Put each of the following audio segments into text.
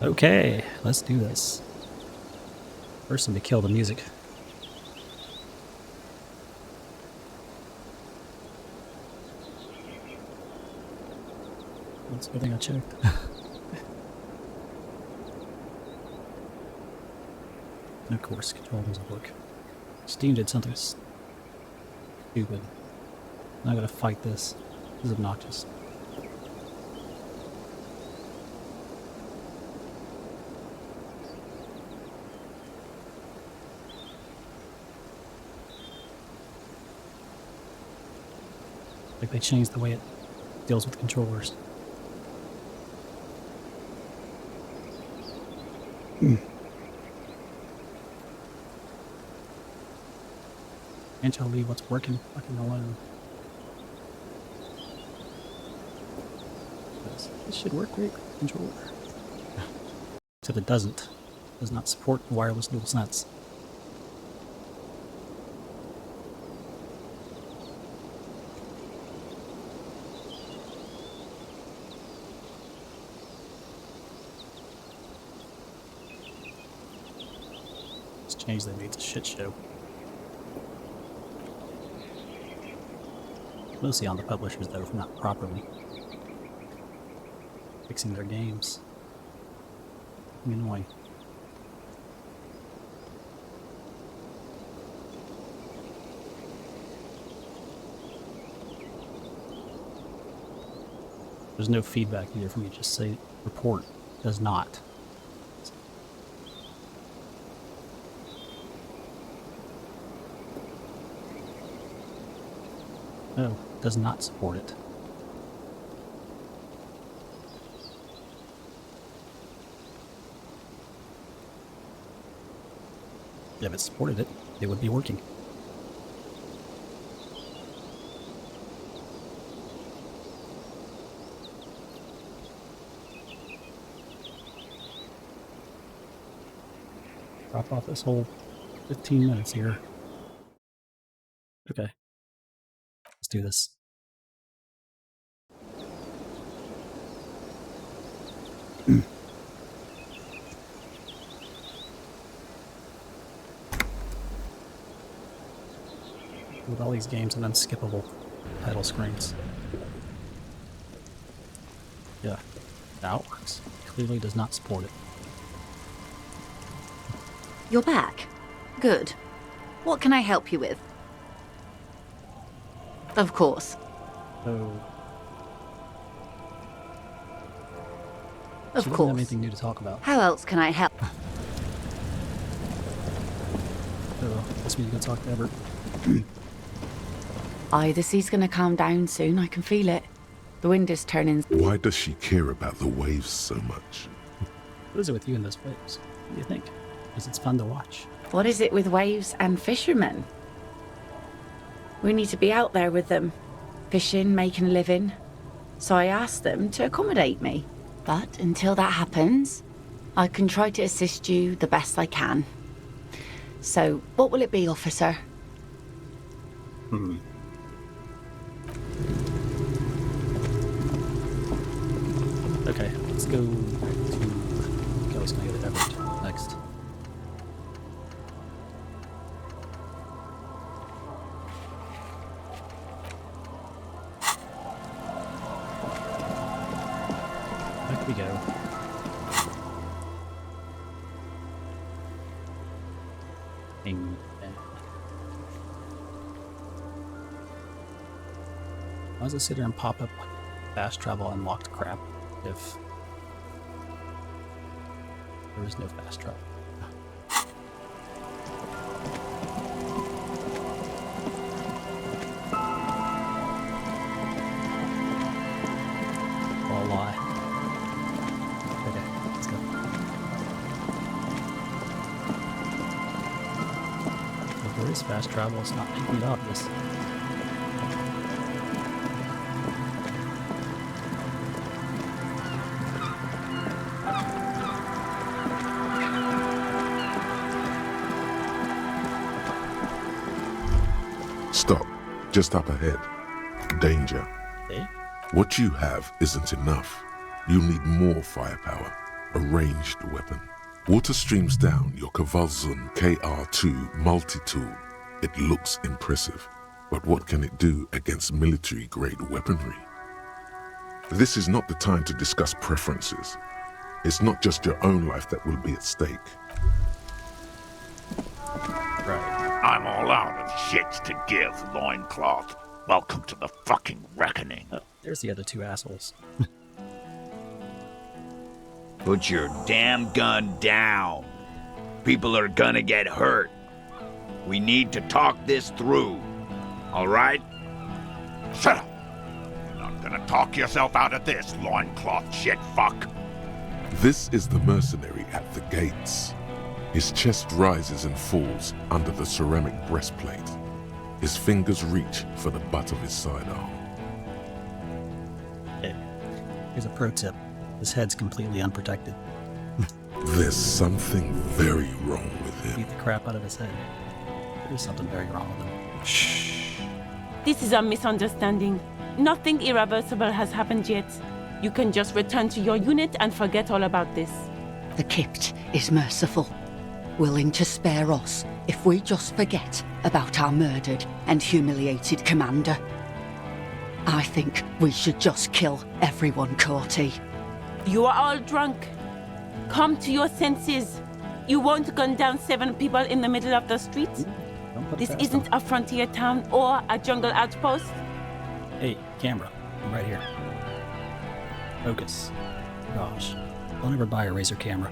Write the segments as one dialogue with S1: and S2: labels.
S1: Okay, let's do this. First, let me kill the music. That's everything I checked. And of course, control doesn't work. Steam did something stupid. Now I gotta fight this. This is obnoxious. Like they changed the way it deals with controllers. Can't y'all leave what's working fucking alone? This should work great with the controller. Except it doesn't. It does not support wireless DualSense. This change they made is a shit show. Mostly on the publishers, though, for not properly fixing their games. Annoying. There's no feedback either from you, just say report does not. No, does not support it. If it supported it, it would be working. Drop off this whole 15 minutes here. Okay. Let's do this. With all these games and unskippable title screens. Yeah, now it works. Clearly does not support it.
S2: You're back. Good. What can I help you with? Of course.
S1: So,
S2: Of
S1: she doesn't
S2: course.
S1: have anything new to talk about.
S2: How else can I help?
S1: So, I guess we need to go talk to Everett.
S2: The sea's gonna calm down soon. I can feel it. The wind is turning.
S3: Why does she care about the waves so much?
S1: What is it with you and those waves? What do you think? Because it's fun to watch.
S2: What is it with waves and fishermen? We need to be out there with them, fishing, making a living. So I asked them to accommodate me. But until that happens, I can try to assist you the best I can. So, what will it be, officer?
S1: Okay, let's go to... Okay, I was gonna go to Everett next. Back we go. Bing. Why does it sit here and pop up like fast travel unlocked crap if there is no fast travel? All lie. Okay, let's go. If there is fast travel, it's not making it obvious.
S3: Stop. Just up ahead. Danger.
S1: Eh?
S3: What you have isn't enough. You'll need more firepower. a ranged weapon. Water streams down your Kvalzun KR2 multi-tool. It looks impressive, but what can it do against military-grade weaponry? This is not the time to discuss preferences. It's not just your own life that will be at stake.
S1: Right.
S4: I'm all out of shits to give, loincloth. Welcome to the fucking reckoning.
S1: Oh, there's the other two assholes.
S4: Put your damn gun down. People are gonna get hurt. We need to talk this through. All right? Shut up. You're not gonna talk yourself out of this, loincloth shit fuck.
S3: This is the mercenary at the gates. His chest rises and falls under the ceramic breastplate. His fingers reach for the butt of his sidearm.
S1: Hey, here's a pro tip. His head's completely unprotected.
S3: There's something very wrong with him.
S1: Beat the crap out of his head. There's something very wrong with him.
S3: Shh.
S5: This is a misunderstanding. Nothing irreversible has happened yet. You can just return to your unit and forget all about this.
S6: The Kypt is merciful, willing to spare us if we just forget about our murdered and humiliated commander. I think we should just kill everyone, Courty.
S5: You are all drunk. Come to your senses. You won't gun down 7 people in the middle of the street.
S1: Don't put it
S5: This
S1: past
S5: isn't
S1: him.
S5: a frontier town or a jungle outpost.
S1: Hey, camera. I'm right here. Focus. Gosh. Don't ever buy a Razer camera.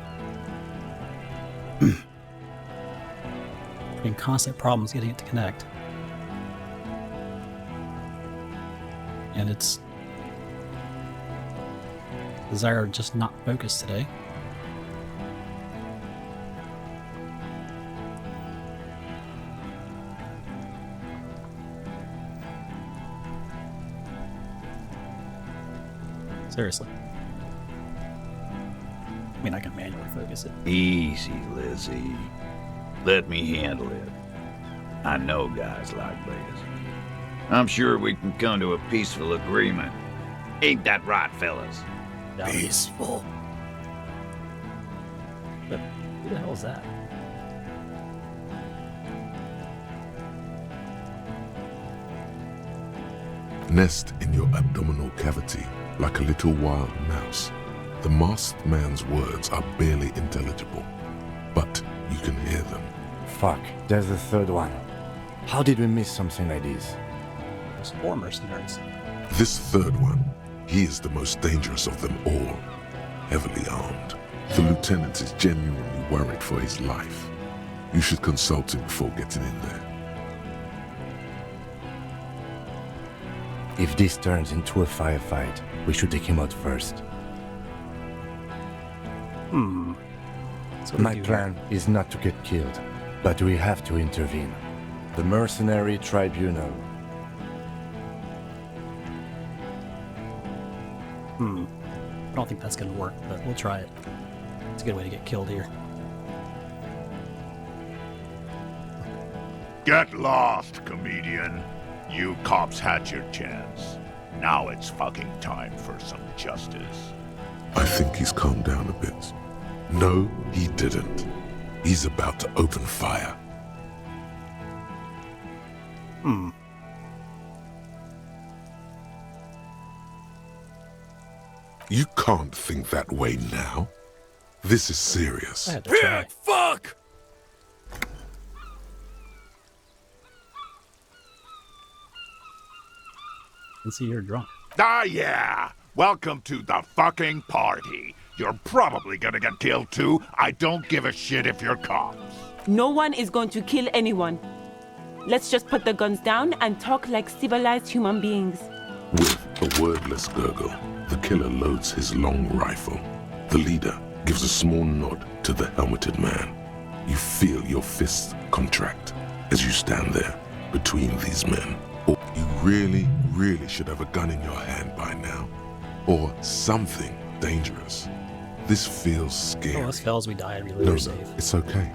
S1: Having constant problems getting it to connect. And it's desire just not focus today. Seriously. I mean, I can manually focus it.
S4: Easy, Lizzie. Let me handle it. I know guys like this. I'm sure we can come to a peaceful agreement. Ain't that right, fellas?
S1: Yeah.
S3: Peaceful.
S1: But who the hell is that?
S3: Nest in your abdominal cavity like a little wild mouse. The masked man's words are barely intelligible, but you can hear them.
S7: Fuck, there's the third one. How did we miss something like this?
S1: There's 4 mercenaries.
S3: This third one, he is the most dangerous of them all, heavily armed. The lieutenant is genuinely worried for his life. You should consult him before getting in there.
S7: If this turns into a firefight, we should take him out first.
S1: So what do
S7: My
S1: we do
S7: plan is not to get killed, but we have to intervene. The Mercenary Tribunal.
S1: I don't think that's going to work, but we'll try it. It's a good way to get killed here.
S4: Get lost, comedian. You cops had your chance. Now it's fucking time for some justice.
S3: I think he's calmed down a bit. No, he didn't. He's about to open fire. You can't think that way now. This is serious.
S1: I had to try.
S4: Fuck!
S1: And see you're drunk.
S4: Ah, yeah. Welcome to the fucking party. You're probably gonna get killed too. I don't give a shit if you're cops.
S5: No one is going to kill anyone. Let's just put the guns down and talk like civilized human beings.
S3: With a wordless gurgle, the killer loads his long rifle. The leader gives a small nod to the helmeted man. You feel your fists contract as you stand there between these men. Or you really, really should have a gun in your hand by now. Or something dangerous. This feels scary.
S1: Oh, us fellas, we die and we
S3: No,
S1: lose
S3: no,
S1: our save.
S3: it's okay.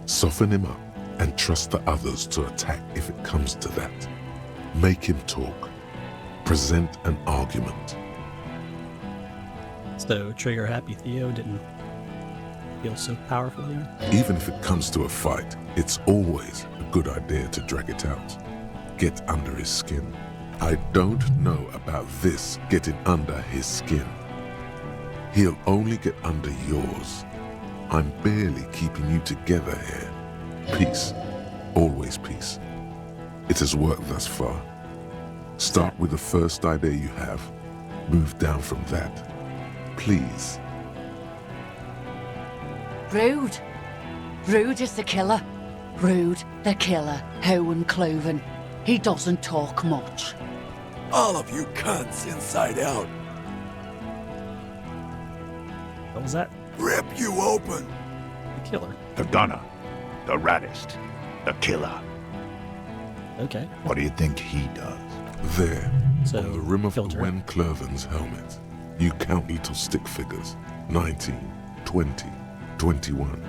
S3: Soften him up and trust the others to attack if it comes to that. Make him talk. Present an argument.
S1: So, trigger happy Theo didn't Feels so powerful here.
S3: Even if it comes to a fight, it's always a good idea to drag it out. Get under his skin. I don't know about this getting under his skin. He'll only get under yours. I'm barely keeping you together here. Peace. Always peace. It has worked thus far. Start with the first idea you have. Move down from that. Please.
S6: Rude. Rude is the killer. Rude, the killer. Owen Cloven. He doesn't talk much.
S8: All of you cunts inside out.
S1: What was that?
S8: Rip you open.
S1: The killer.
S4: The gunner. The raddest. The killer.
S1: Okay.
S4: What do you think he does?
S3: There,
S1: So,
S3: on the rim of
S1: filter.
S3: Gwen Cloven's helmet, you count little stick figures. 19, 20, 21.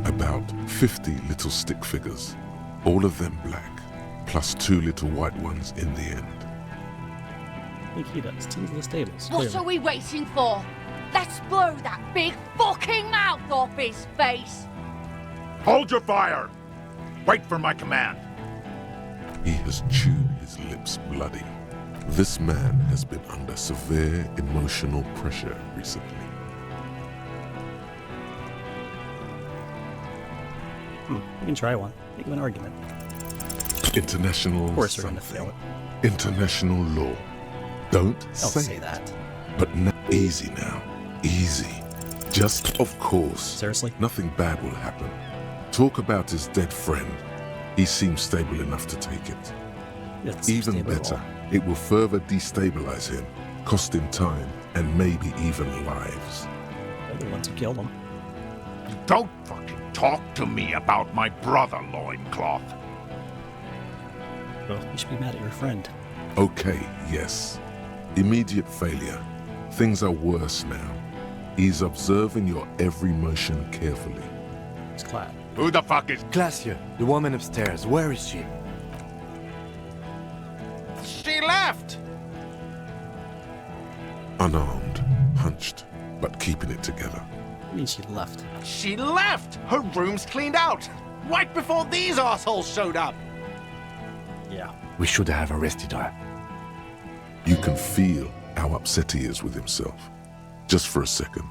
S3: About 50 little stick figures. All of them black, plus 2 little white ones in the end.
S1: I think he does. Tends to the stables.
S6: What
S1: clearly.
S6: are we waiting for? Let's blow that big fucking mouth off his face.
S4: Hold your fire! Wait for my command.
S3: He has chewed his lips bloody. This man has been under severe emotional pressure recently.
S1: We can try one. Think of an argument.
S3: International
S1: Of course we're gonna
S3: something.
S1: fail it.
S3: International law. Don't
S1: Don't
S3: say,
S1: say
S3: it.
S1: that.
S3: But easy now. Easy. Just, of course.
S1: Seriously?
S3: Nothing bad will happen. Talk about his dead friend. He seems stable enough to take it.
S1: It's
S3: Even
S1: stable at
S3: better,
S1: all.
S3: it will further destabilize him, cost him time, and maybe even lives.
S1: They're the ones who killed him.
S4: Don't fucking talk to me about my brother, Loincloth.
S1: Well, you should be mad at your friend.
S3: Okay, yes. Immediate failure. Things are worse now. He's observing your every motion carefully.
S1: It's clad.
S4: Who the fuck is...
S7: Glacia, the woman upstairs, where is she?
S4: She left!
S3: Unarmed, hunched, but keeping it together.
S1: I mean, she left.
S9: She left! Her room's cleaned out! Right before these assholes showed up!
S1: Yeah.
S7: We should have arrested her.
S3: You can feel how upset he is with himself. Just for a second.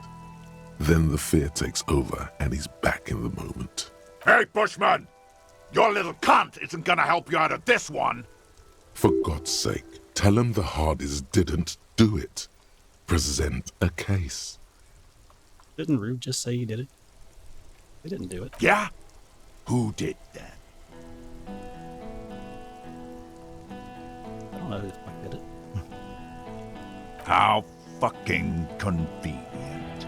S3: Then the fear takes over and he's back in the moment.
S4: Hey, Bushman! Your little cunt isn't gonna help you out of this one!
S3: For God's sake, tell him the Hardys didn't do it. Present a case.
S1: Didn't Rube just say he did it? They didn't do it.
S4: Yeah? Who did that?
S1: I don't know who the fuck did it.
S4: How fucking convenient.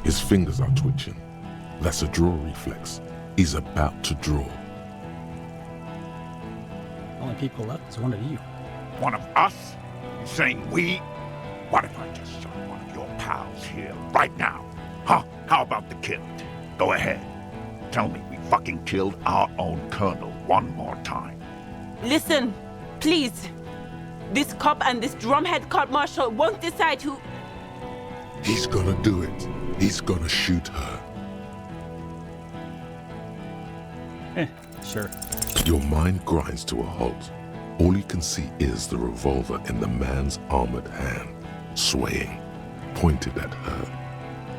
S3: His fingers are twitching. That's a draw reflex. He's about to draw.
S1: Only people left is one of you.
S4: One of us? You saying we? What if I just shot one of your pals here right now? Huh? How about the killed? Go ahead. Tell me we fucking killed our own colonel one more time.
S5: Listen, please. This cop and this drumhead court marshal won't decide who...
S3: He's gonna do it. He's gonna shoot her.
S1: Sure.
S3: Your mind grinds to a halt. All you can see is the revolver in the man's armored hand, swaying, pointed at her.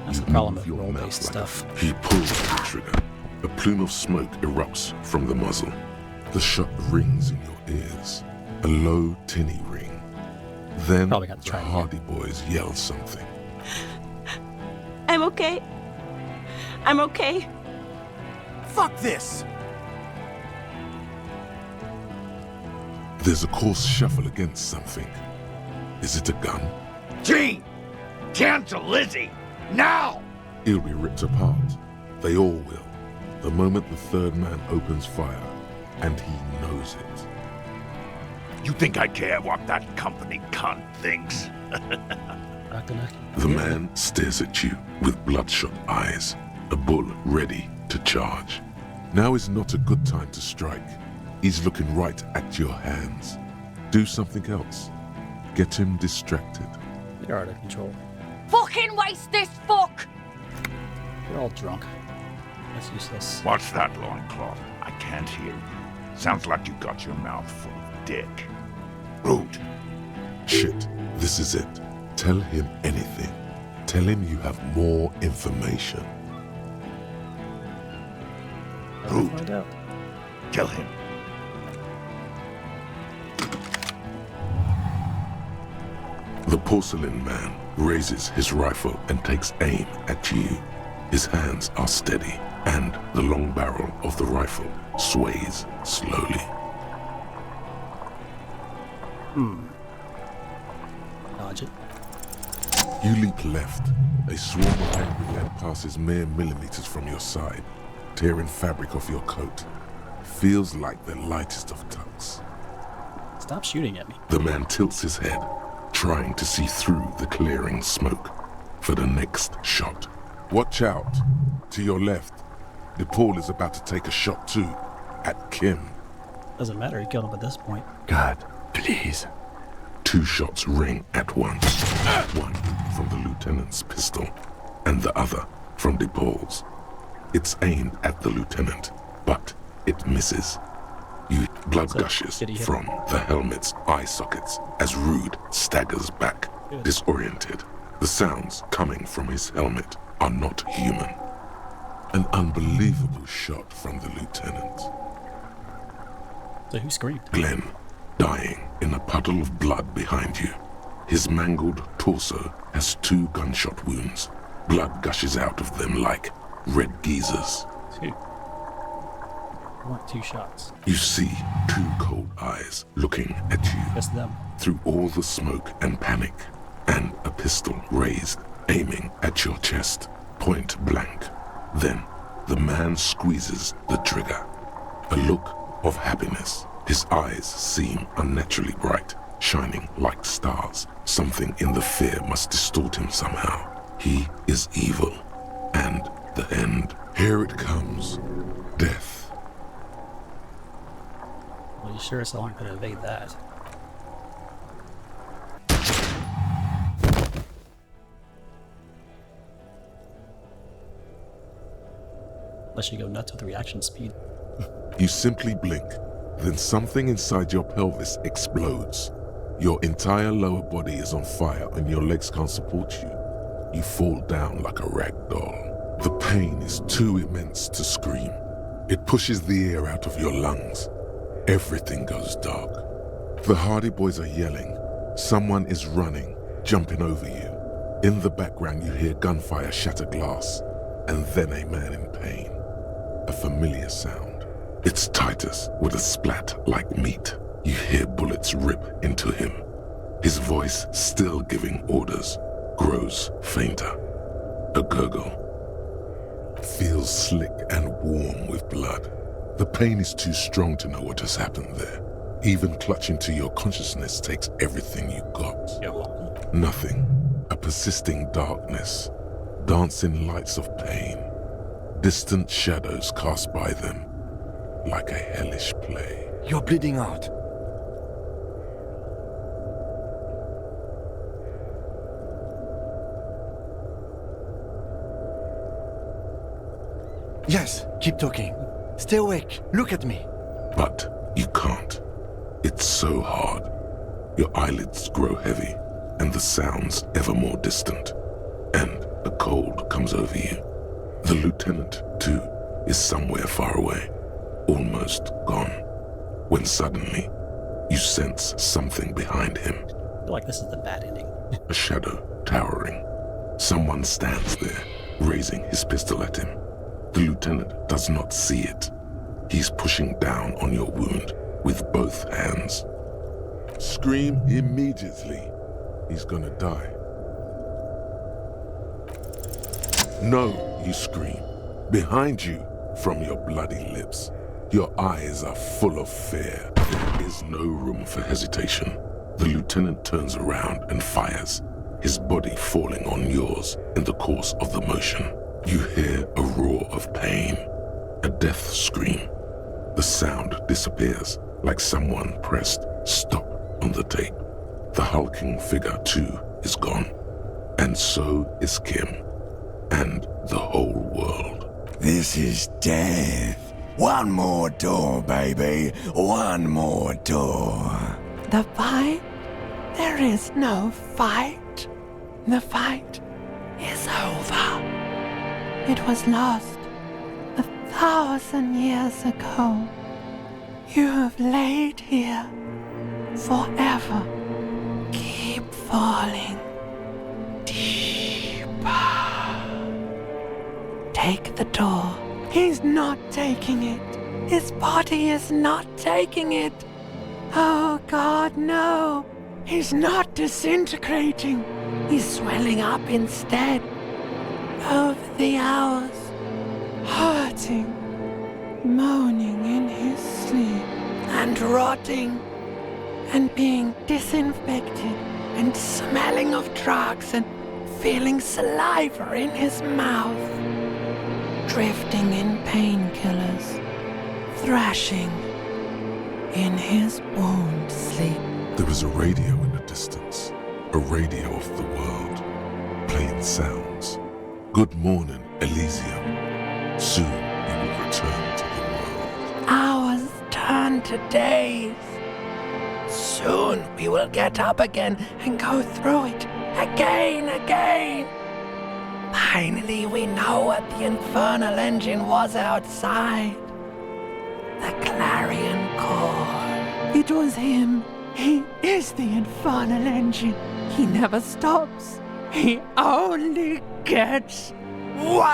S1: That's
S3: You
S1: the problem
S3: move
S1: with
S3: your
S1: role-based
S3: mouth
S1: stuff.
S3: He pulls the trigger. A plume of smoke erupts from the muzzle. The shot rings in your ears. A low, tinny ring. Then
S1: Probably got to
S3: the
S1: try it again.
S3: Hardy boys yell something.
S5: I'm okay. I'm okay.
S8: Fuck this!
S3: There's a coarse shuffle against something. Is it a gun?
S4: Gene! Cancel Lizzie! Now!
S3: He'll be ripped apart. They all will. The moment the third man opens fire, and he knows it.
S4: You think I care what that company cunt thinks?
S1: Not gonna.
S3: The man stares at you with bloodshot eyes, a bull ready to charge. Now is not a good time to strike. He's looking right at your hands. Do something else. Get him distracted.
S1: They're out of control.
S6: fucking waste this fuck!
S1: You're all drunk. That's useless.
S4: What's that loincloth? I can't hear you. Sounds like you got your mouth full of dick. Rude.
S3: Shit, this is it. Tell him anything. Tell him you have more information.
S1: I'll find out.
S4: Kill him.
S3: The porcelain man raises his rifle and takes aim at you. His hands are steady, and the long barrel of the rifle sways slowly.
S1: Dodge it.
S3: You leap left. A swarm of angry lead passes mere millimeters from your side, tearing fabric off your coat. Feels like the lightest of tucks.
S1: Stop shooting at me.
S3: The man tilts his head, trying to see through the clearing smoke for the next shot. Watch out. To your left, DePaul is about to take a shot too, at Kim.
S1: Doesn't matter, he killed him at this point.
S7: God, please.
S3: 2 shots ring at once. One from the lieutenant's pistol, and the other from DePaul's. It's aimed at the lieutenant, but it misses. Blood gushes from the helmet's eye sockets as Rude staggers back, disoriented. The sounds coming from his helmet are not human. An unbelievable shot from the lieutenant.
S1: So who screamed?
S3: Glenn, dying in a puddle of blood behind you. His mangled torso has 2 gunshot wounds. Blood gushes out of them like red geysers.
S1: 2. I want 2 shots.
S3: You see 2 cold eyes looking at you
S1: Just them.
S3: through all the smoke and panic, and a pistol raised, aiming at your chest, point blank. Then the man squeezes the trigger. A look of happiness. His eyes seem unnaturally bright, shining like stars. Something in the fear must distort him somehow. He is evil, and the end. Here it comes. Death.
S1: Well, you sure as hell aren't going to evade that. Unless you go nuts with reaction speed.
S3: You simply blink, then something inside your pelvis explodes. Your entire lower body is on fire and your legs can't support you. You fall down like a rag doll. The pain is too immense to scream. It pushes the air out of your lungs. Everything goes dark. The Hardy Boys are yelling. Someone is running, jumping over you. In the background you hear gunfire shatter glass, and then a man in pain. A familiar sound. It's Titus with a splat like meat. You hear bullets rip into him. His voice, still giving orders, grows fainter. A gurgle. Feels slick and warm with blood. The pain is too strong to know what has happened there. Even clutching to your consciousness takes everything you got. Nothing. A persisting darkness. Dancing lights of pain. Distant shadows cast by them. Like a hellish play.
S8: You're bleeding out. Yes, keep talking. Stay awake. Look at me.
S3: But you can't. It's so hard. Your eyelids grow heavy, and the sounds ever more distant. And a cold comes over you. The lieutenant, too, is somewhere far away, almost gone, when suddenly you sense something behind him.
S1: I feel like this is the bad ending.
S3: A shadow towering. Someone stands there, raising his pistol at him. The lieutenant does not see it. He's pushing down on your wound with both hands. Scream immediately. He's gonna die. No, you scream. Behind you, from your bloody lips. Your eyes are full of fear. There is no room for hesitation. The lieutenant turns around and fires, his body falling on yours in the course of the motion. You hear a roar of pain, a death scream. The sound disappears like someone pressed stop on the tape. The hulking figure, too, is gone, And so is Kim, and the whole world.
S10: This is death. One more door, baby. One more door.
S11: The fight? There is no fight. The fight is over. It was lost 1,000 years ago. You have laid here forever. Keep falling deeper. Take the door. He's not taking it. His body is not taking it. Oh God, no. He's not disintegrating. He's swelling up instead. Over the hours, hurting, moaning in his sleep, and rotting, and being disinfected, and smelling of drugs, and feeling saliva in his mouth, drifting in painkillers, thrashing in his wound sleep.
S3: There is a radio in the distance, a radio of the world, playing sounds. Good morning, Elysium. Soon you will return to the world.
S11: Hours turn to days. Soon we will get up again and go through it again. Finally we know what the infernal engine was outside. The clarion call. It was him. He is the infernal engine. He never stops. He only gets worse.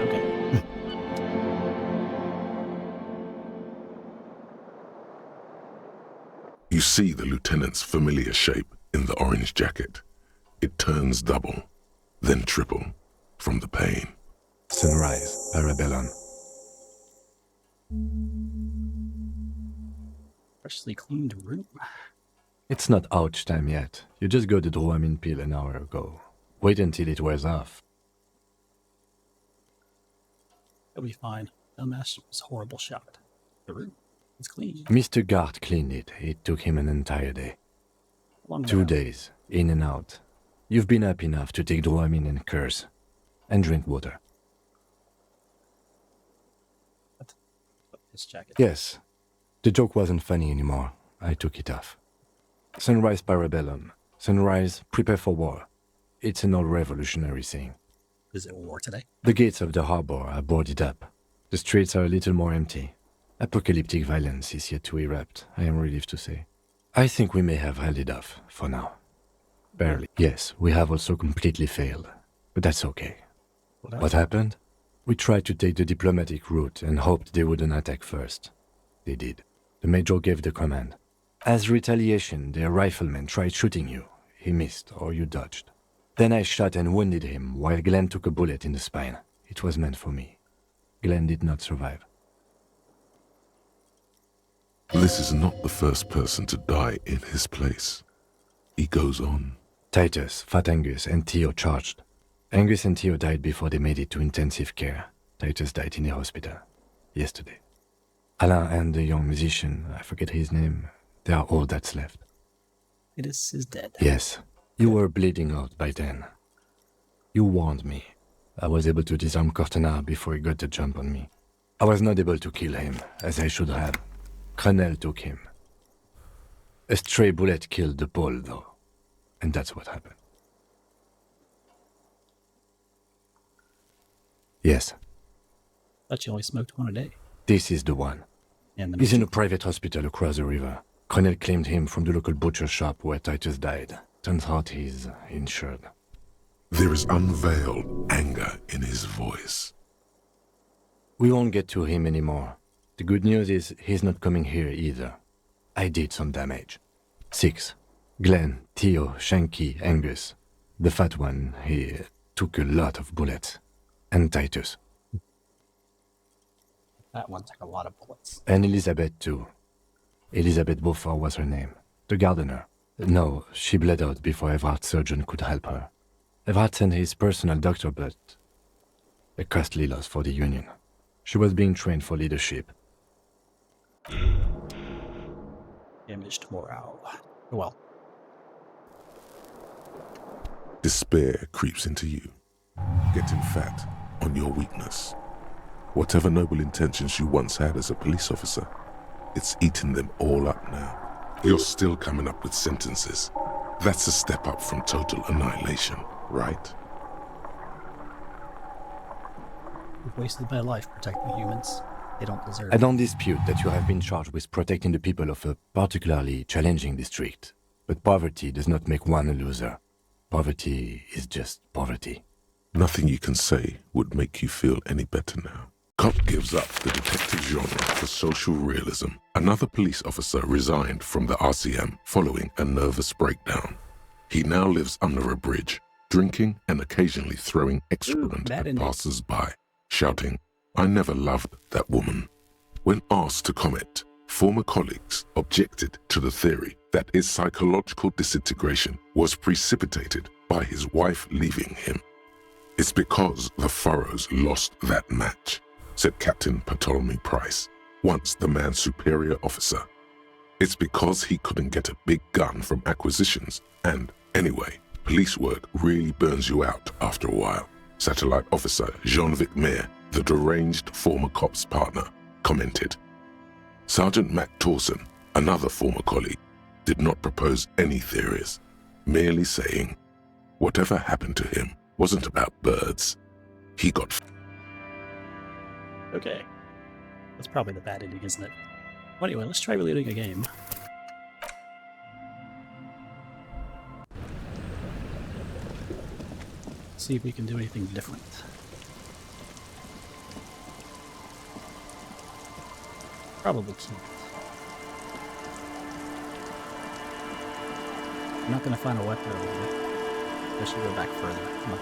S1: Okay.
S3: You see the lieutenant's familiar shape in the orange jacket. It turns double, then triple, from the pain.
S7: Sunrise, Parabellum.
S1: Freshly cleaned room.
S7: It's not ouch time yet. You just got the Dramamine pill an hour ago. Wait until it wears off.
S1: It'll be fine. Dumbass was a horrible shot. The room. It's clean.
S7: Mr. Gart cleaned it. It took him an entire day.
S1: Long
S7: 2
S1: ago.
S7: days, in and out. You've been up enough to take Dramamine and curse. And drink water.
S1: His jacket.
S7: Yes. The joke wasn't funny anymore. I took it off. Sunrise Parabellum. Sunrise, prepare for war. It's an old revolutionary saying.
S1: Is it war today?
S7: The gates of the harbor are boarded up. The streets are a little more empty. Apocalyptic violence is yet to erupt, I am relieved to say. I think we may have held it off, for now. Barely. Yes, we have also completely failed. But that's okay. What happened? We tried to take the diplomatic route and hoped they wouldn't attack first. They did. The major gave the command. As retaliation, their rifleman tried shooting you. He missed, or you dodged. Then I shot and wounded him, while Glenn took a bullet in the spine. It was meant for me. Glenn did not survive.
S3: This is not the first person to die in his place. He goes on.
S7: Titus, Fat Angus, and Theo charged. Angus and Theo died before they made it to intensive care. Titus died in the hospital. Yesterday. Alain and the young musician, I forget his name, they are all that's left.
S1: Titus is dead.
S7: Yes. You were bleeding out by then. You warned me. I was able to disarm Cortana before he got the jump on me. I was not able to kill him, as I should have. Crenel took him. A stray bullet killed the Pole, though. And that's what happened. Yes,
S1: Thought you only smoked one a day.
S7: this is the one.
S1: And then
S7: He's in a private hospital across the river. Crenel claimed him from the local butcher shop where Titus died. Turns out he's insured.
S3: There is unveiled anger in his voice.
S7: We won't get to him anymore. The good news is he's not coming here either. I did some damage. 6. Glenn, Theo, Shanky, Angus. The fat one, he took a lot of bullets. And Titus.
S1: that one took a lot of bullets.
S7: And Elizabeth too. Elizabeth Beaufort was her name. The gardener. No, she bled out before Everard's surgeon could help her. Everard sent his personal doctor, but a costly loss for the Union. She was being trained for leadership.
S1: Damaged morale. Well,
S3: Despair creeps into you, getting fat on your weakness. Whatever noble intentions you once had as a police officer, it's eaten them all up now. You're still coming up with sentences. That's a step up from total annihilation, right?
S1: We've wasted my life protecting humans. They don't deserve
S7: I
S1: it.
S7: don't dispute that you have been charged with protecting the people of a particularly challenging district. But poverty does not make one a loser. Poverty is just poverty.
S3: Nothing you can say would make you feel any better now. Cop gives up the detective genre for social realism. Another police officer resigned from the RCM following a nervous breakdown. He now lives under a bridge, drinking and occasionally throwing excrement at passers-by, shouting, "I never loved that woman." When asked to comment, former colleagues objected to the theory that his psychological disintegration was precipitated by his wife leaving him. "It's because the Furrows lost that match," said Captain Ptolemy Price, once the man's superior officer. "It's because he couldn't get a big gun from acquisitions, and anyway, police work really burns you out after a while," Satellite Officer Jean-Vic Mayer, the deranged former cop's partner, commented. Sergeant Mac Torson, another former colleague, did not propose any theories, merely saying, whatever happened to him wasn't about birds. He got...
S1: Okay. That's probably the bad ending, isn't it? Well, anyway, let's try reloading a game. See if we can do anything different. Probably can't. I'm not going to find a weapon over here. I should go back further. Come on.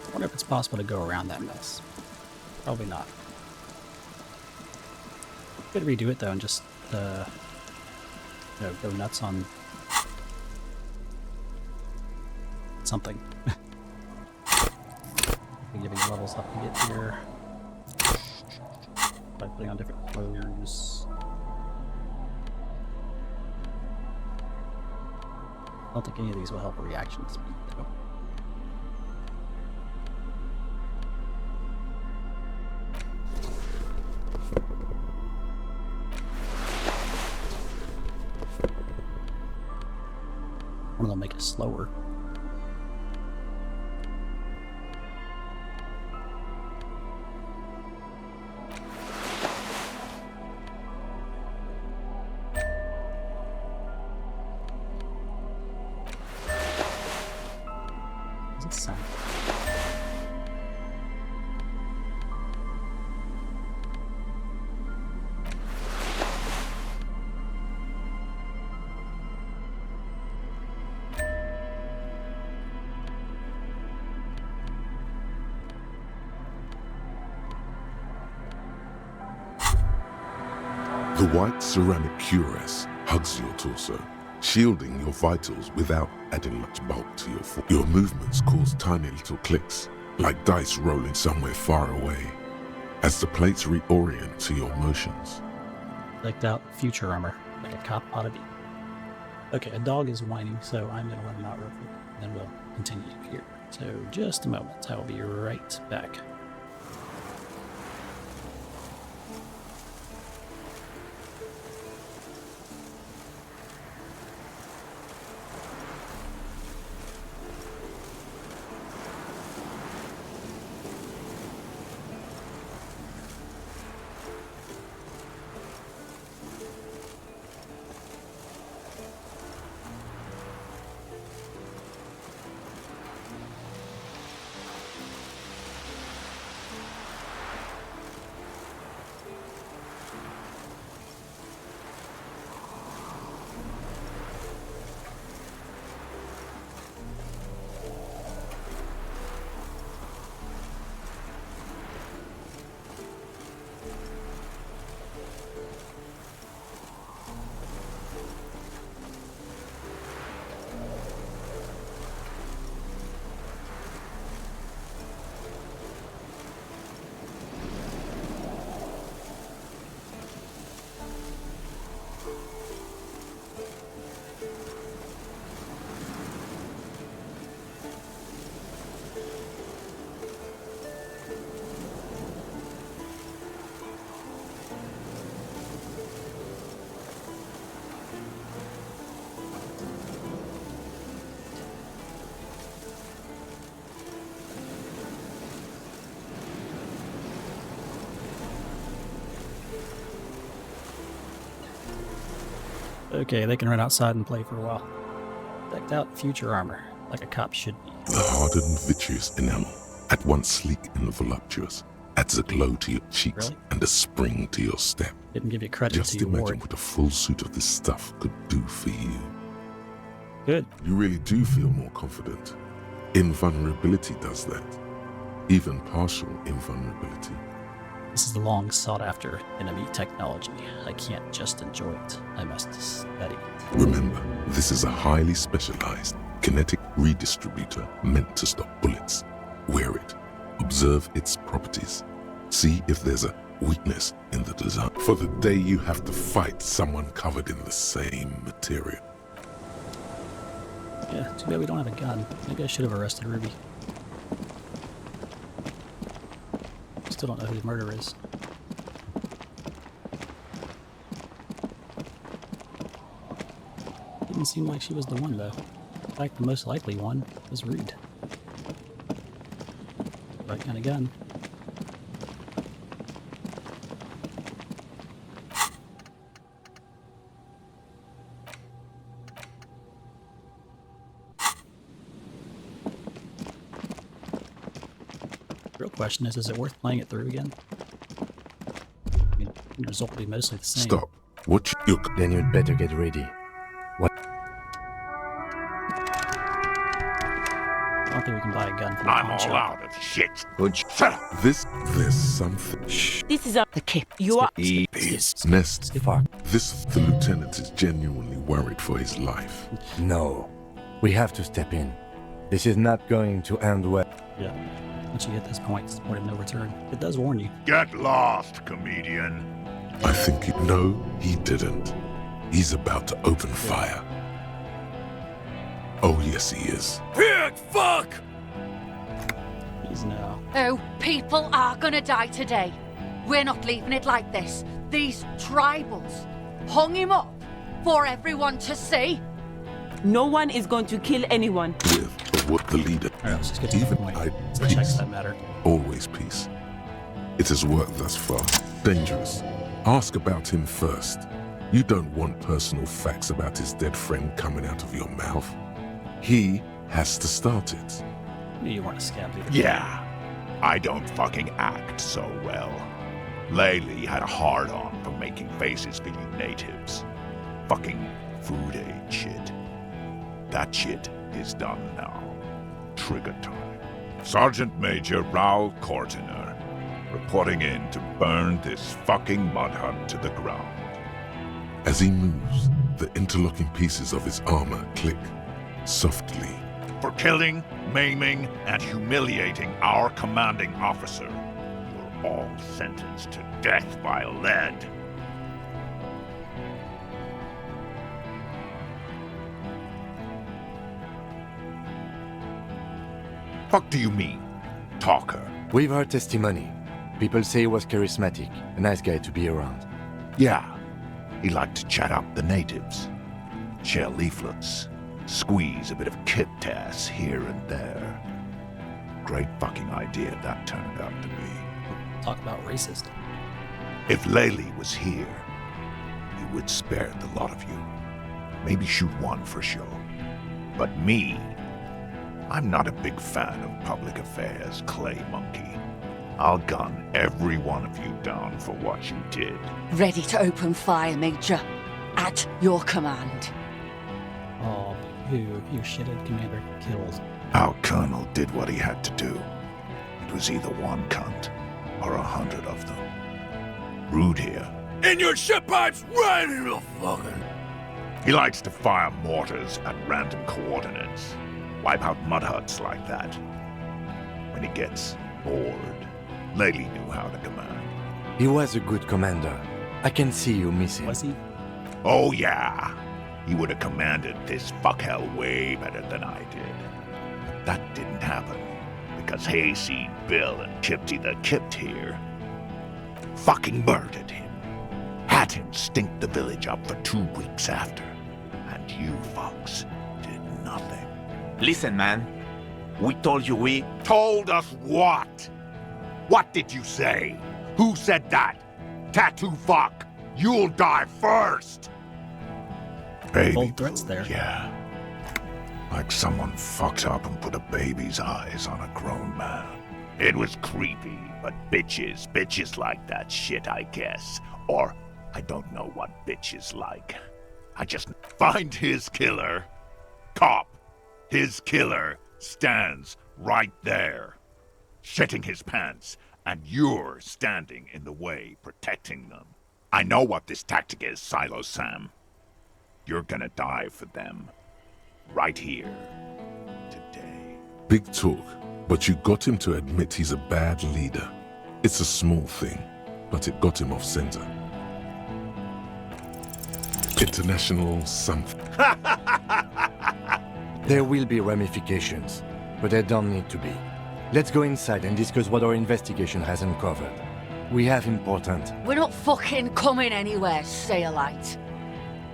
S1: I wonder if it's possible to go around that mess. Probably not. Could redo it though and just go nuts on something. Giving levels up to get here by putting on different clothes. I don't think any of these will help a reaction speed though. One of them make it slower. What does it sound?
S3: The white ceramic cuirass hugs your torso, shielding your vitals without adding much bulk to your form. Your movements cause tiny little clicks, like dice rolling somewhere far away, as the plates reorient to your motions.
S1: Decked out future armor, like a cop ought to be. Okay, a dog is whining, so I'm gonna let him out real quick, and then we'll continue here. So just a moment, I will be right back. Okay, they can run outside and play for a while. Decked out in future armor, like a cop should be.
S3: The hardened vitreous enamel, at once sleek and voluptuous, adds a glow to your cheeks
S1: Really?
S3: and a spring to your step.
S1: Didn't give you credit
S3: Just
S1: to your
S3: imagine
S1: ward.
S3: what a full suit of this stuff could do for you.
S1: Good.
S3: You really do feel more confident. Invulnerability does that. Even partial invulnerability.
S1: This is the long sought after enemy technology. I can't just enjoy it. I must study it.
S3: Remember, this is a highly specialized kinetic redistributor meant to stop bullets. Wear it. Observe its properties. See if there's a weakness in the design. For the day you have to fight someone covered in the same material.
S1: Yeah, too bad we don't have a gun. Maybe I should have arrested Ruby. Still don't know who the murderer is. Didn't seem like she was the one, though. In fact, the most likely one was Reed. Right kind of gun. The real question is it worth playing it through again? I mean, the result will be mostly the same.
S3: Stop. Watch your...
S7: Then you'd better get ready. What?
S1: I don't think we can buy a gun from the
S4: I'm
S1: pawn
S4: all
S1: shop.
S4: out of shit. Good shut up.
S3: There's something... Shh.
S5: This is a...
S6: The kip.
S5: You are...
S3: Nest.
S7: Fuck.
S3: The lieutenant is genuinely worried for his life.
S7: No. We have to step in. This is not going to end well.
S1: Yeah. Once you hit this point, it's the point of no return. It does warn you.
S4: Get lost, comedian.
S3: I think you know he didn't. He's about to open fire. Oh, yes, he is.
S11: Pig fuck!
S1: He's now.
S6: Oh, people are gonna die today. We're not leaving it like this. These tribals hung him up for everyone to see.
S5: No one is going to kill anyone.
S3: With what the leader,
S1: Alright, let's just get to the
S3: even
S1: point.
S3: I,
S1: It's the checks
S3: peace.
S1: that matter.
S3: Always peace. It has worked thus far. Dangerous. Ask about him first. You don't want personal facts about his dead friend coming out of your mouth. He has to start it.
S1: I knew you weren't a scab leader.
S4: Yeah, I don't fucking act so well. Laylee had a hard-on for making faces for you natives. Fucking food aid shit. That shit is done now. Trigger time. Sergeant Major Raoul Cortiner, reporting in to burn this fucking mud hut to the ground.
S3: As he moves, the interlocking pieces of his armor click softly.
S4: For killing, maiming, and humiliating our commanding officer, you're all sentenced to death by lead. Fuck do you mean, talker?
S7: We've heard testimony. People say he was charismatic, a nice guy to be around.
S4: Yeah, he liked to chat up the natives, share leaflets, squeeze a bit of kip-tass here and there. Great fucking idea that turned out to be.
S1: Talk about racist.
S4: If Laylee was here, he would spare the lot of you. Maybe shoot one for show. But me, I'm not a big fan of public affairs, clay monkey. I'll gun every one of you down for what you did.
S6: Ready to open fire, Major. At your command.
S1: Oh, who your shithead commander killed.
S4: Our colonel did what he had to do. It was either one cunt or 100 of them. Rude here.
S11: And your shit pipe's right in the fucking...
S4: He likes to fire mortars at random coordinates. Wipe out mud huts like that. When he gets bored, Laylee knew how to command.
S7: He was a good commander. I can see you miss him.
S1: Was he?
S4: Oh yeah, he would have commanded this fuckhell way better than I did. But that didn't happen, because Hayseed Bill and Kipty the Kipt here fucking murdered him. Had him stink the village up for 2 weeks after. And you fucks did nothing.
S12: Listen, man. We told you we...
S4: Told us what? What did you say? Who said that? Tattoo fuck, you'll die first!
S13: Baby
S1: bold threats
S13: poo,
S1: there.
S13: Yeah. Like someone fucked up and put a baby's eyes on a grown man.
S4: It was creepy, but bitches like that shit, I guess. Or, I don't know what bitches like. I just find his killer. Cop, his killer stands right there, shitting his pants, and you're standing in the way, protecting them. I know what this tactic is, Silo Sam. You're gonna die for them. Right here. Today.
S3: Big talk, but you got him to admit he's a bad leader. It's a small thing, but it got him off center. International something.
S8: There will be ramifications, but there don't need to be. Let's go inside and discuss what our investigation has uncovered. We have important...
S6: We're not fucking coming anywhere, Sailite.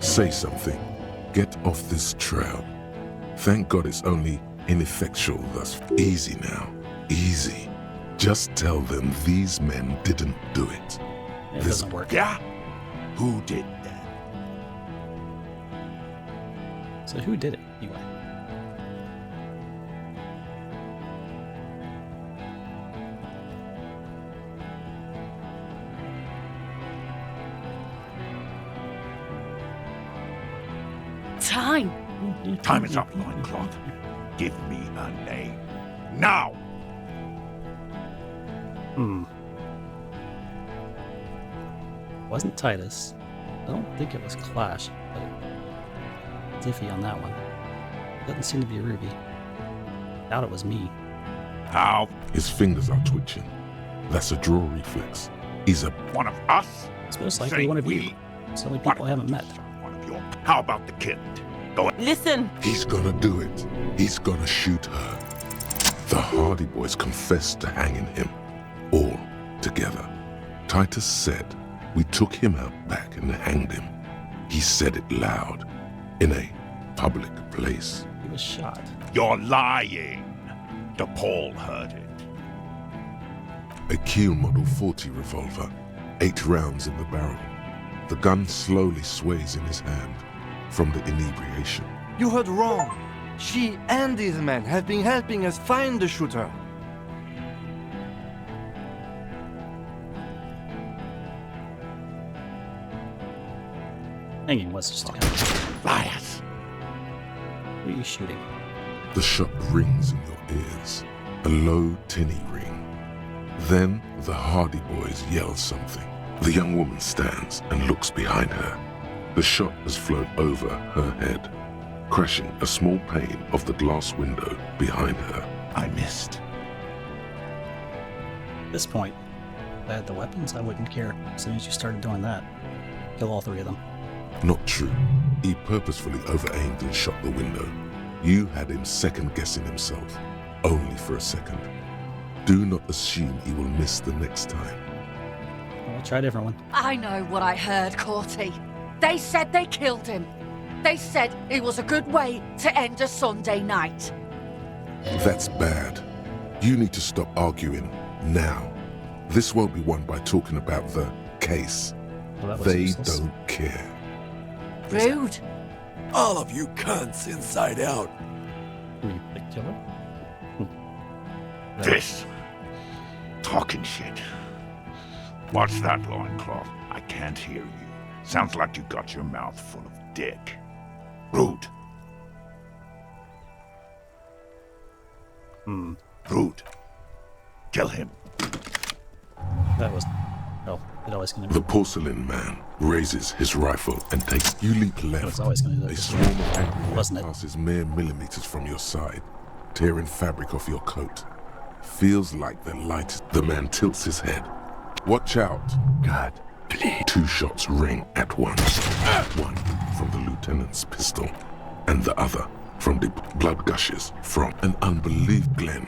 S3: Say something. Get off this trail. Thank God it's only ineffectual thus. Easy now. Easy. Just tell them these men didn't do it.
S1: It doesn't work.
S4: Yeah? Who did that?
S1: So who did it, anyway?
S6: Time.
S4: Time is up, Loincloth. Give me a name. Now!
S1: Wasn't Titus. I don't think it was Clash, but it's iffy on that one. Doesn't seem to be Ruby. Doubt it was me.
S4: How?
S3: His fingers are twitching. That's a draw reflex. He's a...
S4: One of us?
S1: It's most likely one of you. It's the only people I haven't met.
S4: One of your... How about the kid? Go ahead.
S5: Listen!
S3: He's gonna do it. He's gonna shoot her. The Hardy Boys confessed to hanging him. All together. Titus said we took him out back and hanged him. He said it loud. In a public place.
S1: He was shot.
S4: You're lying. DePaul heard it.
S3: A Kiel Model 40 revolver. 8 rounds in the barrel. The gun slowly sways in his hand from the inebriation.
S8: You heard wrong. She and these men have been helping us find the shooter.
S1: Hanging was just a gun.
S4: Liars.
S1: Who are you shooting?
S3: The shot rings in your ears. A low, tinny ring. Then the Hardy Boys yell something. The young woman stands and looks behind her. The shot has flown over her head, crashing a small pane of the glass window behind her.
S4: I missed.
S1: At this point, if I had the weapons, I wouldn't care. As soon as you started doing that, kill all 3 of them.
S3: Not true. He purposefully over-aimed and shot the window. You had him second-guessing himself, only for a second. Do not assume he will miss the next time.
S1: I'll try a different one.
S6: I know what I heard, Corty. They said they killed him. They said it was a good way to end a Sunday night.
S3: That's bad. You need to stop arguing now. This won't be won by talking about the case.
S1: Well, that was
S3: they
S1: useless.
S3: don't care.
S6: Rude.
S10: All of you cunts inside out.
S1: Were you the killer?
S4: This. Talking shit. What's that, Loincloth? I can't hear you. Sounds like you got your mouth full of dick. Rude. Rude. Kill him.
S1: That was... Oh, it always gonna be...
S3: The porcelain man raises his rifle and takes... You leap left.
S1: It was always gonna do that.
S3: A swarm of angry
S1: Wasn't
S3: lead
S1: it?
S3: passes mere millimeters from your side, tearing fabric off your coat. Feels like the light. The man tilts his head. Watch out.
S8: God, please.
S3: 2 shots ring at once. One from the lieutenant's pistol, and the other from the blood gushes from an unbelievable Glen.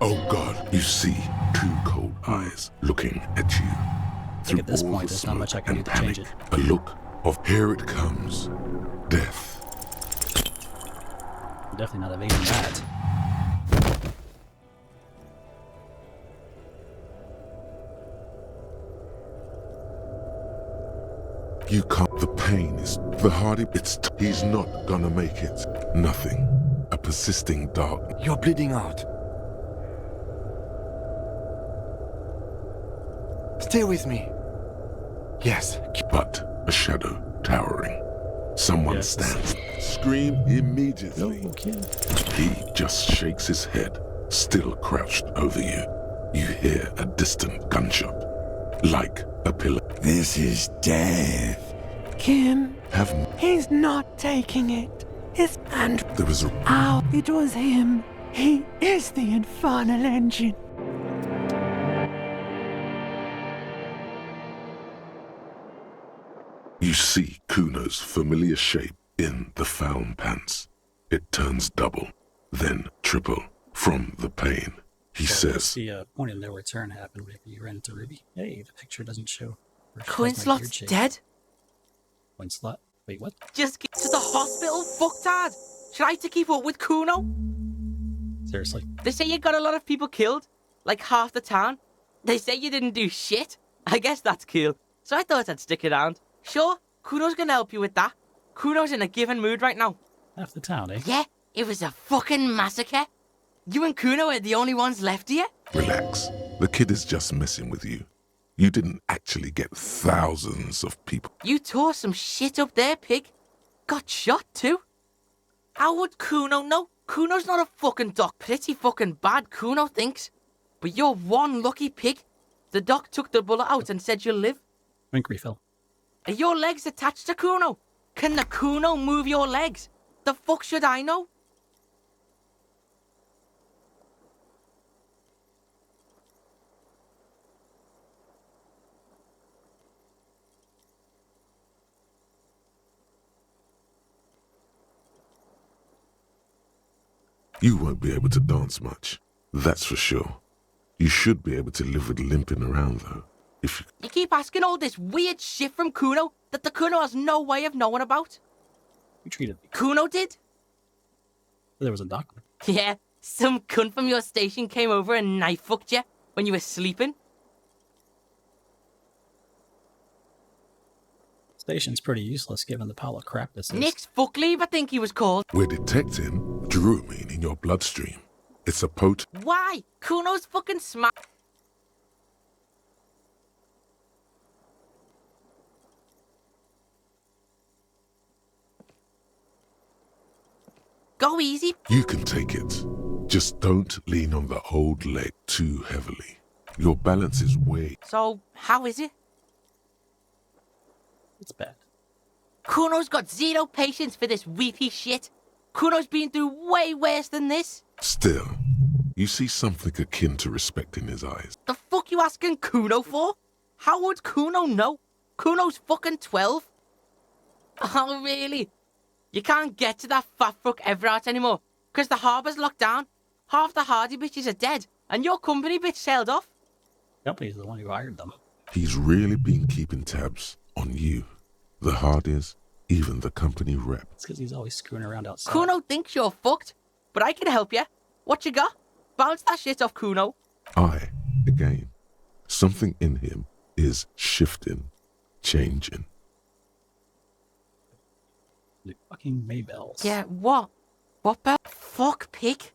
S3: Oh God, you see 2 cold eyes looking at you.
S1: I think at this
S3: all
S1: point,
S3: the
S1: there's not much I can do
S3: smoke
S1: to
S3: and
S1: change it.
S3: panic, a look of here it comes. Death.
S1: I'm definitely not evading that.
S3: You can't. The pain is the hardy. He's not gonna make it. Nothing. A persisting dark.
S8: You're bleeding out. Stay with me. Yes.
S3: But a shadow towering. Someone stands. Scream immediately.
S1: No, kid.
S3: He just shakes his head, still crouched over you. You hear a distant gunshot, like a pillar.
S10: This is death.
S11: Kim,
S3: Have
S11: he's not taking it. His hand.
S3: there is a
S11: Ow, it was him. He is the infernal engine.
S3: You see Kuno's familiar shape in the found pants. It turns double, then triple from the pain. He says,
S1: The point of no return happened whenever you ran into Ruby. Hey, the picture doesn't show.
S14: Coinslot's dead.
S1: Coinslot? Wait, what?
S14: Just get to the hospital, fucktard. Try to keep up with Kuno.
S1: Seriously?
S14: They say you got a lot of people killed, like half the town. They say you didn't do shit. I guess that's cool. So I thought I'd stick around. Sure, Kuno's gonna help you with that. Kuno's in a given mood right now.
S1: Half the town, eh?
S14: Yeah, it was a fucking massacre. You and Kuno are the only ones left here.
S3: relax. The kid is just messing with you. You didn't actually get thousands of people.
S14: You tore some shit up there, pig. Got shot too. How would Kuno know? Kuno's not a fucking doc. Pretty fucking bad, Kuno thinks. But you're one lucky pig. The doc took the bullet out and said you'll live.
S1: Drink refill.
S14: Are your legs attached to Kuno? Can the Kuno move your legs? The fuck should I know?
S3: You won't be able to dance much, that's for sure. You should be able to live with limping around, though. If
S14: You keep asking all this weird shit from Kuno that the Kuno has no way of knowing about.
S1: You treated me.
S14: Kuno did?
S1: There was a doctor.
S14: Yeah, some cunt from your station came over and knife fucked you when you were sleeping.
S1: Station's pretty useless given the pile of crap this is.
S14: Nick's Fuckleave, I think he was called.
S3: we're detecting druamine in your bloodstream. It's a potent.
S14: Why? Kuno's fucking smart. Go easy.
S3: You can take it. Just don't lean on the old leg too heavily. Your balance is way.
S14: So, how is it?
S1: It's bad.
S14: Kuno's got zero patience for this weepy shit. Kuno's been through way worse than this.
S3: Still, you see something akin to respect in his eyes.
S14: The fuck you asking Kuno for? How would Kuno know? Kuno's fucking 12. Oh, really? You can't get to that fat fuck Everard anymore, because the harbour's locked down. Half the hardy bitches are dead, and your company bitch sailed off.
S1: Company's the one who hired them.
S3: He's really been keeping tabs on you, the Hardys, even the company rep.
S1: It's because he's always screwing around outside.
S14: Kuno thinks you're fucked, but I can help you. What you got? Bounce that shit off Kuno.
S3: Again, something in him is shifting, changing.
S1: The fucking Maybells.
S14: Yeah, what? What bell? Fuck, pig.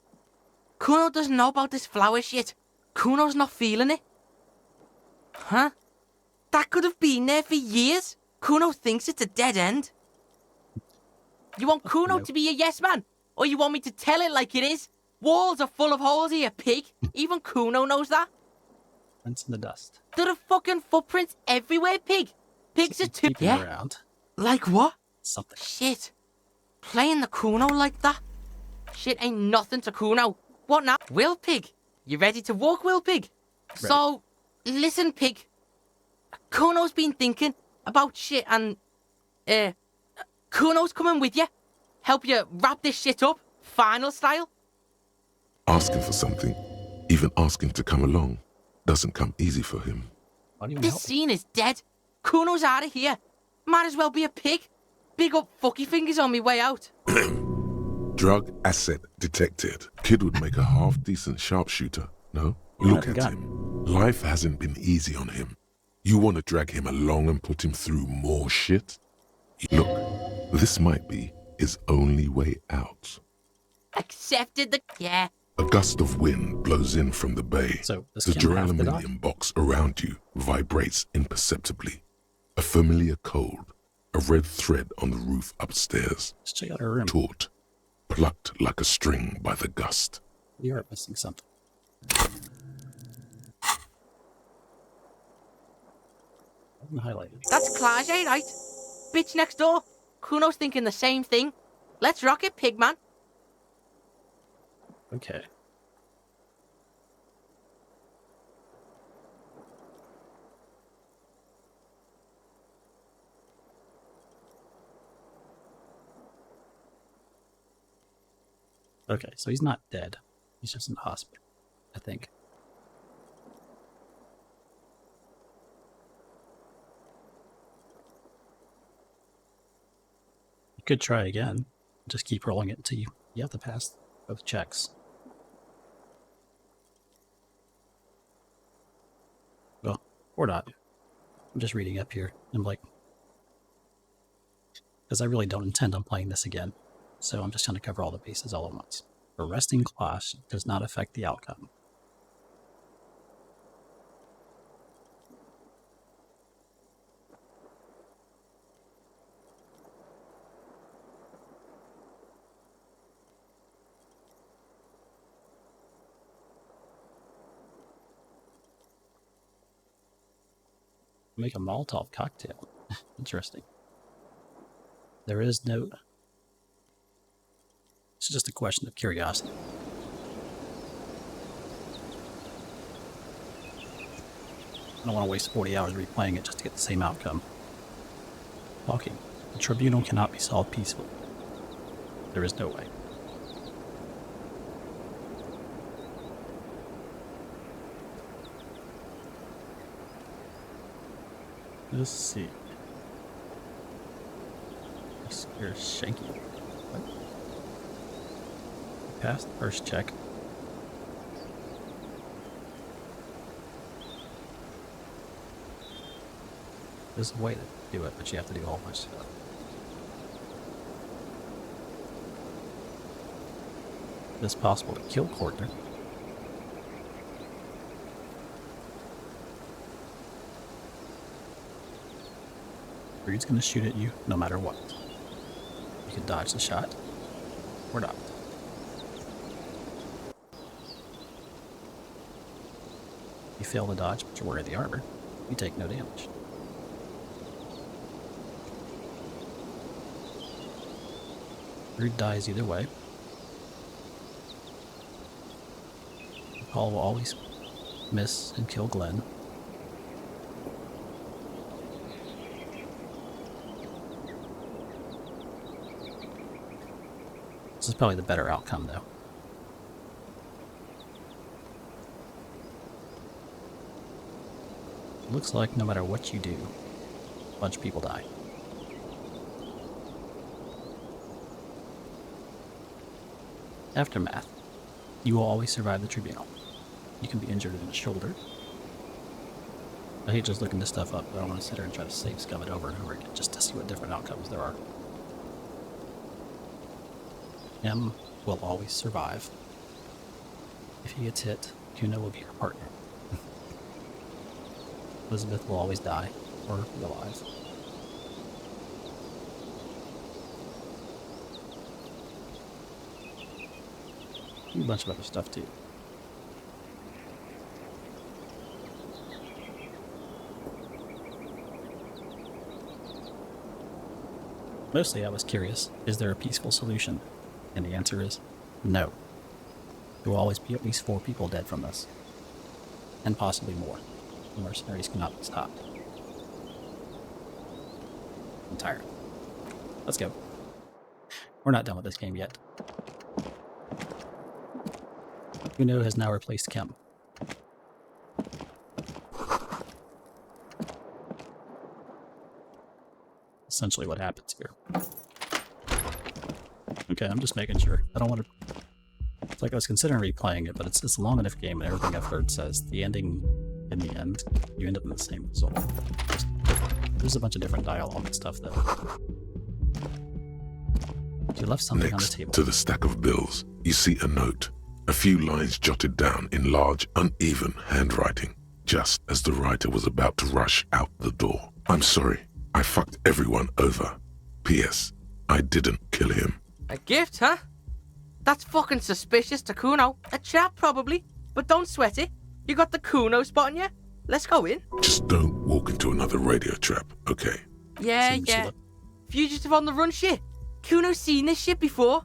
S14: Kuno doesn't know about this flower shit. Kuno's not feeling it. Huh? That could have been there for years. Kuno thinks it's a dead end. You want Kuno to be a yes man? Or you want me to tell it like it is? Walls are full of holes here, pig. Even Kuno knows that.
S1: Prints in the dust.
S14: There are fucking footprints everywhere, pig. Pigs are too...
S1: Keep him around.
S14: Like what?
S1: Something.
S14: Shit. Playing the Kuno like that? Shit ain't nothing to Kuno. What now? Will Pig? You ready to walk, Will Pig?
S1: Ready.
S14: So, listen, Pig. Kuno's been thinking about shit and... Kuno's coming with you. Help you wrap this shit up, final style.
S3: Asking for something, even asking to come along, doesn't come easy for him.
S14: This scene is dead. Kuno's out of here. Might as well be a pig. Big up fucky fingers on me way out.
S3: Drug asset detected. Kid would make a half-decent sharpshooter, no? Look at him. Life hasn't been easy on him. You want to drag him along and put him through more shit? Look, this might be his only way out.
S14: Accepted the... Yeah.
S3: A gust of wind blows in from the bay.
S1: So this
S3: The
S1: Kim have to die?
S3: duraluminium box around you vibrates imperceptibly. A familiar cold, a red thread on the roof upstairs.
S1: Let's check out her room.
S3: Taut, plucked like a string by the gust.
S1: We are missing something. Highlighted.
S14: That's Clage, right? Bitch next door. Kuno's thinking the same thing. Let's rock it, pigman.
S1: Okay. Okay, so he's not dead. He's just in the hospital, I think. You could try again. Just keep rolling it until you have to pass both checks. Well, or not. I'm just reading up here. I'm like, because I really don't intend on playing this again. So I'm just trying to cover all the bases all at once. A resting clash does not affect the outcome. Make a Molotov cocktail. Interesting. There is no... It's just a question of curiosity. I don't want to waste 40 hours replaying it just to get the same outcome. Talking. The tribunal cannot be solved peacefully. There is no way. Let's see. You're Shanky. What? Passed the first check. There's a way to do it, but you have to do a whole bunch of stuff. It's possible to kill Courtner. Reed's gonna shoot at you no matter what. You can dodge the shot, or not. You fail to dodge, but you're wearing the armor. You take no damage. Reed dies either way. Paul will always miss and kill Glenn. This is probably the better outcome, though. It looks like no matter what you do, a bunch of people die. Aftermath. You will always survive the tribunal. You can be injured in the shoulder. I hate just looking this stuff up, but I don't want to sit here and try to save scum it over and over again just to see what different outcomes there are. M will always survive. If he gets hit, Kuno will be her partner. Elizabeth will always die, or be alive. A bunch of other stuff too. Mostly I was curious, is there a peaceful solution? And the answer is no. There will always be at least 4 people dead from this. And possibly more. The mercenaries cannot be stopped. I'm tired. Let's go. We're not done with this game yet. Kuno has now replaced Kim. Essentially what happens here. Okay, I'm just making sure. I don't want to... It's like I was considering replaying it, but it's a long enough game and everything I've heard says the ending in the end, you end up in the same result. There's a bunch of different dialogue and stuff, though. You left something on the
S3: Next
S1: table.
S3: to the stack of bills, you see a note. A few lines jotted down in large, uneven handwriting, just as the writer was about to rush out the door. I'm sorry. I fucked everyone over. P.S. I didn't kill him.
S14: A gift, huh? That's fucking suspicious to Kuno. A trap, probably. But don't sweat it. You got the Kuno spot on you. Let's go in.
S3: Just don't walk into another radio trap, okay?
S14: Yeah, yeah. Fugitive on the run shit. Kuno's seen this shit before.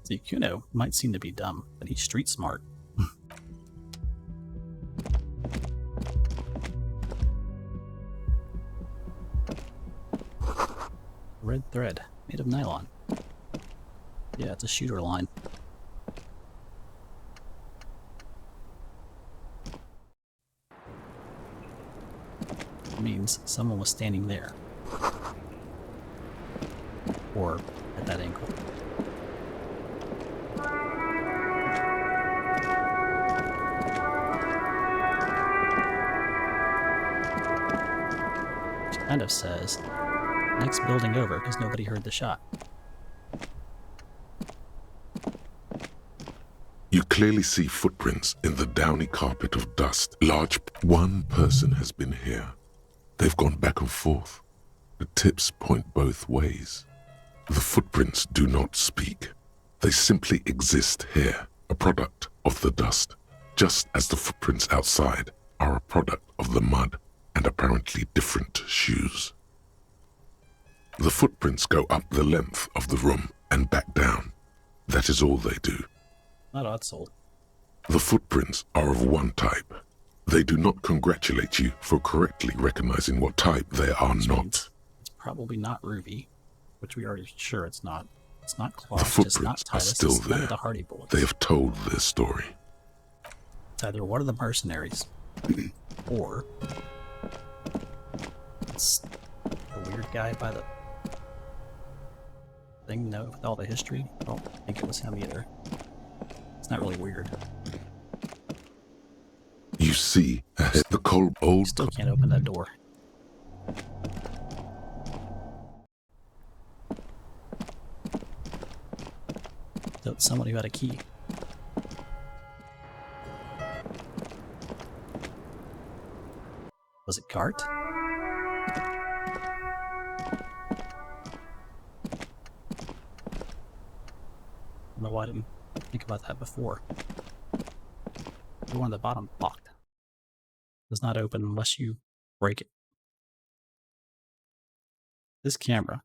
S1: See, Kuno might seem to be dumb, but he's street smart. Red thread, made of nylon. Yeah, it's a shooter line. It means someone was standing there. Or at that angle. Which kind of says, next building over, because nobody heard the shot.
S3: You clearly see footprints in the downy carpet of dust. One person has been here. They've gone back and forth. The tips point both ways. The footprints do not speak. They simply exist here, a product of the dust, just as the footprints outside are a product of the mud and apparently different shoes. The footprints go up the length of the room and back down. That is all they do.
S1: Not odd sold.
S3: The footprints are of one type. They do not congratulate you for correctly recognizing what type they are not.
S1: It's probably not Ruby, which we are sure it's not. It's not
S3: The
S1: Claude, just
S3: footprints
S1: not
S3: are
S1: Titus,
S3: still
S1: it's none
S3: there.
S1: of the Hardy Bullets.
S3: They have told their story.
S1: It's either one of the mercenaries, or it's the weird guy by the thing, no, with all the history. I don't think it was him either. It's not really weird.
S3: You see ahead the cold old...
S1: Still can't open that door. So it's someone who had a key. Was it Gart? I don't know why I didn't think about that before. The one at the bottom locked. Does not open unless you break it. This camera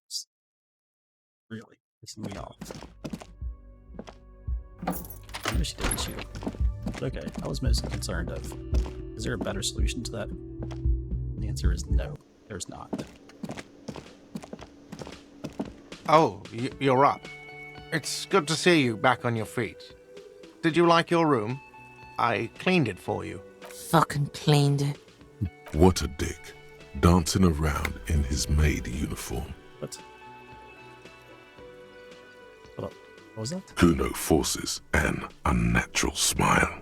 S1: is really pissing me off. I know she didn't shoot. But okay, I was mostly concerned of, is there a better solution to that? And the answer is no, there's not.
S9: Oh, you're up. It's good to see you back on your feet. Did you like your room? I cleaned it for you.
S14: Fucking cleaned it.
S3: What a dick. Dancing around in his maid uniform.
S1: What? What was that?
S3: Kuno forces an unnatural smile.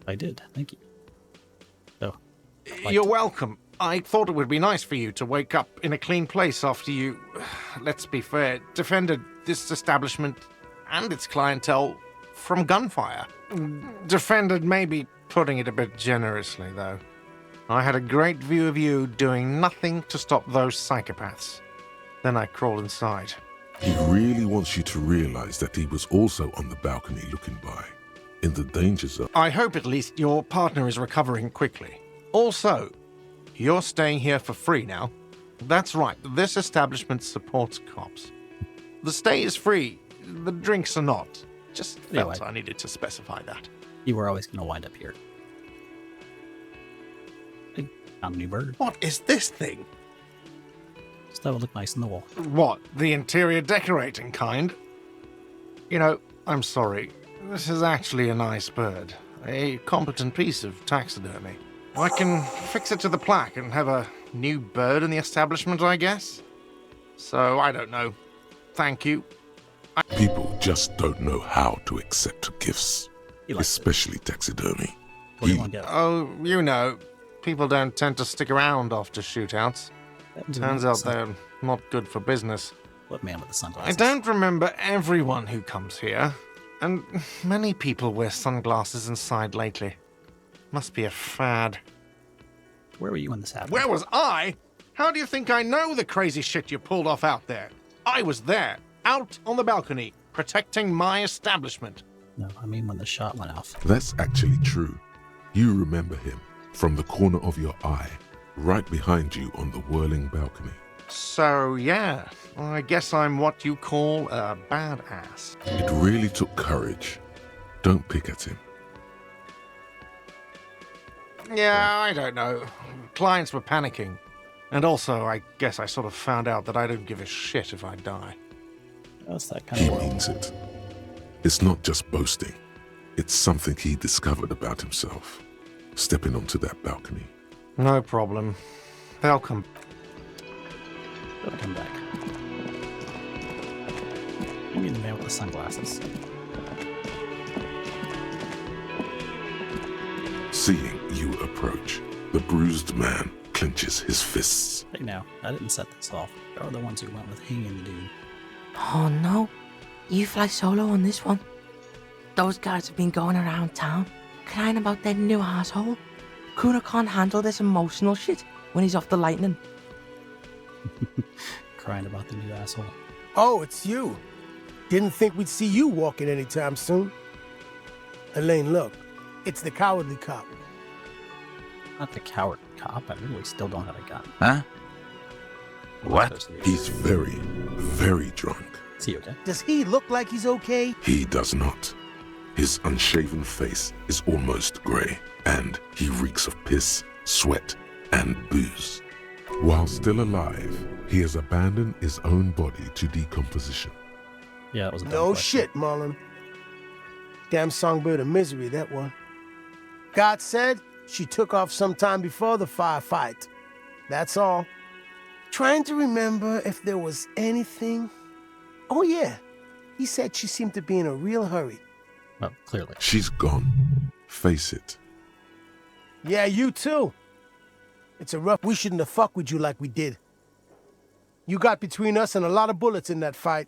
S1: I did, thank you. So,
S9: You're welcome. I thought it would be nice for you to wake up in a clean place after you, let's be fair, defended this establishment and its clientele from gunfire. Defended may be putting it a bit generously, though. I had a great view of you doing nothing to stop those psychopaths. Then I crawled inside.
S3: He really wants you to realize that he was also on the balcony looking by, in the danger zone.
S9: I hope at least your partner is recovering quickly. Also, you're staying here for free now. That's right, this establishment supports cops. The stay is free, the drinks are not. Just felt
S1: Anyway.
S9: I needed to specify that.
S1: you were always going to wind up here. I found a new bird.
S9: What is this thing?
S1: Just thought it would look nice on the wall.
S9: What, the interior decorating kind? You know, I'm sorry. This is actually a nice bird. A competent piece of taxidermy. I can fix it to the plaque and have a new bird in the establishment, I guess. So I don't know. Thank you.
S3: People just don't know how to accept gifts, especially taxidermy.
S9: Oh, you know, people don't tend to stick around after shootouts. Turns out they're not good for business.
S1: What man with the sunglasses?
S9: I don't remember everyone who comes here, and many people wear sunglasses inside lately. Must be a fad.
S1: Where were you when this happened?
S9: Where was I? How do you think I know the crazy shit you pulled off out there? I was there, out on the balcony, protecting my establishment.
S1: No, I mean when the shot went off.
S3: That's actually true. You remember him from the corner of your eye, right behind you on the whirling balcony.
S9: So, yeah, I guess I'm what you call a badass.
S3: It really took courage. Don't pick at him.
S9: Yeah, I don't know. Clients were panicking. And also, I guess I sort of found out that I don't give a shit if I die.
S1: That's that kind
S3: He
S1: of world.
S3: means it. It's not just boasting. It's something he discovered about himself, stepping onto that balcony.
S9: No problem. They'll come.
S1: They'll come back. You mean the man with the sunglasses?
S3: Seeing you approach, the bruised man clenches his fists.
S1: Hey now, I didn't set this off. They are the ones who went with hanging the dude.
S14: Oh no, you fly solo on this one. Those guards have been going around town, crying about their new asshole. Kuno can't handle this emotional shit when he's off the lightning.
S1: Crying about the new asshole.
S11: Oh, it's you. Didn't think we'd see you walking anytime soon. Elaine, look. It's the cowardly cop.
S1: Not the coward cop. I really still don't have a gun.
S4: Huh? What?
S3: He's very, very drunk.
S1: Is he okay?
S11: Does he look like he's okay?
S3: He does not. His unshaven face is almost grey, and he reeks of piss, sweat, and booze. While still alive, he has abandoned his own body to decomposition.
S1: Yeah, that was a
S11: No shit, Marlon. Damn songbird of misery, that one. God said she took off sometime before the firefight. That's all. Trying to remember if there was anything. Oh, yeah. He said she seemed to be in a real hurry.
S1: Well, clearly.
S3: She's gone. Face it.
S11: Yeah, you too. It's a rough... We shouldn't have fucked with you like we did. You got between us and a lot of bullets in that fight.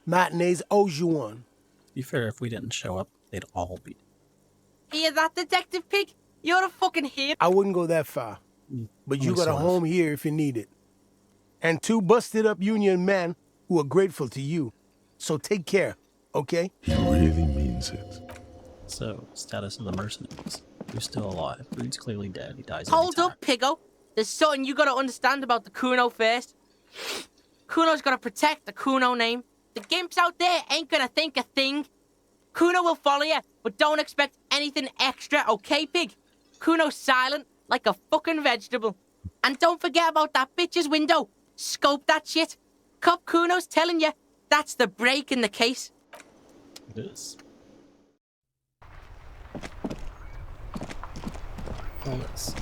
S11: Matinees owes you one.
S1: To be fair, if we didn't show up, they'd all be.
S14: Hear that, Detective Pig? You're a fucking hero.
S11: I wouldn't go that far. But you got a home here if you need it. And 2 busted up Union men who are grateful to you. So take care, okay?
S3: He really means it.
S1: So, status of the mercenaries. Who's still alive? Rude's clearly dead. He dies
S14: Hold up, Piggo. There's something you gotta understand about the Kuno first. Kuno's gotta protect the Kuno name. The gimps out there ain't gonna think a thing. Kuno will follow you, but don't expect anything extra, okay, Pig? Kuno's silent, like a fucking vegetable. And don't forget about that bitch's window. Scope that shit. Cop Kuno's telling you, that's the break in the case.
S1: It is. All this.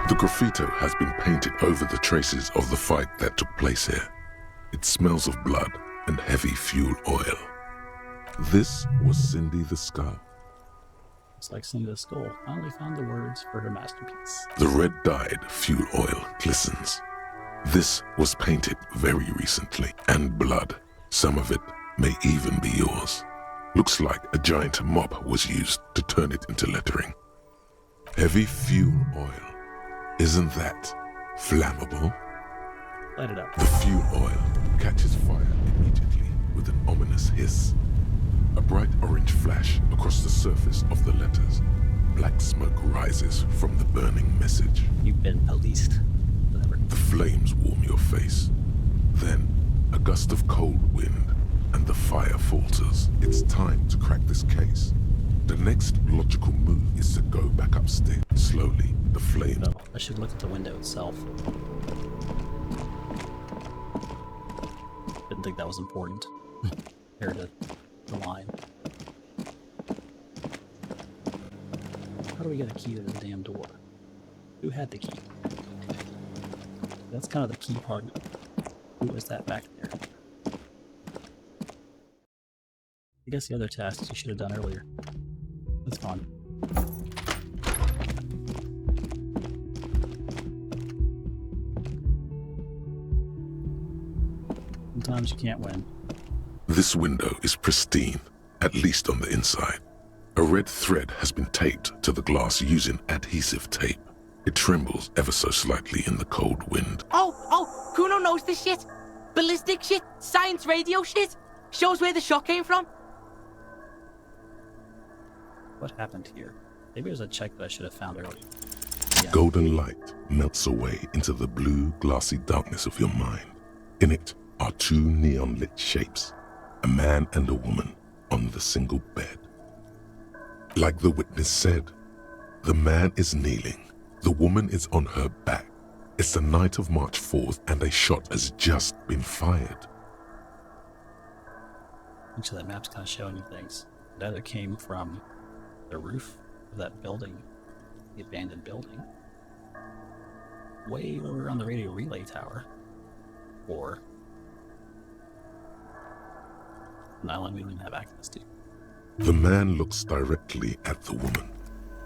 S3: The graffito has been painted over the traces of the fight that took place here. It smells of blood and heavy fuel oil. This was Cindy the Scar.
S1: Looks like Cindy the Skull finally found the words for her masterpiece.
S3: The red-dyed fuel oil glistens. This was painted very recently, and blood, some of it may even be yours. Looks like a giant mop was used to turn it into lettering. Heavy fuel oil. Isn't that flammable?
S1: Light it up.
S3: The fuel oil catches fire immediately with an ominous hiss. A bright orange flash across the surface of the letters. Black smoke rises from the burning message.
S1: You've been policed.
S3: The flames warm your face. Then, a gust of cold wind, and the fire falters. It's time to crack this case. The next logical move is to go back upstairs. Slowly, the flames...
S1: Oh, I should look at the window itself. Didn't think that was important. Here to the line. How do we get a key to the damn door? Who had the key? That's kind of the key part. Who was that back there? I guess the other tasks you should have done earlier. That's fun. Sometimes you can't win.
S3: This window is pristine, at least on the inside. A red thread has been taped to the glass using adhesive tape. It trembles ever so slightly in the cold wind.
S14: Oh, Kuno knows this shit. Ballistic shit, science radio shit. Shows where the shot came from.
S1: What happened here? Maybe it was a check that I should have found earlier. Yeah.
S3: Golden light melts away into the blue, glassy darkness of your mind. In it are two neon-lit shapes, a man and a woman on the single bed. Like the witness said, the man is kneeling, the woman is on her back. It's the night of March 4th and a shot has just been fired.
S1: Actually, that map's kind of showing you things. It either came from the roof of that building, the abandoned building, way over on the radio relay tower, or an island we don't even have access to.
S3: The man looks directly at the woman.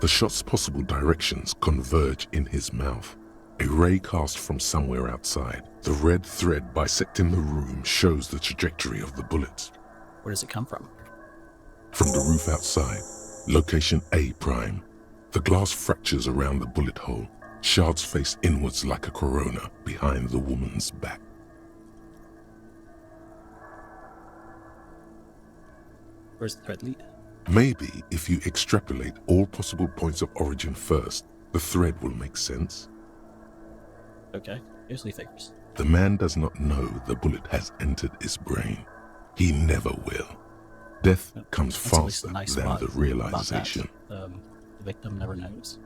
S3: The shot's possible directions converge in his mouth. A ray cast from somewhere outside. The red thread bisecting the room shows the trajectory of the bullets.
S1: Where does it come from?
S3: From the roof outside, location A prime. The glass fractures around the bullet hole. Shards face inwards like a corona behind the woman's back.
S1: Where's the thread lead?
S3: Maybe if you extrapolate all possible points of origin first, the thread will make sense.
S1: Okay, usually figures.
S3: The man does not know the bullet has entered his brain. He never will. Death comes
S1: That's at least
S3: faster
S1: a nice
S3: than
S1: spot
S3: the
S1: about
S3: realization.
S1: that. The victim never knows.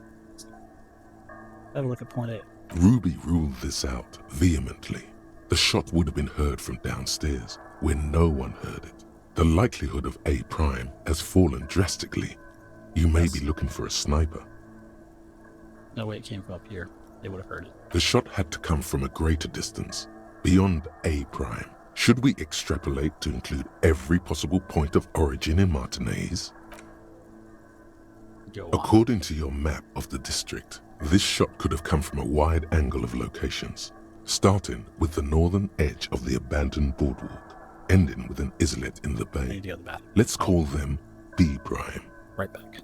S1: Have a look at point A.
S3: Ruby ruled this out vehemently. The shot would have been heard from downstairs, where no one heard it. The likelihood of A prime has fallen drastically. You may be looking for a sniper.
S1: No way it came from up here. They would have heard it.
S3: The shot had to come from a greater distance, beyond A prime. Should we extrapolate to include every possible point of origin in Martinez? According to your map of the district, this shot could have come from a wide angle of locations, starting with the northern edge of the abandoned boardwalk, ending with an islet in the bay. Let's call them B prime.
S1: Right back.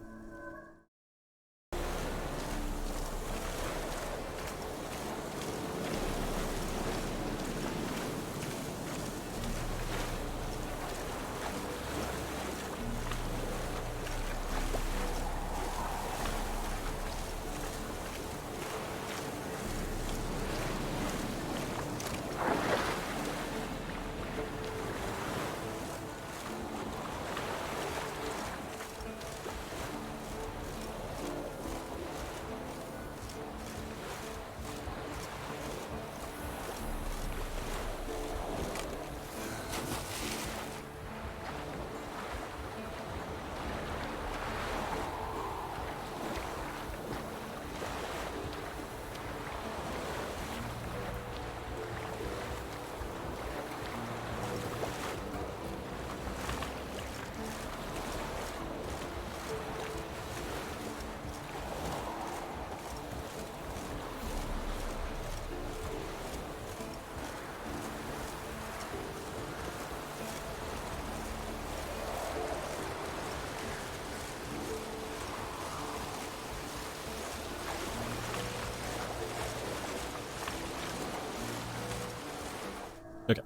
S1: Okay.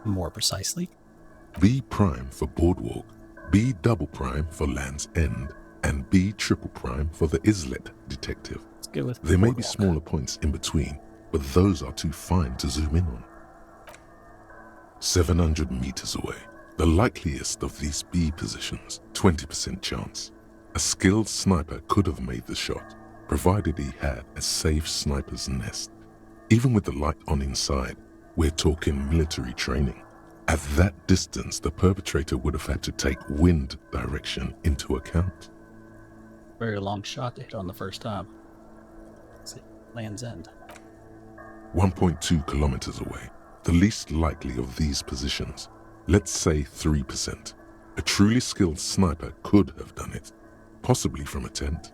S1: More precisely.
S3: B prime for boardwalk, B double prime for Land's End, and B triple prime for the islet detective.
S1: Let's go with
S3: there may be
S1: boardwalk.
S3: smaller points in between, but those are too fine to zoom in on. 700 meters away, the likeliest of these B positions, 20% chance. A skilled sniper could have made the shot, provided he had a safe sniper's nest. Even with the light on inside, we're talking military training. At that distance, the perpetrator would have had to take wind direction into account.
S1: Very long shot to hit on the first time. Let's Land's End.
S3: 1.2 kilometers away, the least likely of these positions. Let's say 3%. A truly skilled sniper could have done it, possibly from a tent.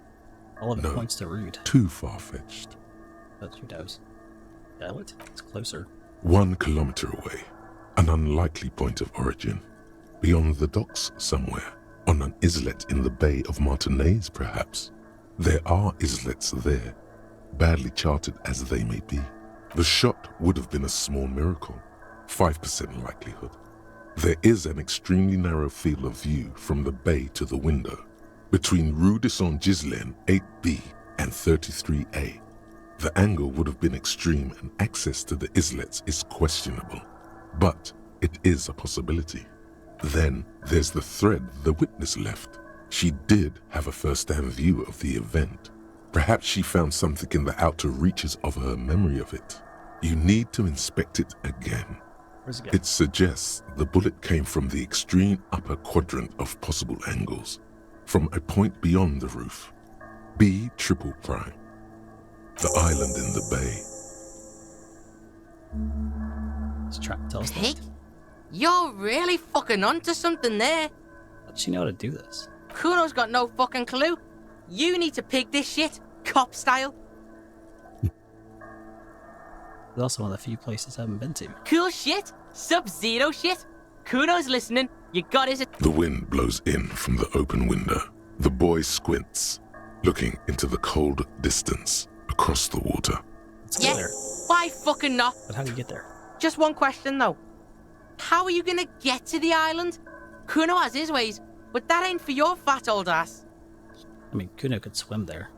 S1: All of it
S3: No,
S1: points to Rude.
S3: too far-fetched.
S1: But who knows? Dial it's closer.
S3: 1 kilometer away, an unlikely point of origin. Beyond the docks somewhere, on an islet in the Bay of Martinez perhaps. There are islets there, badly charted as they may be. The shot would have been a small miracle, 5% likelihood. There is an extremely narrow field of view from the bay to the window, between Rue de Saint-Ghislain 8B and 33A. The angle would have been extreme and access to the islets is questionable, but it is a possibility. Then there's the thread the witness left. She did have a first-hand view of the event. Perhaps she found something in the outer reaches of her memory of it. You need to inspect it again.
S1: Where's it go?
S3: It suggests the bullet came from the extreme upper quadrant of possible angles, from a point beyond the roof. B triple prime. The island in the bay.
S1: Let's try to tell us
S14: Pig?
S1: that.
S14: You're really fucking onto something there.
S1: How does she know how to do this?
S14: Kuno's got no fucking clue. You need to pig this shit, cop style.
S1: It's also one of the few places I haven't been to.
S14: Cool shit, Sub-Zero shit. Kuno's listening. You got his...
S3: The wind blows in from the open window. The boy squints, looking into the cold distance across the water.
S1: Let's go there.
S14: Why fucking not?
S1: But how do you get there?
S14: Just one question though. How are you gonna get to the island? Kuno has his ways, but that ain't for your fat old ass.
S1: I mean, Kuno could swim there.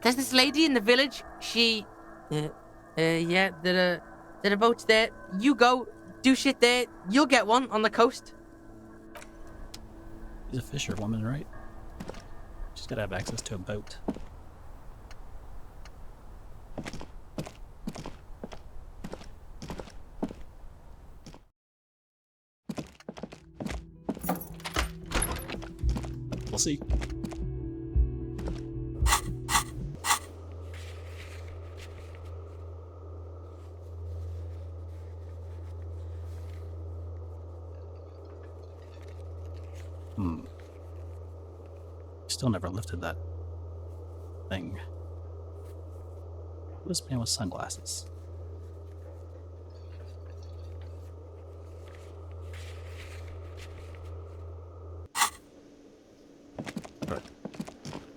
S14: There's this lady in the village. She... yeah, there are boats there. You go, do shit there. You'll get one on the coast.
S1: She's a fisherwoman, right? She's gotta have access to a boat. We'll see. Still never lifted that thing. This man with sunglasses.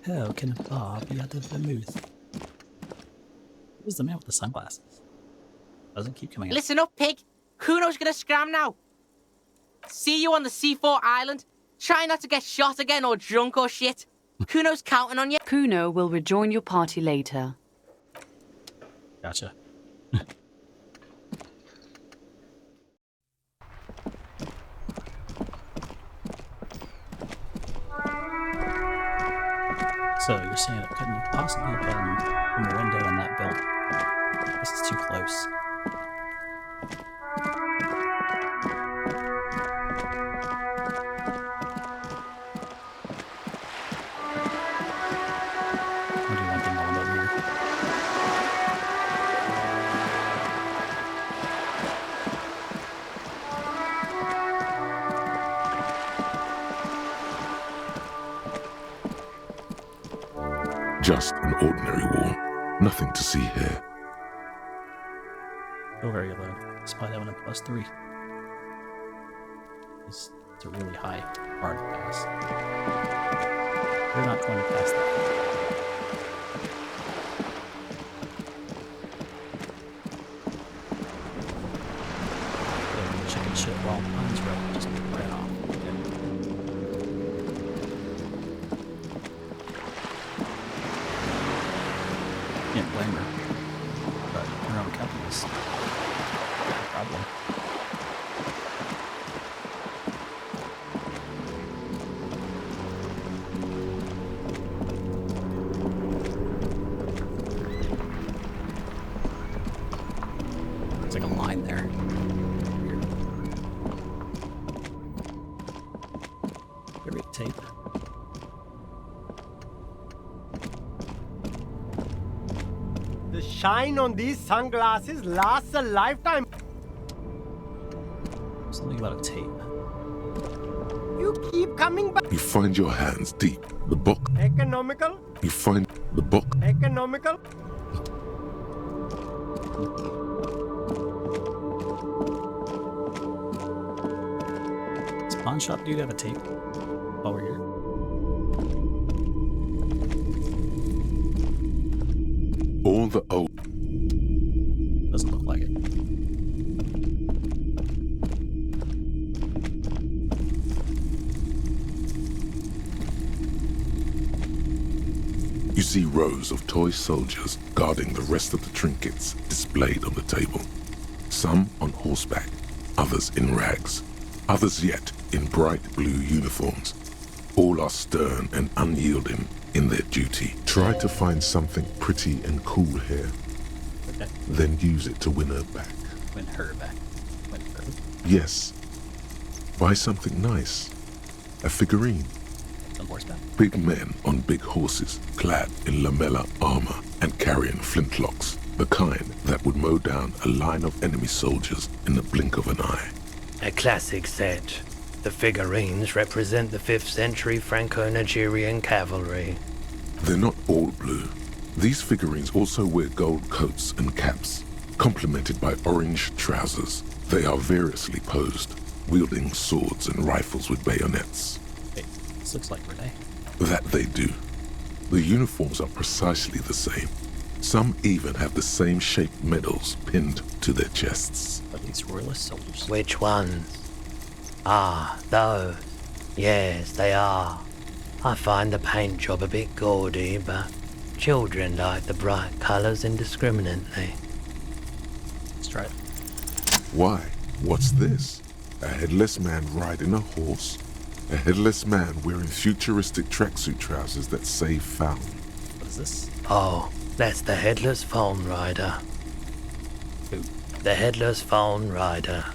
S1: How can a bar be out of the vermouth? Who's the man with the sunglasses? Doesn't keep coming up.
S14: Listen up, pig. Kuno's gonna scram now. See you on the C4 island. Try not to get shot again or drunk or shit. Kuno's counting on you.
S15: Kuno will rejoin your party later.
S1: Gotcha. So you're saying it couldn't possibly have been from a window in that building? This is too close. I'll do one thing while I'm over here.
S3: Just an ordinary wall. Nothing to see here.
S1: Go very low, despite having a +3. It's a really high bar to pass. We're not going to pass that. Chicken shit while mine's red, just right off. Can't blame her, but her own company's a problem. There's like a line there. Very tape.
S16: shine on these sunglasses lasts a lifetime.
S1: Something about a tape.
S16: You keep coming back.
S3: You find your hands deep. The book.
S16: Economical.
S3: You find the book.
S16: Economical.
S1: Does pawn shop dude have a tape? While we're here.
S3: All the old.
S1: Doesn't look like it.
S3: You see rows of toy soldiers guarding the rest of the trinkets displayed on the table. Some on horseback, others in rags, others yet in bright blue uniforms. All are stern and unyielding in their duty. Try to find something pretty and cool here.
S1: Okay.
S3: Then use it to win her back.
S1: Win her back. Win her.
S3: Yes. Buy something nice. A figurine.
S1: On horseback.
S3: Big men on big horses, clad in lamella armor and carrying flintlocks, the kind that would mow down a line of enemy soldiers in the blink of an eye.
S11: A classic set. The figurines represent the 5th century Franco-Nigerian cavalry.
S3: They're not all blue. These figurines also wear gold coats and caps, complemented by orange trousers. They are variously posed, wielding swords and rifles with bayonets.
S1: Wait, this looks like Renee.
S3: That they do. The uniforms are precisely the same. Some even have the same shaped medals pinned to their chests.
S1: Are these royalist soldiers?
S11: Which ones? Ah, those. Yes, they are. I find the paint job a bit gaudy, but children like the bright colours indiscriminately.
S1: Let's try it.
S3: Why? What's this? A headless man riding a horse? A headless man wearing futuristic tracksuit trousers that say found.
S1: What is this?
S11: Oh, that's the Headless Phone Rider.
S1: Who?
S11: The Headless Phone Rider.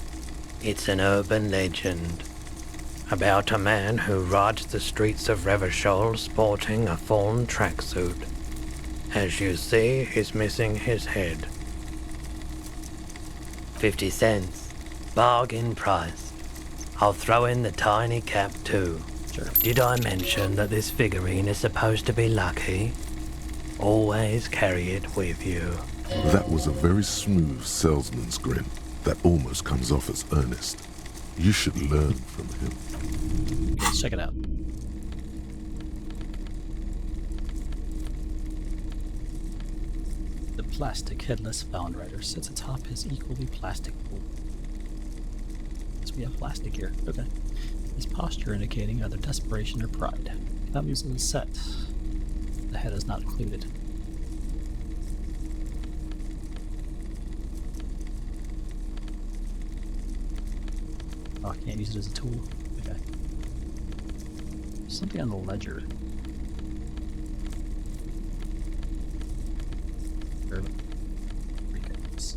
S11: It's an urban legend about a man who rides the streets of Revachol sporting a fawn tracksuit. As you see, he's missing his head. 50 cents. Bargain price. I'll throw in the tiny cap too.
S1: Sure.
S11: Did I mention that this figurine is supposed to be lucky? Always carry it with you.
S3: That was a very smooth salesman's grin that almost comes off as earnest. You should learn from him.
S1: Let's check it out. The plastic headless Found Rider sits atop his equally plastic pool. So we have plastic here. Okay. His posture indicating either desperation or pride. That means it is set. The head is not included. Oh, I can't use it as a tool. Okay. There's something on the ledger. Records.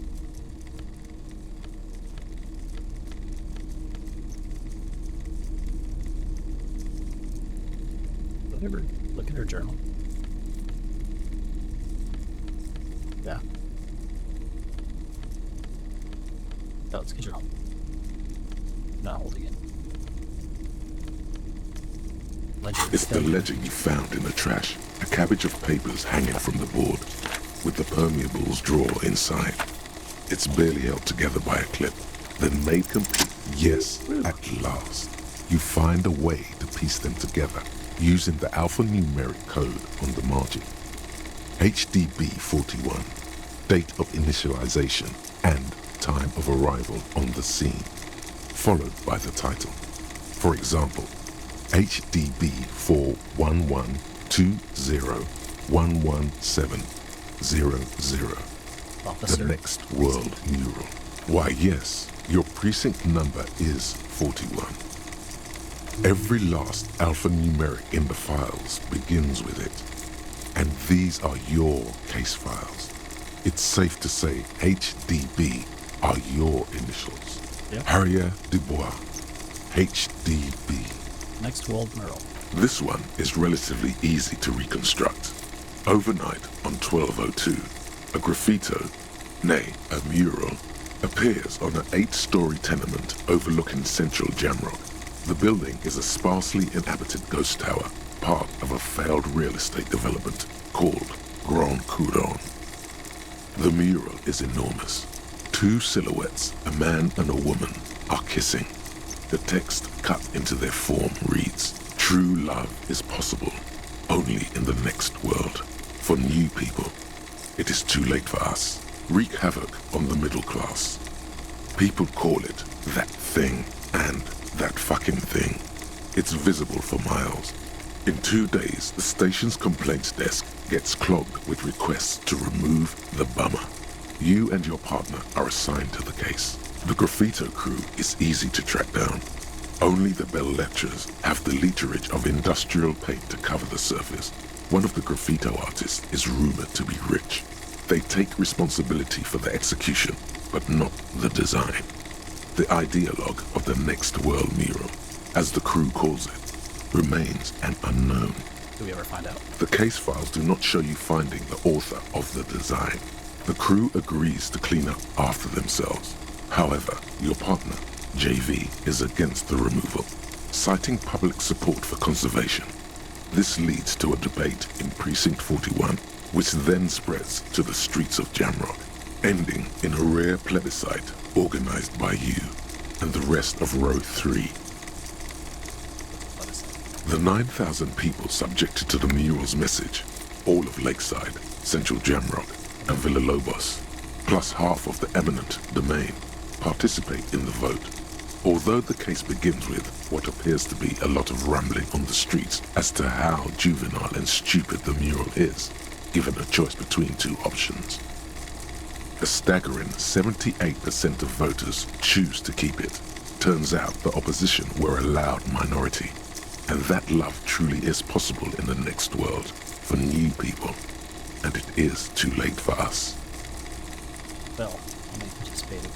S1: Whatever. Look at her journal. Yeah. Oh, it's good journal. Not holding it. Ledger.
S3: It's the ledger you found in the trash. A cabbage of papers hanging from the board, with the permeables drawer inside. It's barely held together by a clip, then made complete. Yes, at last. You find a way to piece them together, using the alphanumeric code on the margin. HDB 41, date of initialization, and time of arrival on the scene, followed by the title. For example, HDB 41120111700. The next world mural. Why, yes, your precinct number is 41. Every last alphanumeric in the files begins with it. And these are your case files. It's safe to say HDB are your initials.
S1: Yep.
S3: Harrier Dubois, HDB.
S1: Next world mural.
S3: This one is relatively easy to reconstruct. Overnight on 1202, A graffito, nay, a mural, appears on an 8-story tenement overlooking central Jamrock. The building is a sparsely inhabited ghost tower, part of a failed real estate development called Grand Couronne. The mural is enormous. 2 silhouettes, a man and a woman, are kissing. The text cut into their form reads, "True love is possible only in the next world. For new people, it is too late for us. Wreak havoc on the middle class. People call it that thing and that fucking thing. It's visible for miles. In 2 days, the station's complaints desk gets clogged with requests to remove the bummer. You and your partner are assigned to the case. The graffito crew is easy to track down. Only the bell lectures have the literage of industrial paint to cover the surface. One of the graffito artists is rumored to be rich. They take responsibility for the execution, but not the design. The ideologue of the Next World mural, as the crew calls it, remains an unknown.
S1: Do we ever find out?
S3: The case files do not show you finding the author of the design. The crew agrees to clean up after themselves. However, your partner, JV, is against the removal, citing public support for conservation. This leads to a debate in Precinct 41, which then spreads to the streets of Jamrock, ending in a rare plebiscite organized by you and the rest of Row 3. The 9,000 people subjected to the mural's message, all of Lakeside, Central Jamrock, and Villalobos, plus half of the eminent domain, participate in the vote. Although the case begins with what appears to be a lot of rambling on the streets as to how juvenile and stupid the mural is, given a choice between 2 options. A staggering 78% of voters choose to keep it. Turns out the opposition were a loud minority, and that love truly is possible in the next world for new people, and it is too late for us.
S1: Well, only participated.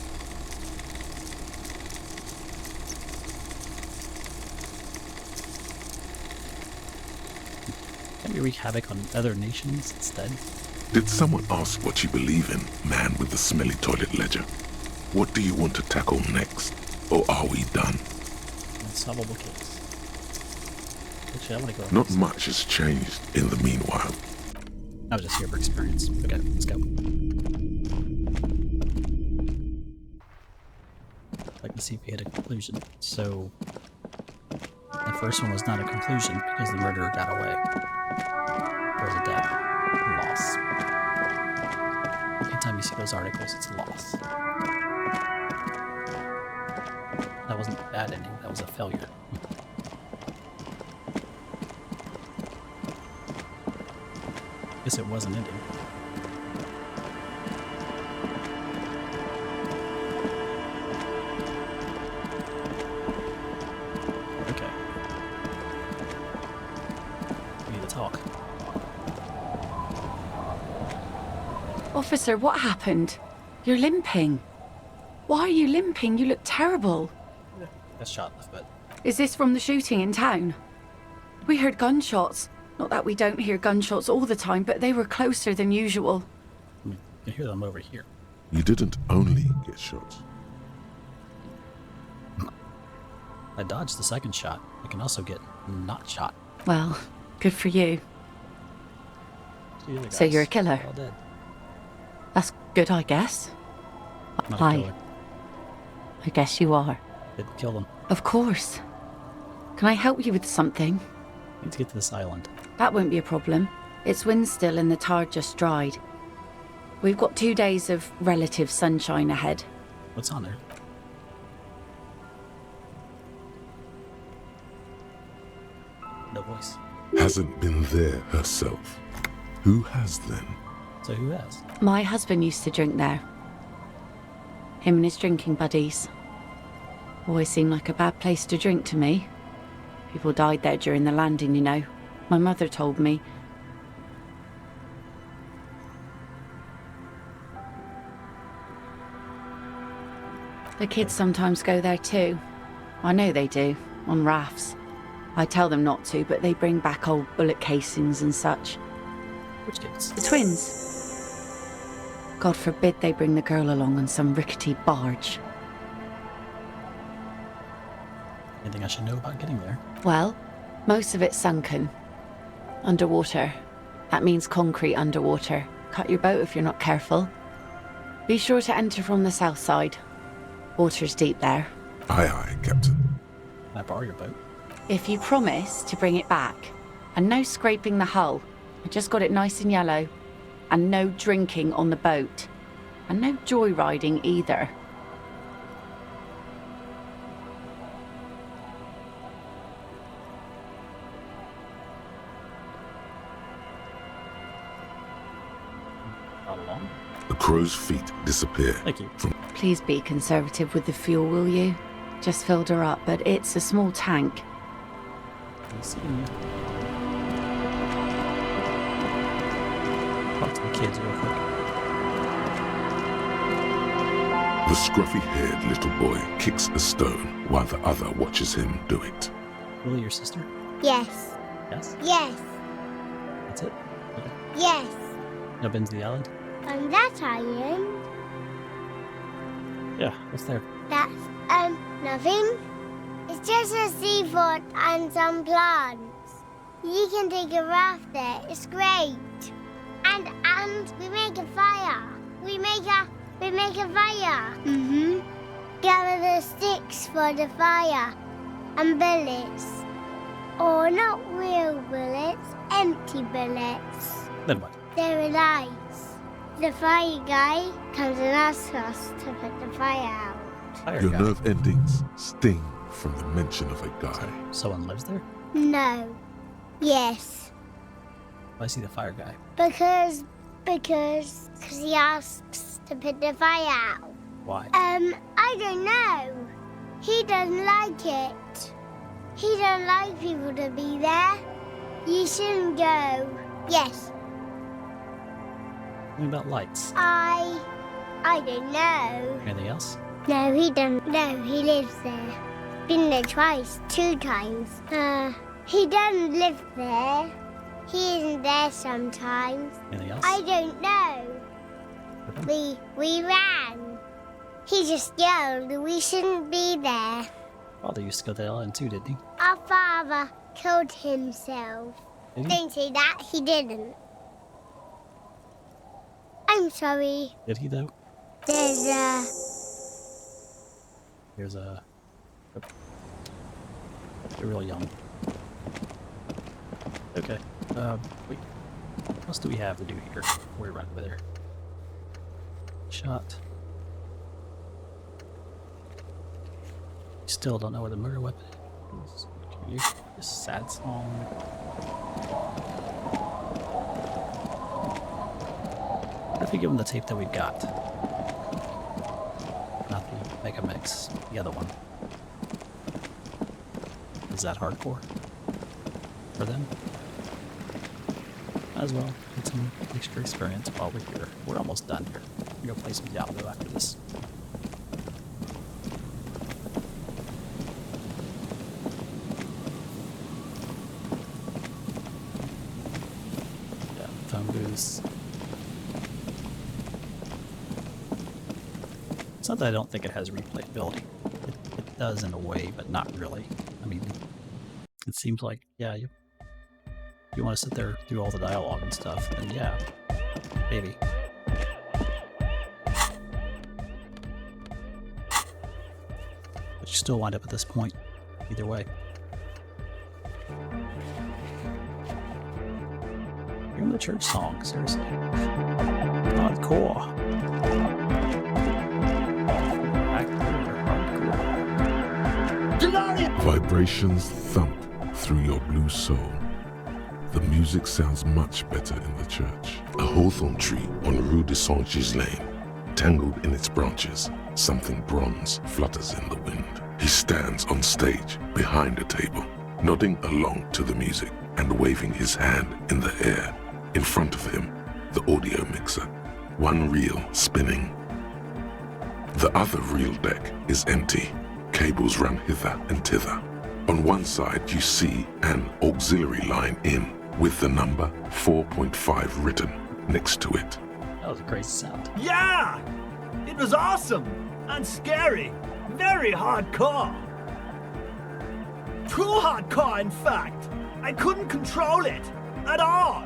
S1: Can we wreak havoc on other nations instead?
S3: Did someone ask what you believe in, man with the smelly toilet ledger? What do you want to tackle next? Or are we done?
S1: Unsolvable case. Actually, I want to go.
S3: Not much has changed in the meanwhile.
S1: I was just here for experience. Okay, let's go. I'd like to see if we had a conclusion. So, the first one was not a conclusion because the murderer got away. It was a death. A loss. Anytime you see those articles, it's a loss. That wasn't a bad ending, that was a failure. Guess it was an ending. Okay. We need to talk.
S2: Officer, what happened? You're limping. Why are you limping? You look terrible.
S1: That's shot in the foot.
S2: Is this from the shooting in town? We heard gunshots. Not that we don't hear gunshots all the time, but they were closer than usual.
S1: You can hear them over here.
S3: You didn't only get shot.
S1: I dodged the second shot. I can also get not shot.
S2: Well, good for you. So you're a killer?
S1: All dead.
S2: That's good, I guess.
S1: Not a killer.
S2: I guess you are.
S1: Didn't kill them.
S2: Of course. Can I help you with something?
S1: Need to get to this island.
S2: That won't be a problem. It's wind still and the tar just dried. We've got 2 days of relative sunshine ahead.
S1: What's on there? No voice.
S3: Hasn't been there herself. Who has then?
S1: So who has?
S2: My husband used to drink there. Him and his drinking buddies. Always seemed like a bad place to drink to me. People died there during the landing, you know. My mother told me. The kids sometimes go there too. I know they do, on rafts. I tell them not to, but they bring back old bullet casings and such.
S1: Which kids?
S2: The twins. God forbid they bring the girl along on some rickety barge.
S1: Anything I should know about getting there?
S2: Well, most of it's sunken. Underwater. That means concrete underwater. Cut your boat if you're not careful. Be sure to enter from the south side. Water's deep there.
S3: Aye, aye, Captain.
S1: Can I borrow your boat?
S2: If you promise to bring it back. And no scraping the hull. I just got it nice and yellow. And no drinking on the boat. And no joyriding either.
S1: Not long.
S3: The crow's feet disappear.
S1: Thank you.
S2: Please be conservative with the fuel, will you? Just filled her up, but it's a small tank.
S1: I'll see you. Talk to the kids real quick.
S3: The scruffy-haired little boy kicks a stone while the other watches him do it.
S1: Really, your sister?
S17: Yes.
S1: Yes?
S17: Yes.
S1: That's it? Okay.
S17: Yes.
S1: No been to the island?
S17: On that island,
S1: Yeah, what's there?
S17: that's, nothing. It's just a seafort and some plants. You can take a raft there. It's great. And we make a fire. We make a fire. Mm-hmm. Gather the sticks for the fire. And bullets. Or not real bullets, empty bullets.
S1: Then what?
S17: They're nice. The fire guy comes and asks us to put the fire out.
S3: Your nerve endings sting from the mention of a guy.
S1: Someone lives there?
S17: No. Yes.
S1: I see the fire guy.
S17: Because he asks to put the fire out.
S1: Why?
S17: I don't know. He doesn't like it. He don't like people to be there. You shouldn't go. Yes.
S1: What about lights?
S17: I don't know.
S1: Anything else?
S17: No, he doesn't. No, he lives there. Been there twice, 2 times. He doesn't live there. He isn't there sometimes.
S1: Anything else?
S17: I don't know. We ran. He just yelled we shouldn't be there.
S1: Father used to go to the island too, didn't he?
S17: Our father killed himself.
S1: Did he?
S17: Don't say that, he didn't. I'm sorry.
S1: Did he though?
S17: There's
S1: a... They're real young. Okay. Wait. What else do we have to do here? Before we run over there. Shot. Still don't know where the murder weapon is. Can you this sad song? What if we give him the tape that we got? Not the Mega Mix, the other one. Is that hardcore for them? Might as well get some extra experience while we're here. We're almost done here. We'll go play some Diablo after this. Yeah, phone booths. It's not that I don't think it has replayability. It does in a way, but not really. I mean, it seems like, yeah, you want to sit there do all the dialogue and stuff, then yeah, maybe. But you still wind up at this point, either way. Give him the church song, seriously. Hardcore.
S3: Vibrations thump through your blue soul. The music sounds much better in the church. A hawthorn tree on Rue de Saint-Gislain, tangled in its branches, something bronze flutters in the wind. He stands on stage behind a table, nodding along to the music and waving his hand in the air. In front of him, the audio mixer, one reel spinning. The other reel deck is empty. Cables run hither and thither. On one side you see an auxiliary line in with the number 4.5 written next to it.
S1: That was a crazy sound.
S18: Yeah! It was awesome and scary. Very hardcore. Too hardcore, in fact. I couldn't control it at all.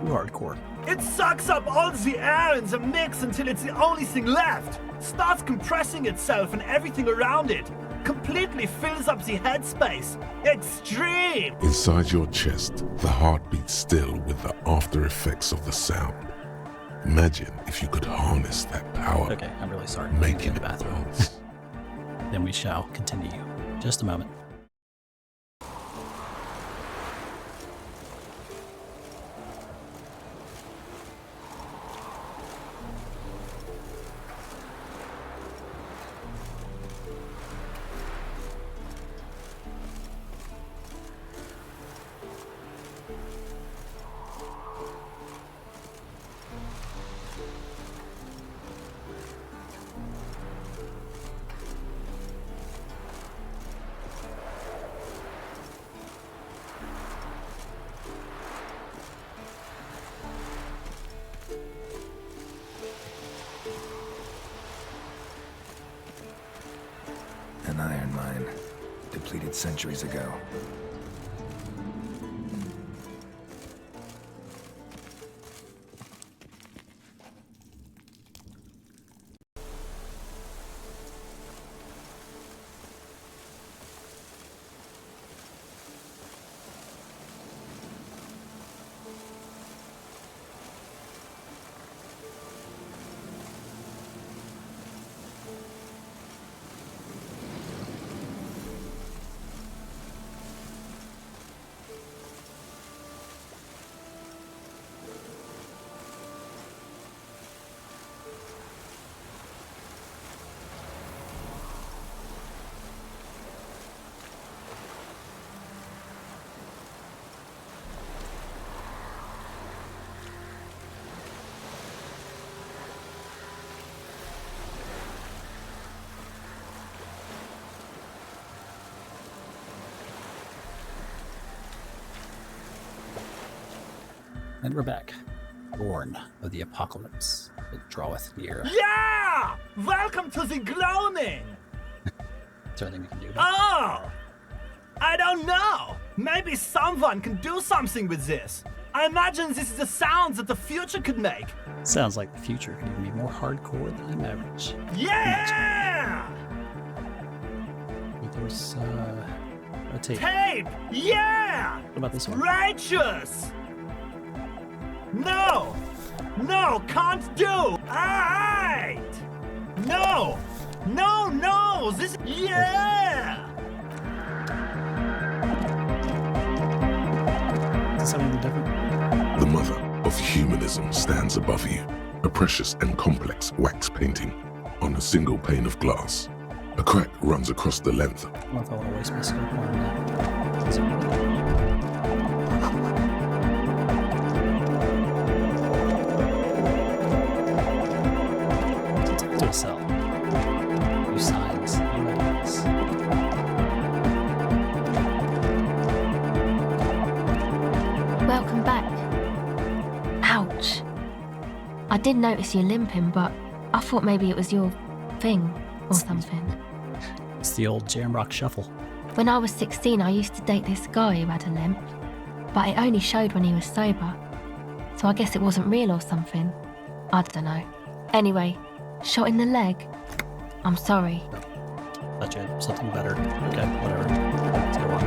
S1: Too hardcore.
S18: It sucks up all the air in the mix until it's the only thing left. Starts compressing itself and everything around it. Completely fills up the headspace. Extreme!
S3: Inside your chest, the heart beats still with the after effects of the sound. Imagine if you could harness that power.
S1: Okay, I'm really sorry.
S3: Making
S1: the bathroom. Then we shall continue. Just a moment.
S19: An iron mine, depleted centuries ago.
S1: And we're back. Born of the apocalypse. It draweth near.
S18: Yeah! Welcome to the gloaming!
S1: Is there anything we can do?
S18: Oh! I don't know! Maybe someone can do something with this. I imagine this is the sounds that the future could make.
S1: Sounds like the future could even be more hardcore than average.
S18: Yeah!
S1: There's, a tape.
S18: Tape! Yeah!
S1: What about this one?
S18: Righteous! No! No, can't do! Alright! No! No, no! This... Yeah!
S1: Is this something different?
S3: The mother of humanism stands above you, a precious and complex wax painting on a single pane of glass. A crack runs across the length.
S1: I don't know if I want to waste my skill point on that. Is it really? To a cell. New signs, new ideas.
S20: Welcome back. Ouch. I did notice you limping, but I thought maybe it was your thing or something.
S1: It's the old Jamrock shuffle.
S20: When I was 16, I used to date this guy who had a limp, but it only showed when he was sober. So I guess it wasn't real or something. I don't know. Anyway, shot in the leg. I'm sorry.
S1: Thought you had something better. Okay, whatever. Let's go on.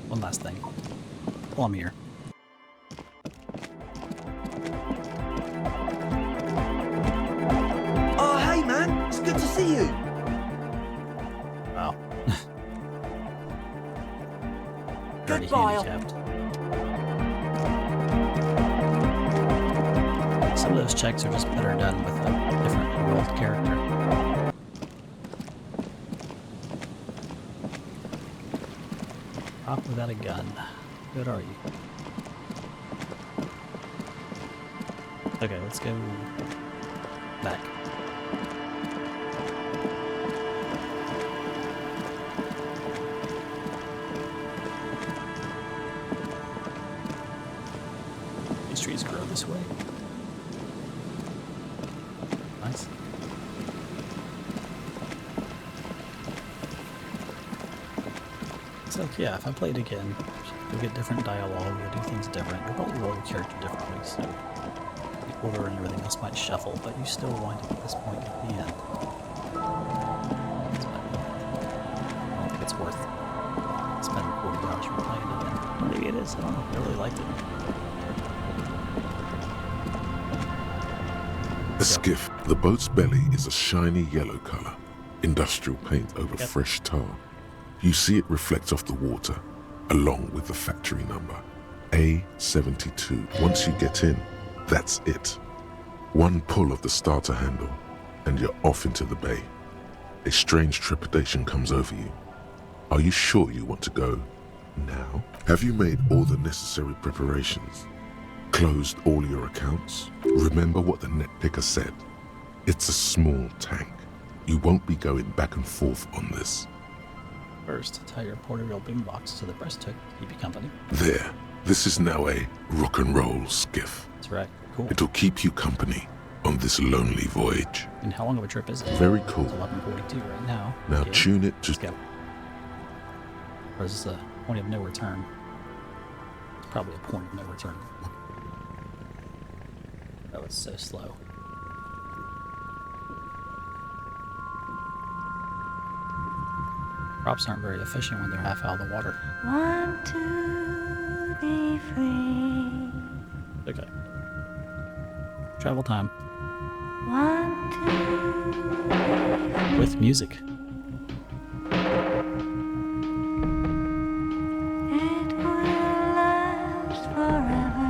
S1: One last thing. While I'm here.
S21: Oh, hey man, it's good to see you.
S1: Wow. Already
S14: Goodbye.
S1: handicapped. Some of those checks are just better done with a different world character. Off without a gun. Good are you? Okay, let's go back. trees grow this way. Nice. It's like, yeah, if I played again, you'll get different dialogue, you'll do things different, you'll probably roll your character differently, so the order and everything else might shuffle, but you still wind up at this point at the end. I don't think it's worth spending 40 hours replaying it again. Maybe it is, I don't know, I really liked it.
S3: A skiff. The boat's belly is a shiny yellow color, industrial paint over fresh tar. You see it reflect off the water, along with the factory number, A72. Once you get in, that's it. One pull of the starter handle, and you're off into the bay. A strange trepidation comes over you. Are you sure you want to go now? Have you made all the necessary preparations? Closed all your accounts? Remember what the net picker said. It's a small tank. You won't be going back and forth on this.
S1: First, tie your portable boombox to the breasthook to keep you company.
S3: There. This is now a rock and roll skiff.
S1: That's right. Cool.
S3: It'll keep you company on this lonely voyage.
S1: And how long of a trip is it?
S3: Very cool.
S1: It's 11:42 right now.
S3: Now
S1: Okay.
S3: tune it to...
S1: Let's go. Or is this a point of no return? It's probably a point of no return. That was so slow. Crops aren't very efficient when they're half out of the water.
S7: Want to be free.
S1: Okay. Travel time.
S7: Want to
S1: With music.
S7: It will last forever.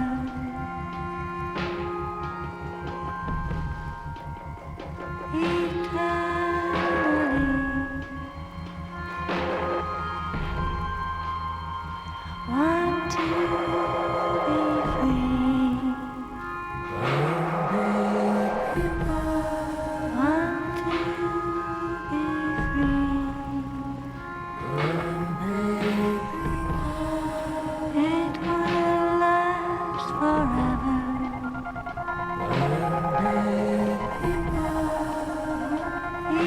S7: Eternally. Want to be free. Want to be free. It will last forever. Want to be free.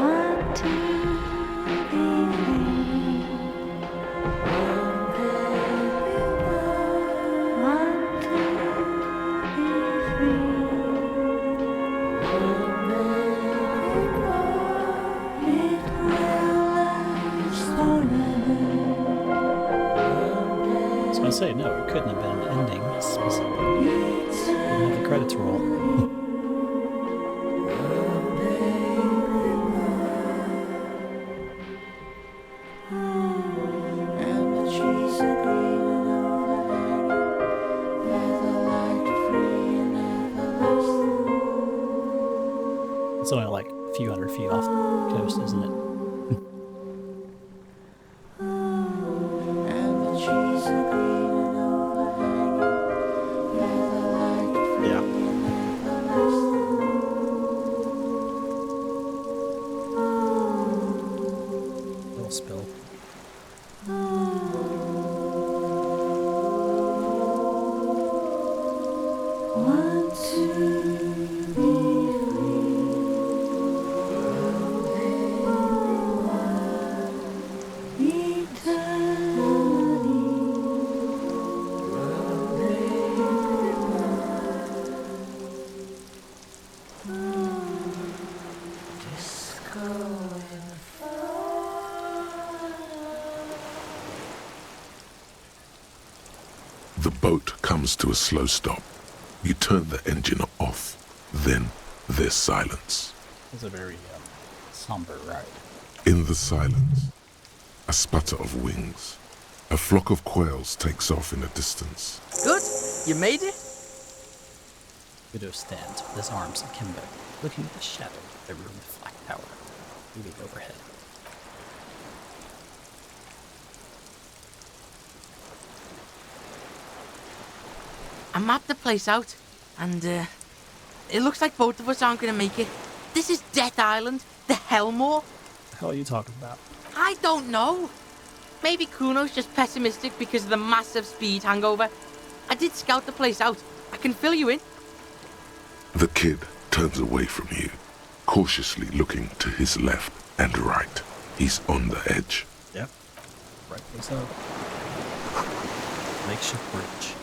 S7: Want to be free. It will last forever.
S1: I was gonna say, no, it couldn't have been an ending specifically. Didn't have the credits roll.
S7: And the trees are green and overhanging, featherlight free and everlasting.
S1: It's only like a few hundred feet off the coast, isn't it?
S7: And the trees are green and overhanging, featherlight free
S1: Yeah.
S7: and everlasting.
S1: Little spill.
S7: Want to be free.
S3: The boat comes to a slow stop. You turn the engine off. Then there's silence.
S1: It's a very somber ride.
S3: In the silence, a sputter of wings. A flock of quails takes off in the distance.
S14: Good? You made it?
S1: Widow stands with his arms akimbo, looking at the shadow of the ruined flag tower moving overhead.
S14: I mapped the place out, and it looks like both of us aren't gonna make it. This is Death Island, the Hellmore.
S1: What the hell are you talking about?
S14: I don't know. Maybe Kuno's just pessimistic because of the massive speed hangover. I did scout the place out. I can fill you in.
S3: The kid turns away from you, cautiously looking to his left and right. He's on the edge.
S1: Yep. Rightfully so. Makeshift bridge.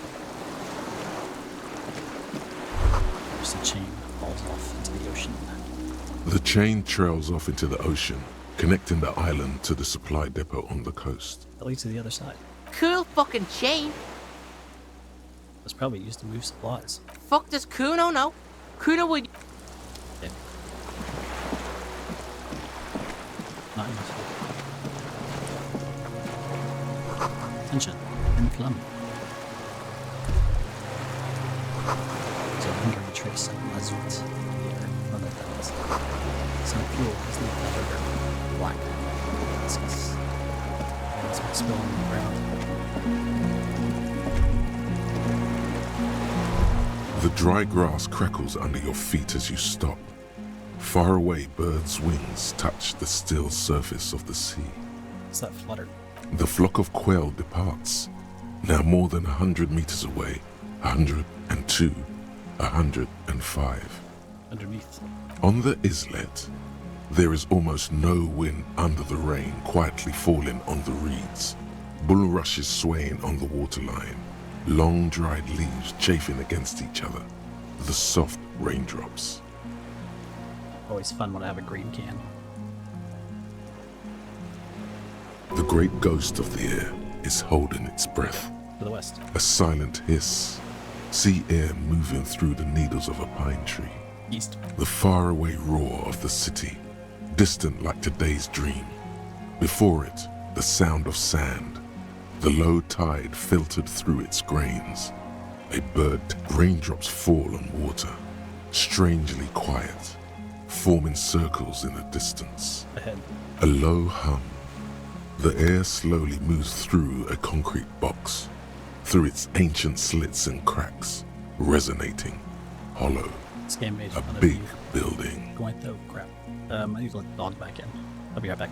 S1: There's a chain that falls off into the ocean.
S3: The chain trails off into the ocean, connecting the island to the supply depot on the coast.
S1: That leads to the other side.
S14: Cool fucking chain.
S1: It's probably used to move supplies.
S14: Fuck does Kuno know? Kuno would...
S1: Yeah. Not useful. Attention. Inflammable. There's a lingering trace of mazout in the air from the tunnels. Some fuel has leaked out of her. Black. Viscous. And it's been spilling on the ground.
S3: The dry grass crackles under your feet as you stop. Far away, birds' wings touch the still surface of the sea.
S1: What's that flutter?
S3: The flock of quail departs, now more than 100 meters away, 102, 105.
S1: Underneath.
S3: On the islet, there is almost no wind under the rain quietly falling on the reeds. Bulrushes swaying on the waterline. Long dried leaves chafing against each other. The soft raindrops.
S1: Always fun when I have a green can.
S3: The great ghost of the air is holding its breath.
S1: To the west.
S3: A silent hiss. Sea air moving through the needles of a pine tree.
S1: East.
S3: The faraway roar of the city, distant like today's dream. Before it, the sound of sand. The low tide filtered through its grains. A bird, raindrops fall on water, strangely quiet, forming circles in the distance.
S1: Ahead.
S3: A low hum. The air slowly moves through a concrete box, through its ancient slits and cracks, resonating, hollow.
S1: This game made
S3: a
S1: fun of
S3: big
S1: you.
S3: building.
S1: Going though, crap. I need to let the dog back in. I'll be right back.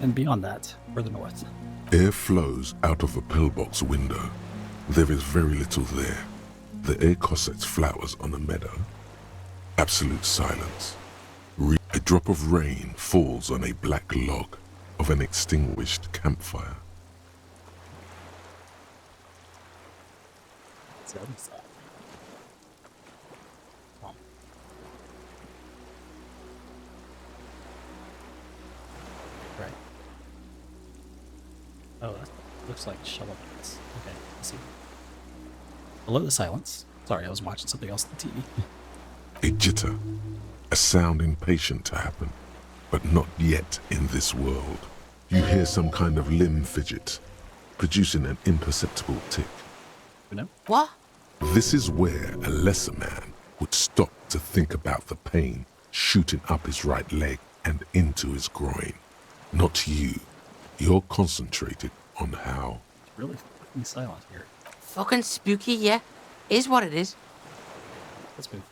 S1: And beyond that, further north.
S3: Air flows out of a pillbox window. There is very little there. The air cossets flowers on a meadow. Absolute silence. A drop of rain falls on a black log of an extinguished campfire.
S1: It's the other side. Oh. Right. Oh, that looks like shovel pits. Okay, I see. Below the silence. Sorry, I was watching something else on the TV.
S3: A jitter. A sound impatient to happen, but not yet in this world. You hear some kind of limb fidget, producing an imperceptible tick.
S1: You know?
S14: What?
S3: This is where a lesser man would stop to think about the pain shooting up his right leg and into his groin. Not you. You're concentrated on how.
S1: It's really fucking silent here.
S14: Fucking spooky, yeah. Is what it is.
S1: Let's move.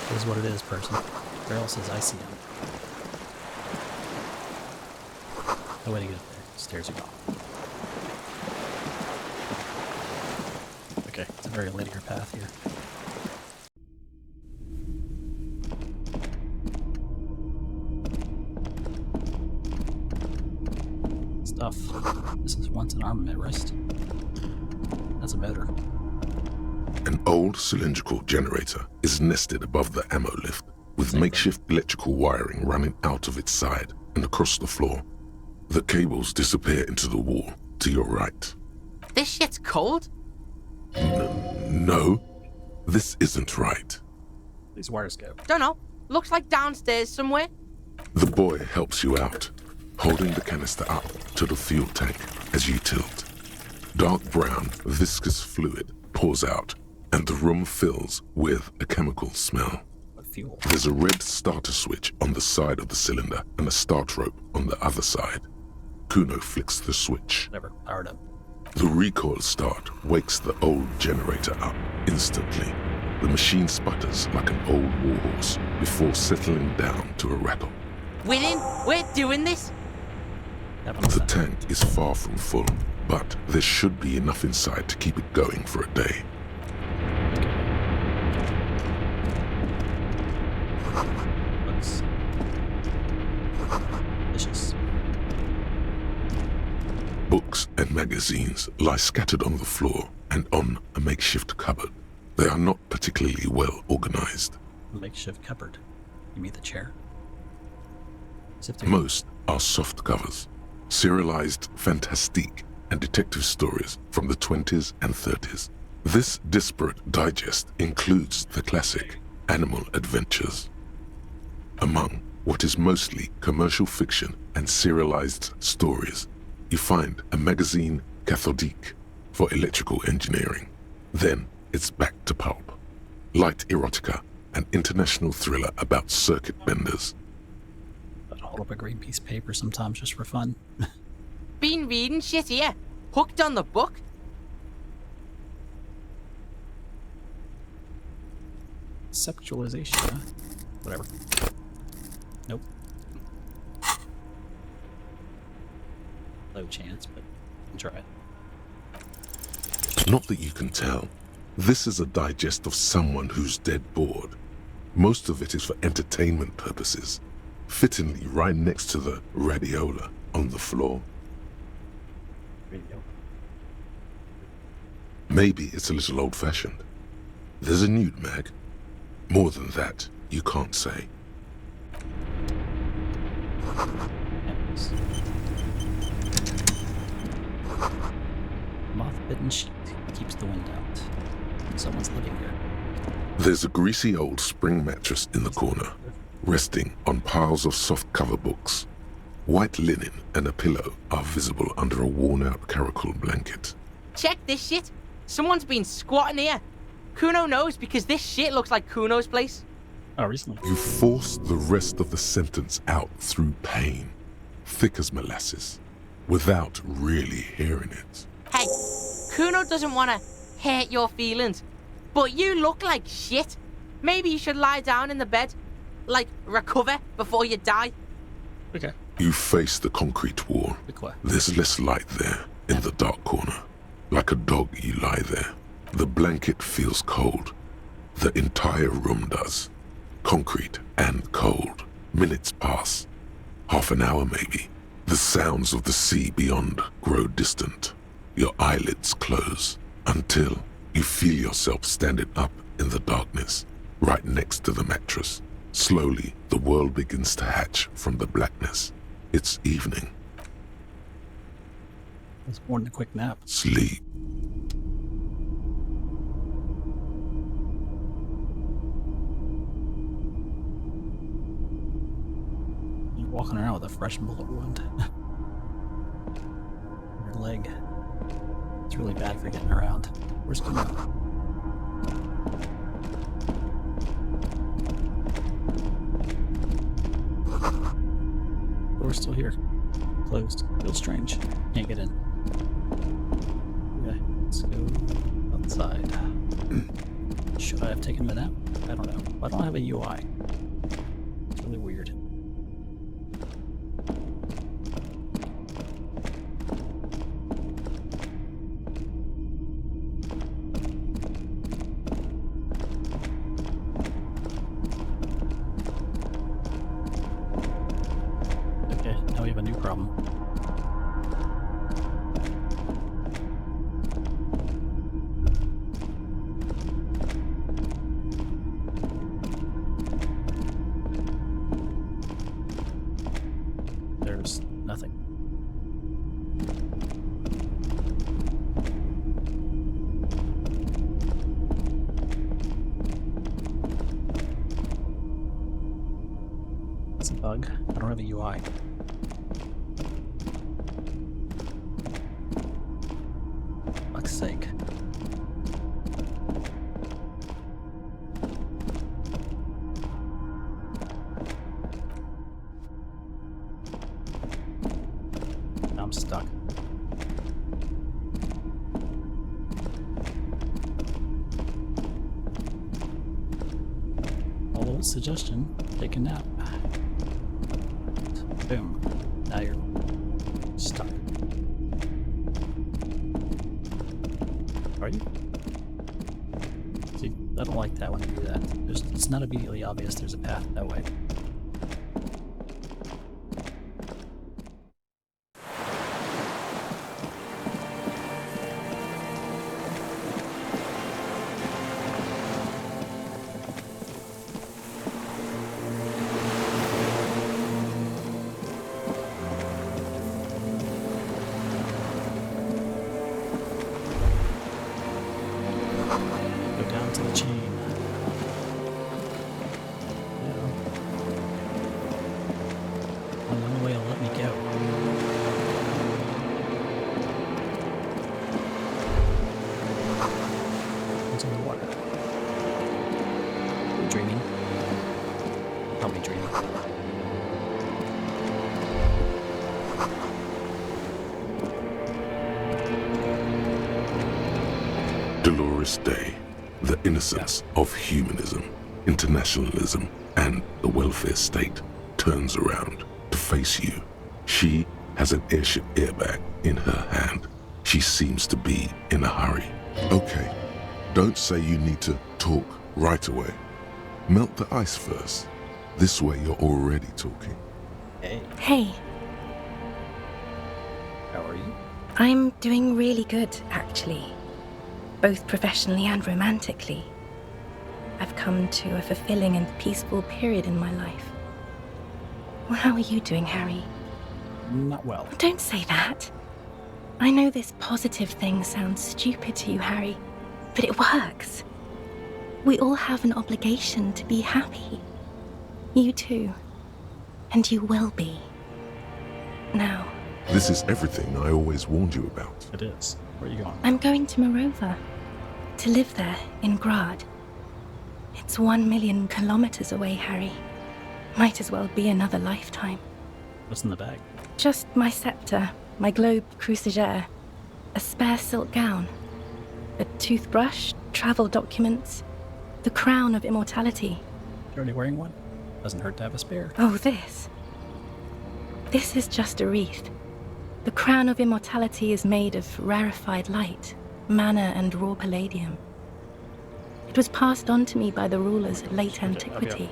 S1: This is what it is, person. Where else is Elysium? No way to get up there. Stairs are gone. Okay, it's a very linear path here. Stuff. This is once an armament wrist. That's a motor.
S3: An old cylindrical generator is nested above the ammo lift, with makeshift electrical wiring running out of its side and across the floor. The cables disappear into the wall to your right.
S14: This shit's cold?
S3: No, this isn't right.
S1: These wires go.
S14: Don't know. Looks like downstairs somewhere.
S3: The boy helps you out, holding the canister up to the fuel tank as you tilt. Dark brown, viscous fluid pours out, and the room fills with a chemical smell.
S1: What fuel?
S3: There's a red starter switch on the side of the cylinder and a start rope on the other side. Kuno flicks the switch.
S1: Never powered up.
S3: The recoil start wakes the old generator up instantly. The machine sputters like an old warhorse before settling down to a rattle.
S14: We're in. We're doing this.
S3: The tank is far from full, but there should be enough inside to keep it going for a day.
S1: Looks delicious.
S3: Books and magazines lie scattered on the floor and on a makeshift cupboard. They are not particularly well organized.
S1: A makeshift cupboard. You mean the chair?
S3: Most are soft covers, serialized fantastique and detective stories from the 20s and 30s. This disparate digest includes the classic Animal Adventures. Among what is mostly commercial fiction and serialized stories, you find a magazine cathodique for electrical engineering. Then it's back to pulp. Light erotica, an international thriller about circuit benders.
S1: I'd hold up a green piece of paper sometimes just for fun.
S14: Been reading shit here. Hooked on the book.
S1: Sexualization, huh? Whatever. Nope. Low chance, but I'll try it.
S3: Not that you can tell. This is a digest of someone who's dead bored. Most of it is for entertainment purposes, fittingly right next to the radiola on the floor.
S1: Radio.
S3: Maybe it's a little old-fashioned. There's a nude mag. More than that, you can't say.
S1: Moth-bitten sheet keeps the wind out. Someone's living here.
S3: There's a greasy old spring mattress in the corner, resting on piles of soft cover books. White linen and a pillow are visible under a worn-out caracal blanket.
S14: Check this shit. Someone's been squatting here. Kuno knows because this shit looks like Kuno's place.
S1: Oh, recently.
S3: You force the rest of the sentence out through pain, thick as molasses, without really hearing it.
S14: Hey, Kuno doesn't want to hurt your feelings, but you look like shit. Maybe you should lie down in the bed, like recover before you die.
S1: Okay.
S3: You face the concrete wall. There's less light there in the dark corner. Like a dog, you lie there. The blanket feels cold. The entire room does. Concrete and cold. Minutes pass. Half an hour maybe. The sounds of the sea beyond grow distant. Your eyelids close until you feel yourself standing up in the darkness, right next to the mattress. Slowly, the world begins to hatch from the blackness. It's evening.
S1: It's more than a quick nap.
S3: Sleep.
S1: You're walking around with a fresh bullet wound. Your leg. It's really bad for getting around. Where's Kuno? Door's still here. Closed. Feels strange. Can't get in. Okay, let's go outside. Should I have taken a nap? I don't know. I don't have a UI. Really weird. Okay, now we have a new problem. There's nothing. It's a bug. I don't have a UI. Fuck's sake. I'm stuck. Although suggestion, take a nap. Boom. Now you're stuck. Are you? See, I don't like that when you do that. It's not immediately obvious there's a path that way. Go down to the chain. Yeah. The only way it'll let me go. Into the water. Are you dreaming? Probably dreaming.
S3: Dolores Day, the innocence of humanism, internationalism, and the welfare state turns around to face you. She has an airship airbag in her hand. She seems to be in a hurry.
S12: Okay, don't say you need to talk right away. Melt the ice first. This way you're already talking.
S1: Hey.
S22: Hey,
S1: How are you?
S22: I'm doing really good, actually. Both professionally and romantically. I've come to a fulfilling and peaceful period in my life. Well, how are you doing, Harry?
S1: Not well.
S22: Don't say that. I know this positive thing sounds stupid to you, Harry, but it works. We all have an obligation to be happy. You too. And you will be. Now,
S12: This is everything I always warned you about.
S1: It is. Where are you going?
S22: I'm going to Morova. To live there, in Grad. It's 1 million kilometers away, Harry. Might as well be another lifetime.
S1: What's in the bag?
S22: Just my scepter, my globe cruciger, a spare silk gown, a toothbrush, travel documents, the crown of immortality.
S1: You're already wearing one? Doesn't hurt to have a spare.
S22: Oh, this. This is just a wreath. The crown of immortality is made of rarefied light, mana and raw palladium. It was passed on to me by the rulers of late antiquity.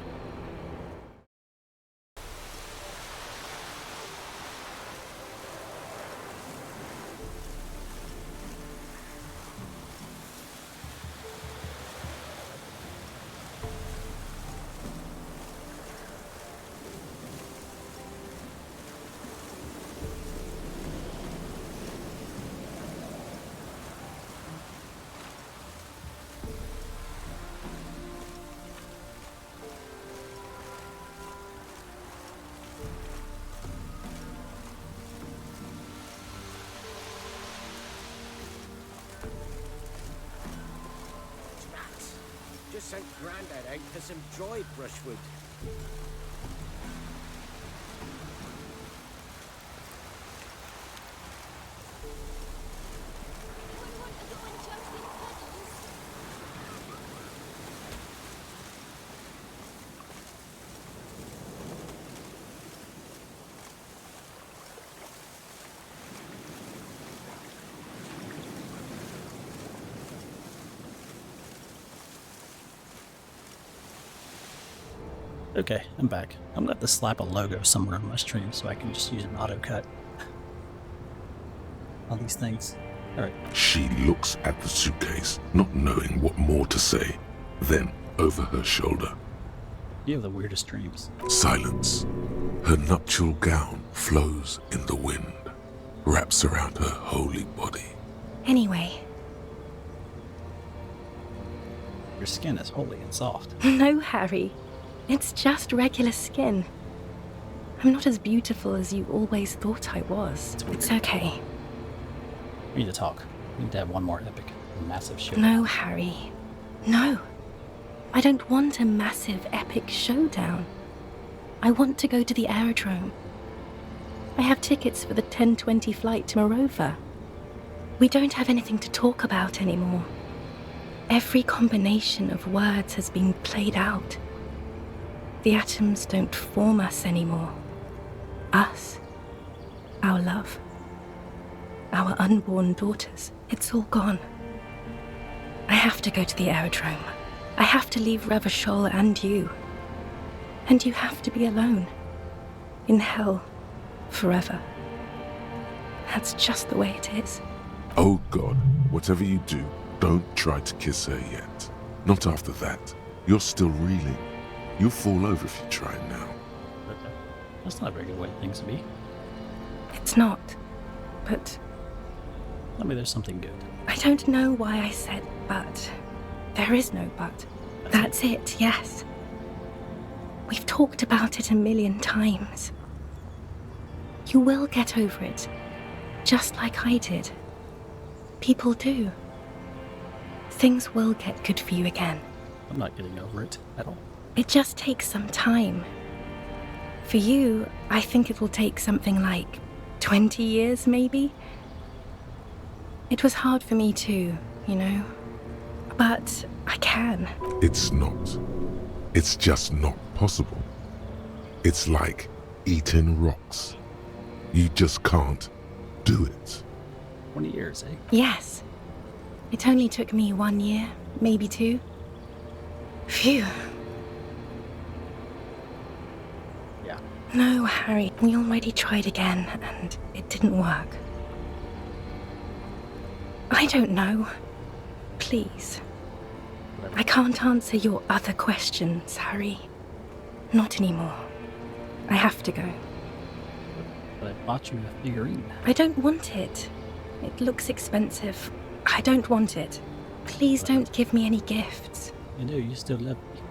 S23: Just sent Grandad out for some dried brushwood.
S1: Okay, I'm back. I'm gonna have to slap a logo somewhere on my stream so I can just use an auto cut on these things. Alright.
S3: She looks at the suitcase, not knowing what more to say. Then, over her shoulder,
S1: You have the weirdest dreams.
S3: silence. Her nuptial gown flows in the wind, wraps around her holy body.
S22: Anyway,
S1: Your skin is holy and soft.
S22: no, Harry. It's just regular skin. I'm not as beautiful as you always thought I was. It's okay.
S1: We need to talk. We need to have one more epic, massive show.
S22: No, Harry. No. I don't want a massive, epic showdown. I want to go to the aerodrome. I have tickets for the 10:20 flight to Morova. We don't have anything to talk about anymore. Every combination of words has been played out. The atoms don't form us anymore. Us. Our love. Our unborn daughters. It's all gone. I have to go to the aerodrome. I have to leave Revachol and you. And you have to be alone. In hell. Forever. That's just the way it is.
S3: Oh God, whatever you do, don't try to kiss her yet. Not after that. You're still reeling. You'll fall over if you try now.
S1: Okay. That's not a very good way things to be.
S22: It's not. But
S1: Tell me there's something good.
S22: I don't know why I said but. There is no but. That's it, yes. We've talked about it a million times. You will get over it. Just like I did. People do. Things will get good for you again.
S1: I'm not getting over it at all.
S22: It just takes some time. For you, I think it will take something like 20 years, maybe? It was hard for me too, you know? But I can.
S3: It's not. It's just not possible. It's like eating rocks. You just can't do it.
S1: 20 years, eh?
S22: Yes. It only took me 1 year, maybe 2. Phew.
S1: Yeah.
S22: No, Harry, we already tried again, and it didn't work. I don't know. Please. I can't answer your other questions, Harry. Not anymore. I have to go.
S1: But I bought you a figurine.
S22: I don't want it. It looks expensive. I don't want it. Please don't give me any gifts.
S1: You do, you still love me.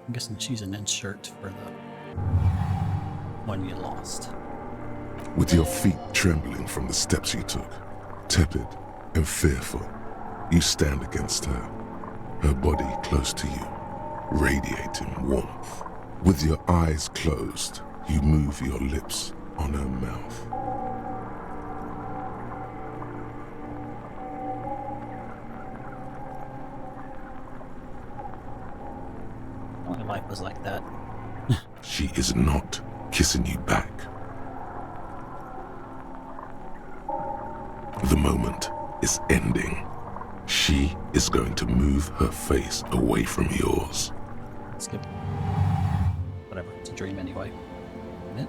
S1: I'm guessing she's an insert for the one you lost.
S3: With your feet trembling from the steps you took, tepid and fearful, you stand against her, her body close to you, radiating warmth. With your eyes closed, you move your lips on her mouth.
S1: My life was like that.
S3: She is not kissing you back. The moment is ending. She is going to move her face away from yours.
S1: Skip. Whatever, it's a dream anyway. Isn't it?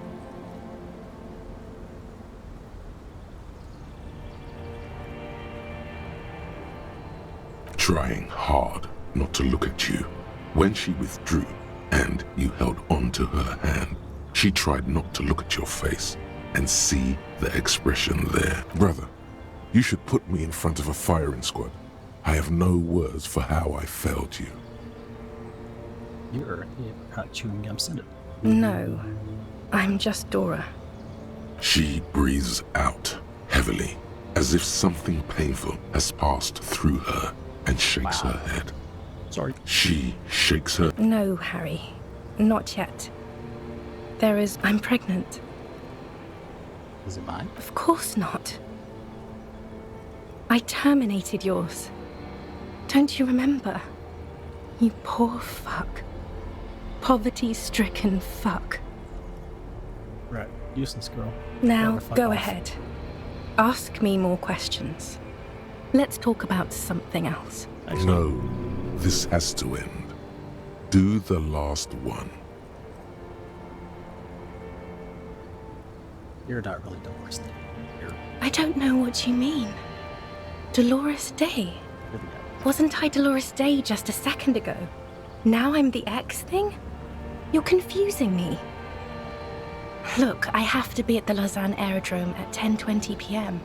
S3: Trying hard not to look at you. When she withdrew and you held onto her hand, she tried not to look at your face and see the expression there. Brother, you should put me in front of a firing squad. I have no words for how I failed you.
S1: You're the apricot chewing gum syndrome.
S22: No. I'm just Dora.
S3: She breathes out heavily, as if something painful has passed through her, and shakes her head.
S1: Sorry.
S3: She shakes her.
S22: No, Harry. Not yet. I'm pregnant.
S1: Is it mine?
S22: Of course not. I terminated yours. Don't you remember? You poor fuck. Poverty-stricken fuck.
S1: Right. Useless girl.
S22: Now,
S1: fuck
S22: go
S1: off.
S22: ahead. Ask me more questions. Let's talk about something else.
S12: No, this has to end. Do the last one.
S1: You're not really Dolores Day. You're
S22: I don't know what you mean. Dolores Day? Wasn't I Dolores Day just a second ago? Now I'm the X thing? You're confusing me. Look, I have to be at the Lausanne Aerodrome at 10:20 p.m.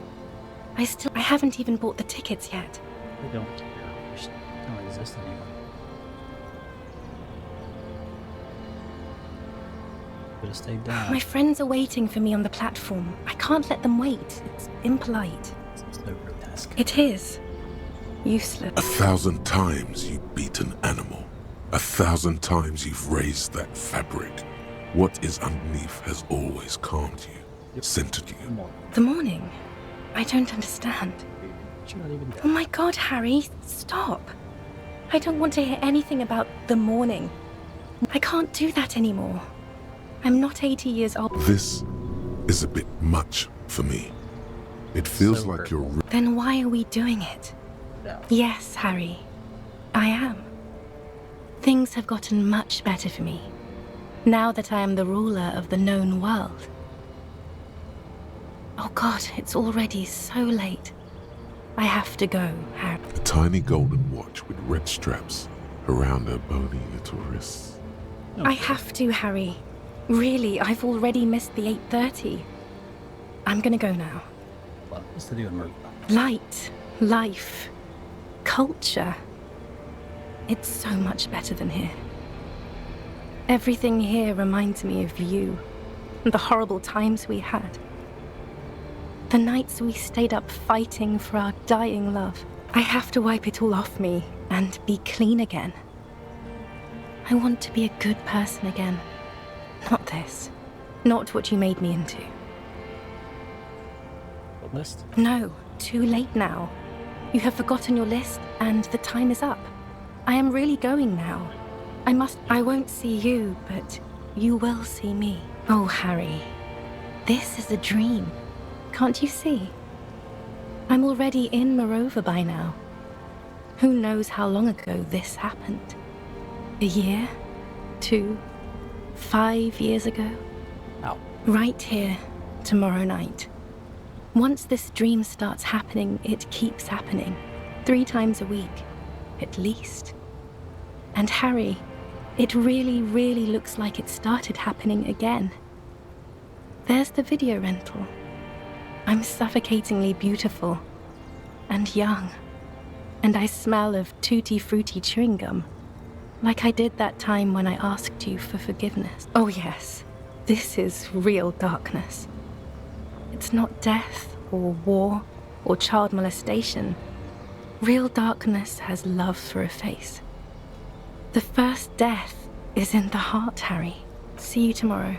S22: I haven't even bought the tickets yet.
S1: They don't care. They don't exist anymore. Could have stayed down.
S22: My friends are waiting for me on the platform. I can't let them wait. It's impolite.
S1: It's no real task.
S22: It is. Useless.
S12: 1,000 times you beat an animal. 1,000 times you've raised that fabric. What is underneath has always calmed you, centered you.
S22: The morning? I don't understand.
S1: You're not even
S22: Oh my god, Harry, stop. I don't want to hear anything about the morning. I can't do that anymore. I'm not 80 years old.
S12: This is a bit much for me. It feels like you're...
S22: Then why are we doing it?
S1: No.
S22: Yes, Harry. I am. Things have gotten much better for me, now that I am the ruler of the known world. Oh god, it's already so late. I have to go, Harry.
S12: A tiny golden watch with red straps around her bony little wrists.
S22: I have to, Harry. Really, I've already missed the 8:30. I'm gonna go now.
S1: Well, what's to do in Merv?
S22: Light, life, culture. It's so much better than here. Everything here reminds me of you, and the horrible times we had. The nights we stayed up fighting for our dying love. I have to wipe it all off me and be clean again. I want to be a good person again. Not this. Not what you made me into.
S1: The list?
S22: No, too late now. You have forgotten your list, and the time is up. I am really going now. I won't see you, but you will see me. Oh, Harry. This is a dream. Can't you see? I'm already in Morova by now. Who knows how long ago this happened? A year? 2? 5 years ago?
S1: Ow.
S22: Right here, tomorrow night. Once this dream starts happening, it keeps happening. 3 times a week, at least. And Harry, it really, really looks like it started happening again. There's the video rental. I'm suffocatingly beautiful and young, and I smell of tutti frutti chewing gum, like I did that time when I asked you for forgiveness. Oh yes, this is real darkness. It's not death or war or child molestation. Real darkness has love for a face. The first death is in the heart, Harry. See you tomorrow.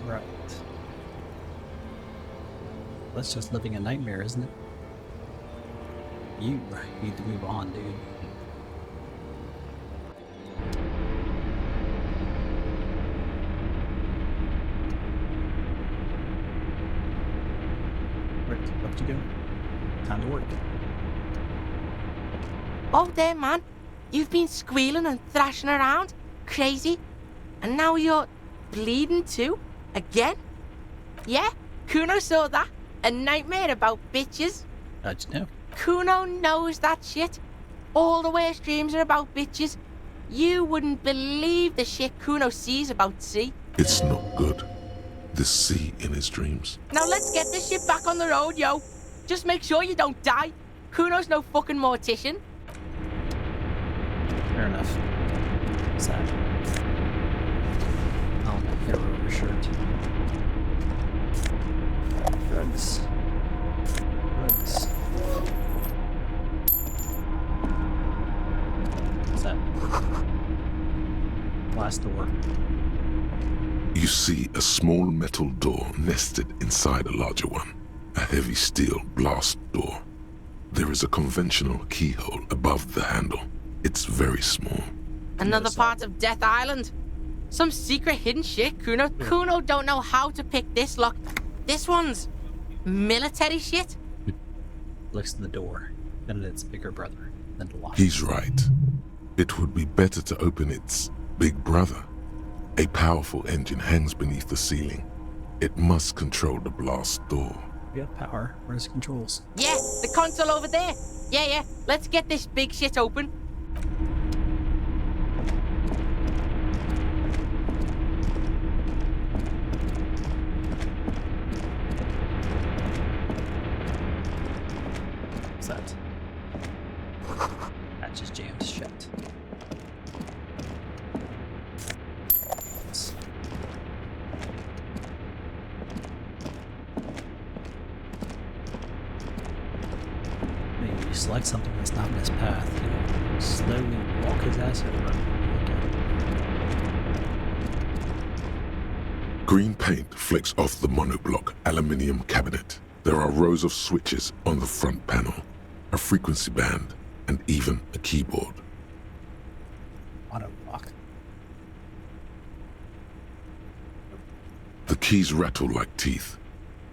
S1: Right. That's just living a nightmare, isn't it? You need to move on, dude. Right, up you go. Time to work.
S14: Oh, there, man. You've been squealing and thrashing around. Crazy. And now you're bleeding too? Again? Yeah? Kuno saw that. A nightmare about bitches.
S1: How'd you know?
S14: Kuno knows that shit. All the worst dreams are about bitches. You wouldn't believe the shit Kuno sees about sea.
S12: It's not good. The sea in his dreams.
S14: Now let's get this shit back on the road, yo. Just make sure you don't die. Kuno's no fucking mortician.
S1: Fair enough. What's that? Oh, hero overshirt. Drugs. Drugs. What's that? Blast door.
S12: You see a small metal door nested inside a larger one. A heavy steel blast door. There is a conventional keyhole above the handle. It's very small.
S14: Another part of Death Island. Some secret hidden shit, Kuno. Kuno don't know how to pick this lock. This one's military shit.
S1: Looks to the door, then at its bigger brother, then to lock.
S12: He's right. It would be better to open its big brother. A powerful engine hangs beneath the ceiling. It must control the blast door.
S1: We have power. Where's the controls?
S14: Yeah, the console over there. Yeah. Let's get this big shit open.
S1: What's that? That just jammed shut. Yes. Maybe select something that's not in his path. You know, slowly walk his ass over.
S12: Green paint flecks off the monoblock aluminium cabinet. There are rows of switches on the front panel, a frequency band, and even a keyboard.
S1: Monoblock.
S12: The keys rattle like teeth.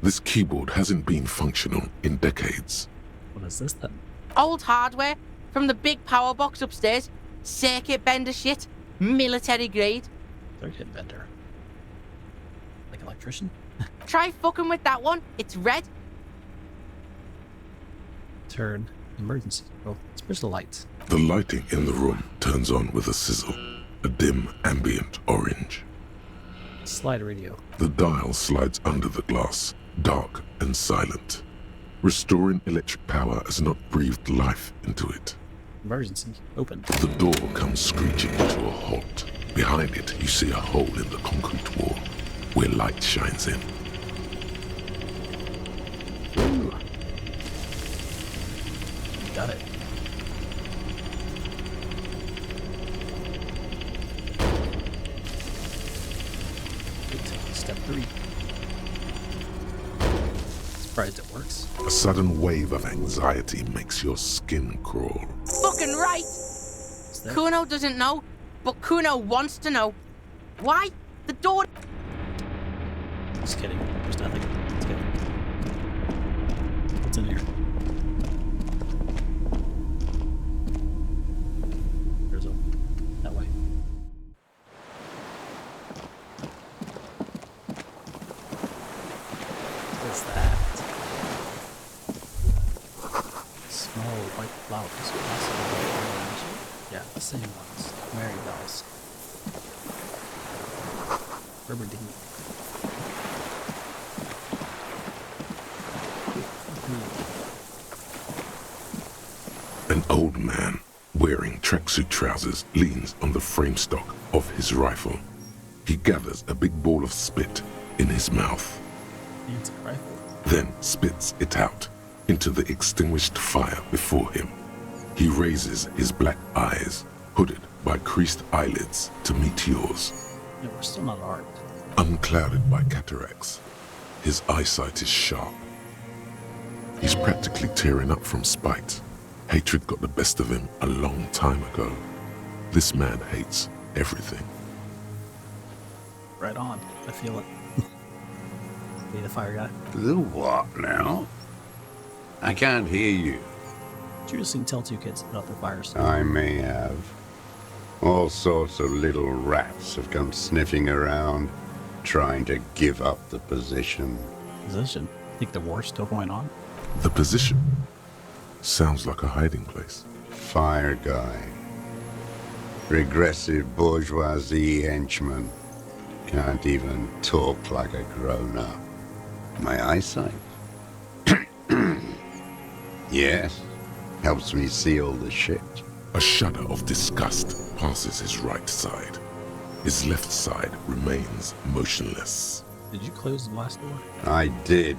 S12: This keyboard hasn't been functional in decades.
S1: What is this then?
S14: Old hardware from the big power box upstairs. Circuit bender shit. Military grade.
S1: Circuit bender. Like electrician?
S14: Try fucking with that one. It's red.
S1: Turn. Emergency. Oh, switch the lights.
S12: The lighting in the room turns on with a sizzle, a dim ambient orange.
S1: Slide radio.
S12: The dial slides under the glass, dark and silent. Restoring electric power has not breathed life into it.
S1: Emergency. Open.
S12: The door comes screeching to a halt. Behind it, you see a hole in the concrete wall, where light shines in.
S1: Ooh. Got it. Step 3. Surprised it works.
S12: A sudden wave of anxiety makes your skin crawl.
S14: Fucking right. Kuno doesn't know, but Kuno wants to know. Why? The door...
S1: Just kidding. There's nothing. Let's go. What's in here? There's a... that way. What's that? Small white flowers. Yeah, the same ones. Mary bells. Rubber dinghy.
S12: An old man, wearing tracksuit trousers, leans on the frame stock of his rifle. He gathers a big ball of spit in his mouth,
S1: It's a rifle.
S12: then spits it out into the extinguished fire before him. He raises his black eyes, hooded by creased eyelids, to meet yours.
S1: No, we're still not armed.
S12: Unclouded by cataracts, his eyesight is sharp. He's practically tearing up from spite. Hatred got the best of him a long time ago. This man hates everything.
S1: Right on. I feel it. Be the fire guy.
S5: The what now? I can't hear you.
S1: You just can tell two kids to put out their fires.
S5: I may have. All sorts of little rats have come sniffing around, trying to give up the position.
S1: Position? Think the war's still going on?
S12: The position sounds like a hiding place.
S5: Fire guy. Regressive bourgeoisie henchman. Can't even talk like a grown-up. My eyesight? Yes. Helps me see all the shit.
S12: A shudder of disgust passes his right side. His left side remains motionless.
S1: Did you close the last door?
S5: I did.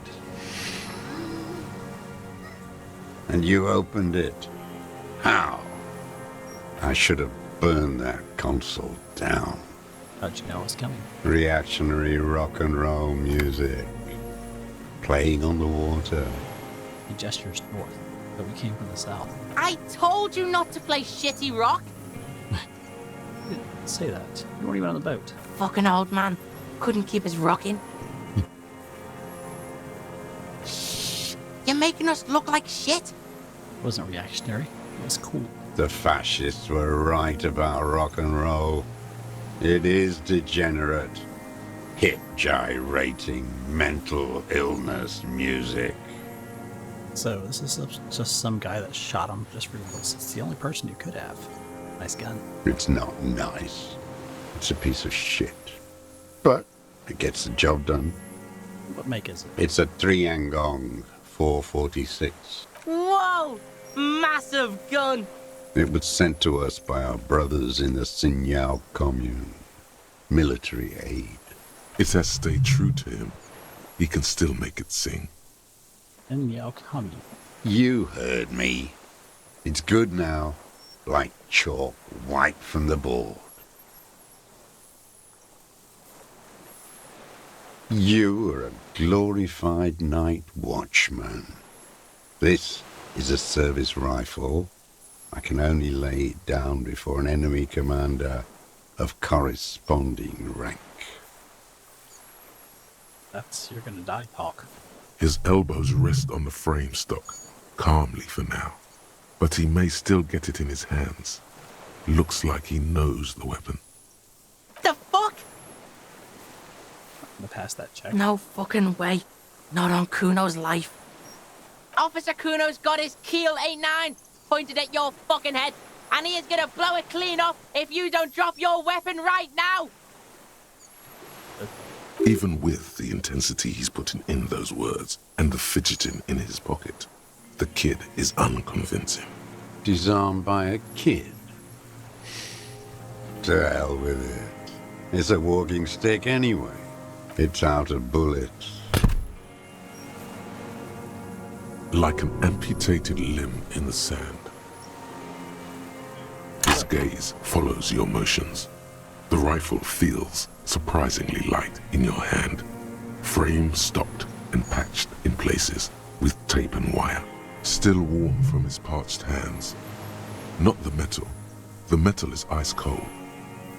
S5: And you opened it. How? I should have burned that console down.
S1: How'd you know it was coming?
S5: Reactionary rock and roll music. Playing on the water.
S1: He gestures north, but we came from the south.
S14: I told you not to play shitty rock.
S1: Say that. You weren't even on the boat.
S14: Fucking old man. Couldn't keep us rocking. Shh. You're making us look like shit.
S1: It wasn't reactionary. It was cool.
S5: The fascists were right about rock and roll. It is degenerate. Hip gyrating, mental illness music.
S1: So this is just some guy that shot him just for looks. It's the only person you could have. Nice gun.
S5: It's not nice. It's a piece of shit. But it gets the job done.
S1: What make is it?
S5: It's a Triangong 446.
S14: Whoa! Massive gun!
S5: It was sent to us by our brothers in the Signal commune. Military aid.
S12: It has stayed true to him. He can still make it sing.
S1: And Yao Kami.
S5: You heard me. It's good now. Like chalk wiped from the board. You are a glorified night watchman. This is a service rifle. I can only lay it down before an enemy commander of corresponding rank.
S1: You're gonna die, Hawk.
S12: His elbows rest on the frame stock, calmly for now. But he may still get it in his hands. Looks like he knows the weapon.
S14: The fuck?
S1: I'm gonna pass that check.
S14: No fucking way. Not on Kuno's life. Officer Kuno's got his Keel 89 pointed at your fucking head, and he is gonna blow it clean off if you don't drop your weapon right now!
S12: Even with the intensity he's putting in those words and the fidgeting in his pocket, the kid is unconvincing.
S5: Disarmed by a kid? To hell with it. It's a walking stick anyway. It's out of bullets.
S12: Like an amputated limb in the sand. His gaze follows your motions. The rifle feels surprisingly light in your hand. Frame stopped and patched in places with tape and wire. Still warm from his parched hands. Not the metal. The metal is ice cold.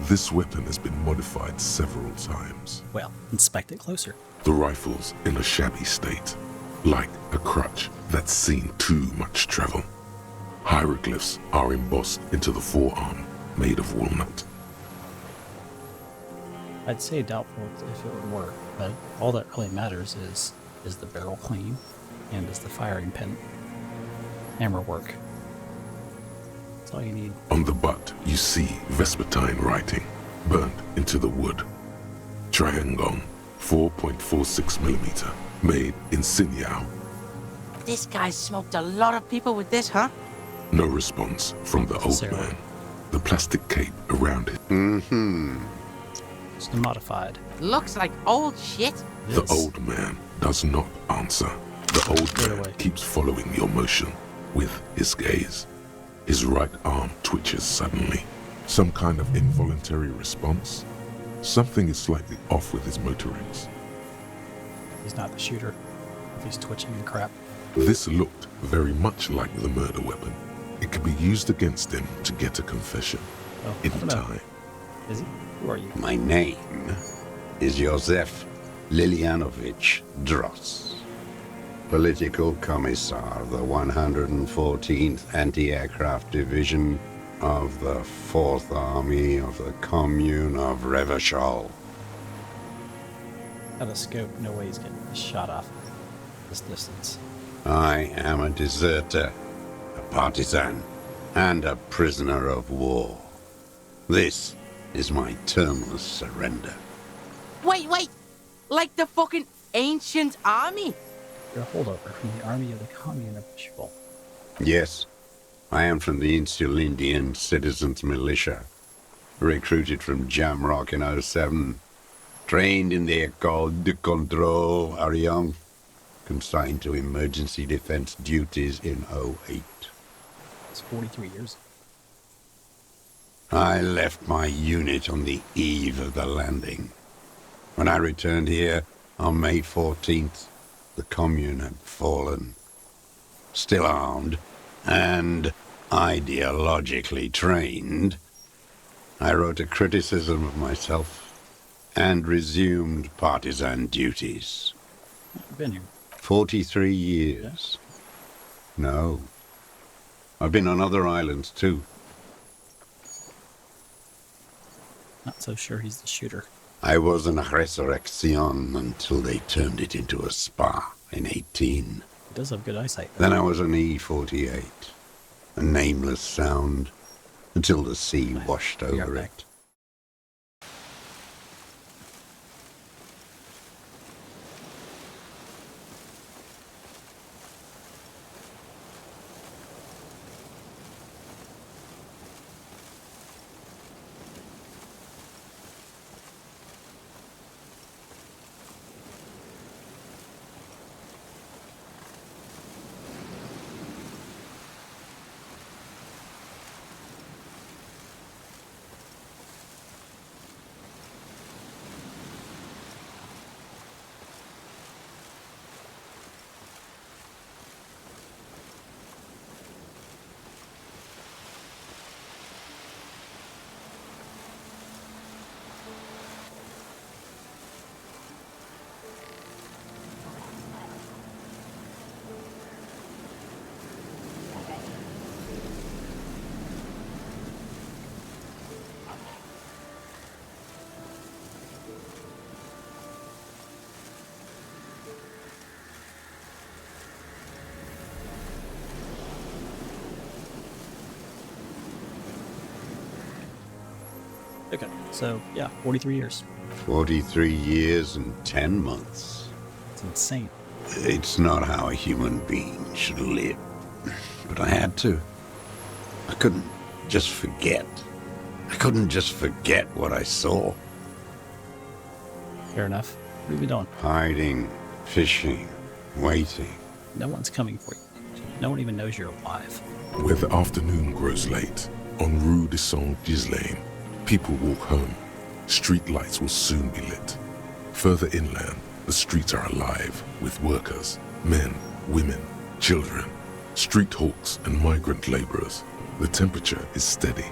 S12: This weapon has been modified several times.
S1: Well, inspect it closer.
S12: The rifle's in a shabby state, like a crutch that's seen too much travel. Hieroglyphs are embossed into the forearm, made of walnut.
S1: I'd say doubtful if it would work, but all that really matters is the barrel clean and is the firing pin hammer work. That's all you need.
S12: On the butt, you see Vespertine writing, burned into the wood. Triangong, 4.46mm, made in Sinyao.
S14: This guy smoked a lot of people with this, huh?
S12: No response from the old man. The plastic cape around it.
S1: It's modified.
S14: Looks like old shit.
S12: The old man does not answer. The old man keeps following your motion with his gaze. His right arm twitches suddenly. Some kind of involuntary response. Something is slightly off with his motorings.
S1: He's not the shooter. If he's twitching and crap.
S12: This looked very much like the murder weapon. It could be used against him to get a confession.
S1: Oh,
S12: in time.
S1: Is he? Who are you?
S5: My name is Josef Lilianovich Dross, Political Commissar of the 114th Anti-Aircraft Division of the 4th Army of the Commune of Revachol.
S1: Out of scope, no way he's getting a shot off this distance.
S5: I am a deserter, a partisan, and a prisoner of war. This is my termless surrender.
S14: Wait! Like the fucking ancient army?
S1: You're a holdover from the army of the Commune of Revachol.
S5: Yes, I am from the Insulindian Citizens Militia. Recruited from Jamrock in 07. Trained in the École de Contrôle Ariane. Consigned to emergency defense duties in 08.
S1: It's 43 years.
S5: I left my unit on the eve of the landing. When I returned here on May 14th, the commune had fallen. Still armed and ideologically trained, I wrote a criticism of myself and resumed partisan duties.
S1: I've been here.
S5: 43 years. No. I've been on other islands too.
S1: Not so sure he's the shooter.
S5: I was an Resurrection until they turned it into a spa in 18.
S1: He does have good eyesight.
S5: Then I was an E-48, a nameless sound, until the sea washed over it.
S1: Okay, so yeah, 43 years.
S5: 43 years and 10 months.
S1: It's insane.
S5: It's not how a human being should live. But I had to. I couldn't just forget. I couldn't just forget what I saw.
S1: Fair enough. What are we doing?
S5: Hiding, fishing, waiting.
S1: No one's coming for you. No one even knows you're alive.
S12: Where the afternoon grows late, on Rue de Saint-Ghislain, people walk home. Street lights will soon be lit. Further inland, the streets are alive with workers, men, women, children, street hawks and migrant laborers. The temperature is steady.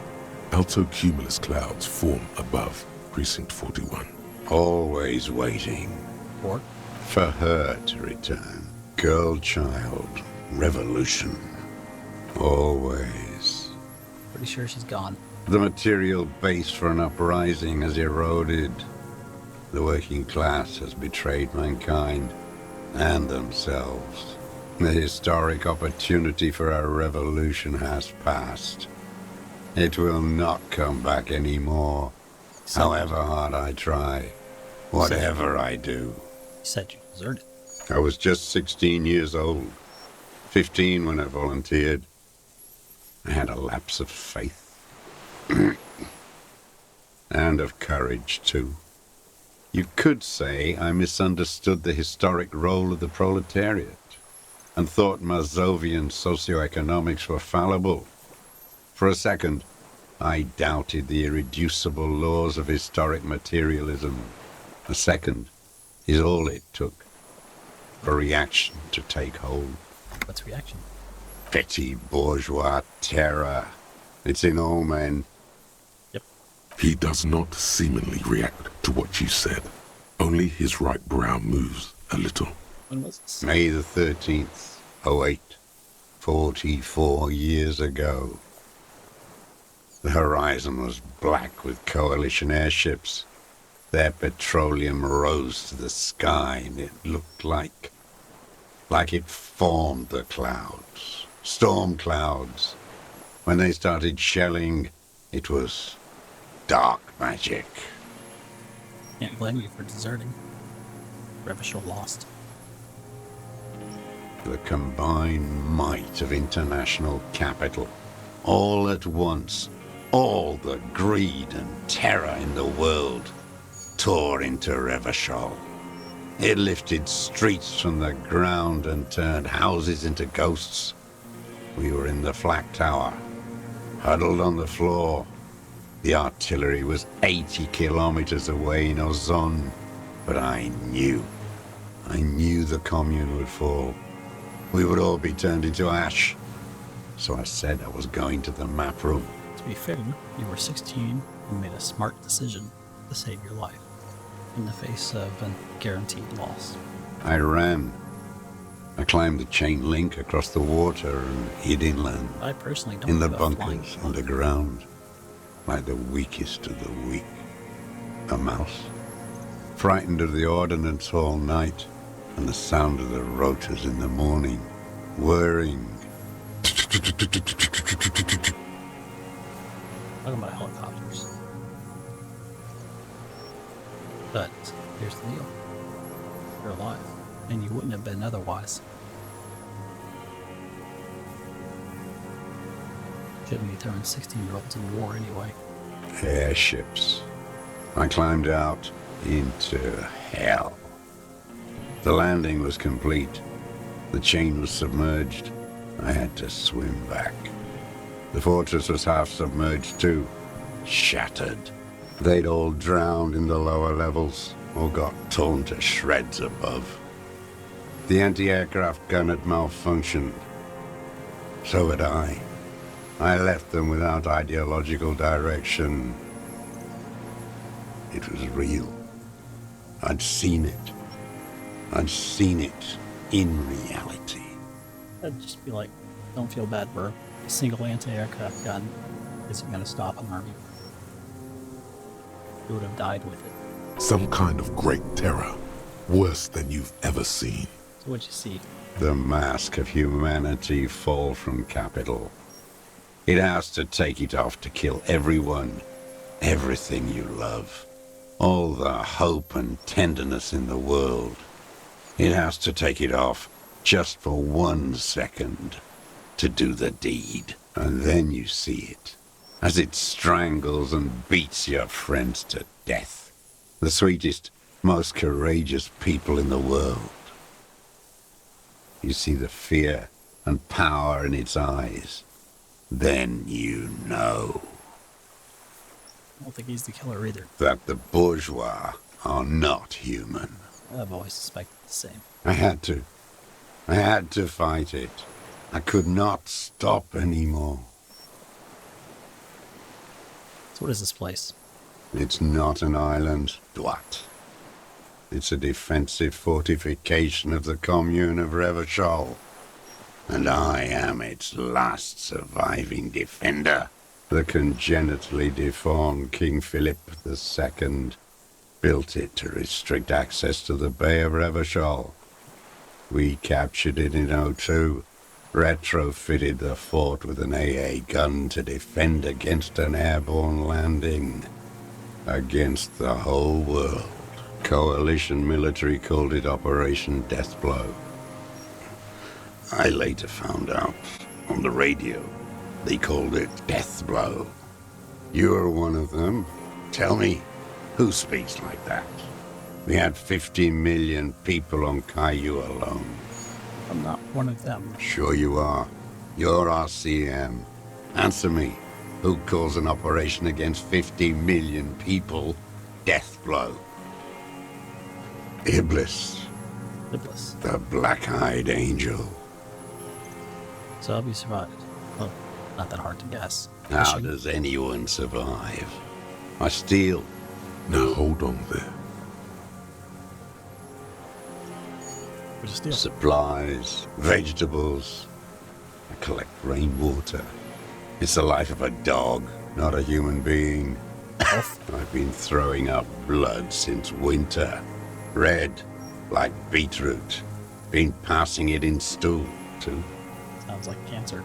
S12: Alto cumulus clouds form above Precinct 41.
S5: Always waiting. For her to return. Girl, child, revolution. Always.
S1: Pretty sure she's gone.
S5: The material base for an uprising has eroded. The working class has betrayed mankind and themselves. The historic opportunity for a revolution has passed. It will not come back anymore, however hard I try, whatever I do.
S1: You said you deserted.
S5: I was just 16 years old, 15 when I volunteered. I had a lapse of faith. And of courage, too. You could say I misunderstood the historic role of the proletariat and thought Mazovian socioeconomics were fallible. For a second, I doubted the irreducible laws of historic materialism. A second is all it took for reaction to take hold.
S1: What's reaction?
S5: Petty bourgeois terror. It's in all men.
S12: He does not seemingly react to what you said. Only his right brow moves a little.
S1: When was this?
S5: May the 13th, 08, 44 years ago. The horizon was black with coalition airships. Their petroleum rose to the sky, and it looked like it formed the clouds. Storm clouds. When they started shelling, it was dark magic.
S1: Can't blame you for deserting. Revachol lost.
S5: The combined might of international capital. All at once, all the greed and terror in the world tore into Revachol. It lifted streets from the ground and turned houses into ghosts. We were in the flak tower, huddled on the floor. The artillery was 80 kilometers away in Ozon, but I knew the commune would fall. We would all be turned into ash. So I said I was going to the map room.
S1: To be fair, you were 16 and made a smart decision to save your life in the face of a guaranteed loss.
S5: I ran. I climbed the chain link across the water and hid inland.
S1: I personally don't
S5: in the
S1: have a flying
S5: bunkers underground, like the weakest of the weak. A mouse, frightened of the ordnance all night and the sound of the rotors in the morning, whirring.
S1: Talking about helicopters. But here's the deal. You're alive, and you wouldn't have been otherwise. Shouldn't be throwing 16-year-olds in war anyway.
S5: Airships. I climbed out into hell. The landing was complete. The chain was submerged. I had to swim back. The fortress was half submerged too, shattered. They'd all drowned in the lower levels or got torn to shreds above. The anti-aircraft gun had malfunctioned. So had I. I left them without ideological direction. It was real. I'd seen it. I'd seen it in reality.
S1: I'd just be like, don't feel bad, bro. A single anti-aircraft gun isn't going to stop an army. You would have died with it.
S12: Some kind of great terror, worse than you've ever seen.
S1: So what'd you see?
S5: The mask of humanity fall from capital. It has to take it off to kill everyone, everything you love. All the hope and tenderness in the world. It has to take it off just for 1 second to do the deed. And then you see it, as it strangles and beats your friends to death. The sweetest, most courageous people in the world. You see the fear and power in its eyes. Then you know.
S1: I don't think he's the killer either.
S5: That the bourgeois are not human.
S1: I've always suspected the same.
S5: I had to fight it. I could not stop anymore.
S1: So what is this place?
S5: It's not an island, Dwat. It's a defensive fortification of the commune of Revachol. And I am its last surviving defender. The congenitally deformed King Philip II built it to restrict access to the Bay of Revachol. We captured it in '02, retrofitted the fort with an AA gun to defend against an airborne landing. Against the whole world. Coalition military called it Operation Deathblow. I later found out on the radio they called it Deathblow. You're one of them. Tell me, who speaks like that? We had 50 million people on Caillou alone.
S1: I'm not one of them.
S5: Sure you are. You're our CM. Answer me. Who calls an operation against 50 million people Deathblow? Iblis.
S1: Iblis.
S5: The black-eyed angel.
S1: So have you survived? Well, not that hard to guess.
S5: How does anyone survive? I steal.
S12: Now hold on there.
S1: What'd you steal?
S5: Supplies, vegetables. I collect rainwater. It's the life of a dog, not a human being. I've been throwing up blood since winter. Red, like beetroot. Been passing it in stool, too.
S1: Sounds like cancer.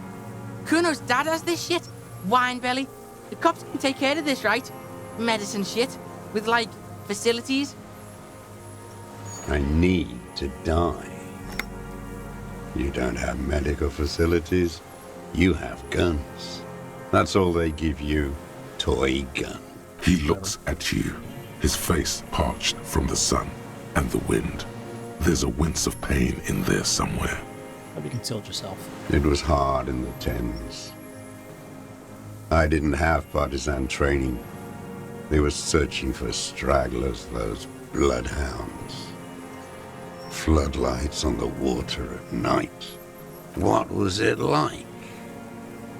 S14: Kuno's dad has this shit. Wine belly. The cops can take care of this, right? Medicine shit. With, like, facilities.
S5: I need to die. You don't have medical facilities. You have guns. That's all they give you. Toy gun.
S12: He looks at you, his face parched from the sun and the wind. There's a wince of pain in there somewhere.
S1: Have you concealed yourself?
S5: It was hard in the tens. I didn't have partisan training. They were searching for stragglers, those bloodhounds. Floodlights on the water at night. What was it like?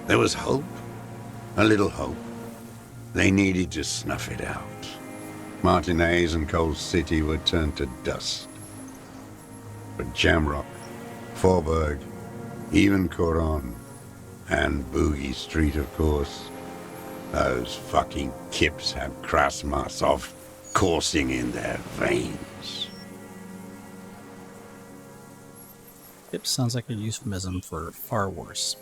S5: There was hope. A little hope. They needed to snuff it out. Martinez and Cold City were turned to dust. But Jamrock, Forburg, even Coron, and Boogie Street, of course, those fucking kips have Krasmasov coursing in their veins.
S1: It sounds like a euphemism for far worse.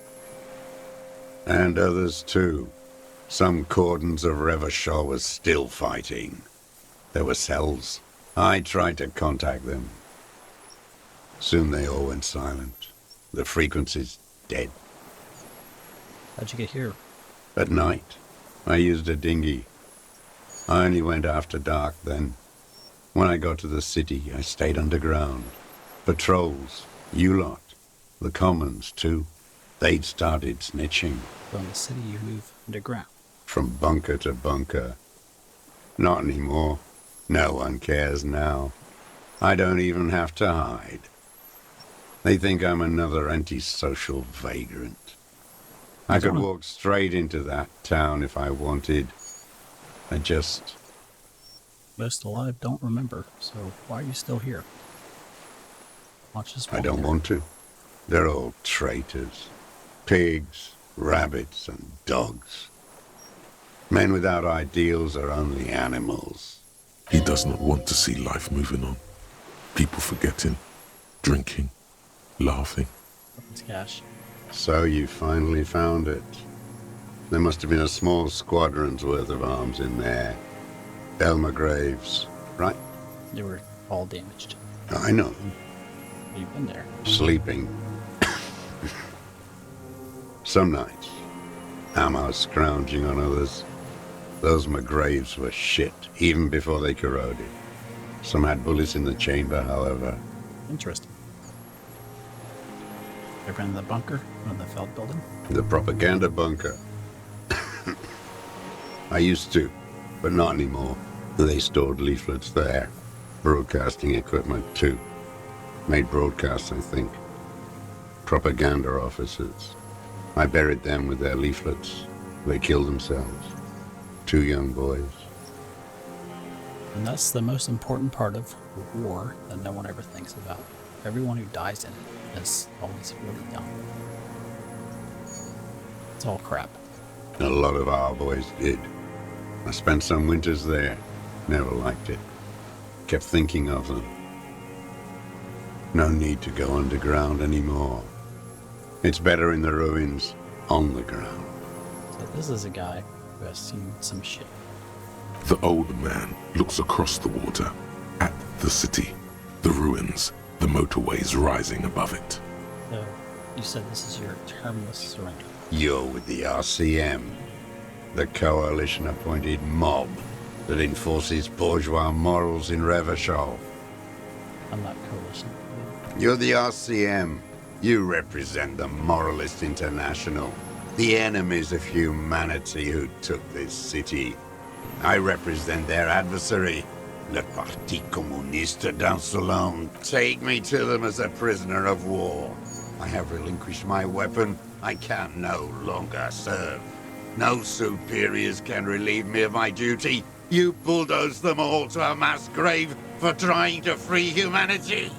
S5: And others too. Some cordons of Revachol was still fighting. There were cells. I tried to contact them. Soon they all went silent. The frequencies dead.
S1: How'd you get here?
S5: At night, I used a dinghy. I only went after dark then. When I got to the city, I stayed underground. Patrols, you lot, the commons too. They'd started snitching.
S1: From the city you move underground.
S5: From bunker to bunker. Not anymore. No one cares now. I don't even have to hide. They think I'm another antisocial vagrant. I could walk straight into that town if I wanted. I just...
S1: Most alive don't remember, so why are you still here? Watch us.
S5: I don't want to. They're all traitors. Pigs, rabbits, and dogs. Men without ideals are only animals.
S12: He does not want to see life moving on. People forgetting, drinking, laughing.
S1: Cash.
S5: So you finally found it. There must have been a small squadron's worth of arms in there. Elmer Graves, right?
S1: They were all damaged.
S5: I know.
S1: You've been there.
S5: Sleeping. Some nights. Ammo scrounging on others. Those McGraves were shit, even before they corroded. Some had bullets in the chamber, however.
S1: Interesting. Ever in the bunker in the Feld building?
S5: The propaganda bunker. I used to, but not anymore. They stored leaflets there. Broadcasting equipment, too. Made broadcasts, I think. Propaganda officers. I buried them with their leaflets. They killed themselves. 2 young boys.
S1: And that's the most important part of war that no one ever thinks about. Everyone who dies in it is always really young. It's all crap.
S5: A lot of our boys did. I spent some winters there. Never liked it. Kept thinking of them. No need to go underground anymore. It's better in the ruins, on the ground.
S1: So this is a guy who has seen some shit.
S12: The old man looks across the water, at the city, the ruins, the motorways rising above it.
S1: So, you said this is your termless surrender.
S5: You're with the RCM, the coalition-appointed mob that enforces bourgeois morals in Revachol.
S1: I'm not coalition.
S5: You're the RCM. You represent the Moralist International, the enemies of humanity who took this city. I represent their adversary, Le Parti Communiste d'Ancelon. Take me to them as a prisoner of war. I have relinquished my weapon. I can no longer serve. No superiors can relieve me of my duty. You bulldoze them all to a mass grave for trying to free humanity.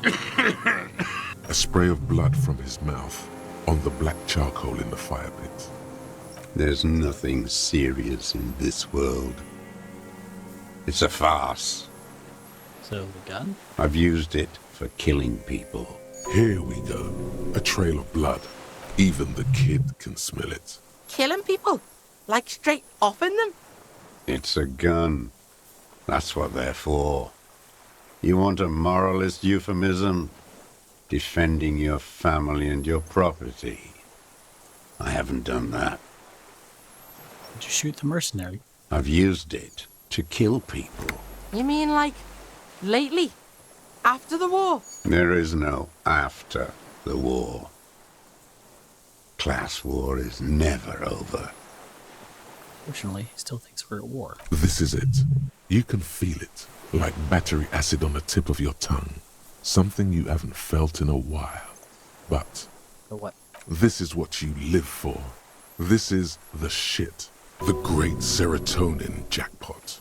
S12: A spray of blood from his mouth on the black charcoal in the fire pit.
S5: There's nothing serious in this world. It's a farce.
S1: So the gun?
S5: I've used it for killing people.
S12: Here we go. A trail of blood. Even the kid can smell it.
S14: Killing people? Like straight offing them?
S5: It's a gun. That's what they're for. You want a moralist euphemism? Defending your family and your property. I haven't done that.
S1: Did you shoot the mercenary?
S5: I've used it to kill people.
S14: You mean like lately? After the war?
S5: There is no after the war. Class war is never over.
S1: Fortunately, he still thinks we're at war.
S12: This is it. You can feel it, like battery acid on the tip of your tongue. Something you haven't felt in a while. But
S1: For what?
S12: this is what you live for. This is the shit. The great serotonin jackpot.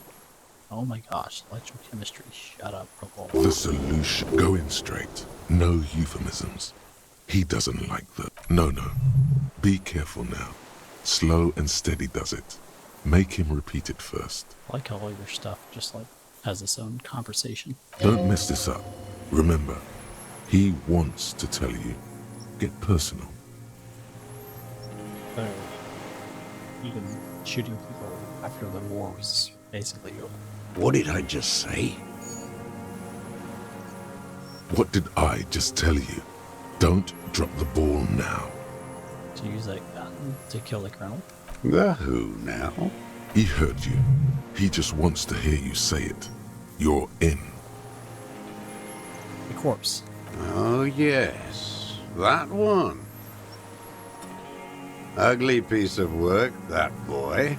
S1: Oh my gosh, electrochemistry. Shut up, Purple.
S12: The solution. Go in straight. No euphemisms. He doesn't like the... No. Be careful now. Slow and steady does it. Make him repeat it first.
S1: I like how all your stuff just like has its own conversation.
S12: Don't mess this up. Remember, he wants to tell you. Get personal.
S1: Even shooting people after the war was basically over.
S5: What did I just say?
S12: What did I just tell you? Don't drop the ball now.
S1: To use that gun to kill the colonel?
S5: The who now?
S12: He heard you. He just wants to hear you say it. You're in.
S1: The corpse.
S5: Oh, yes. That one. Ugly piece of work, that boy.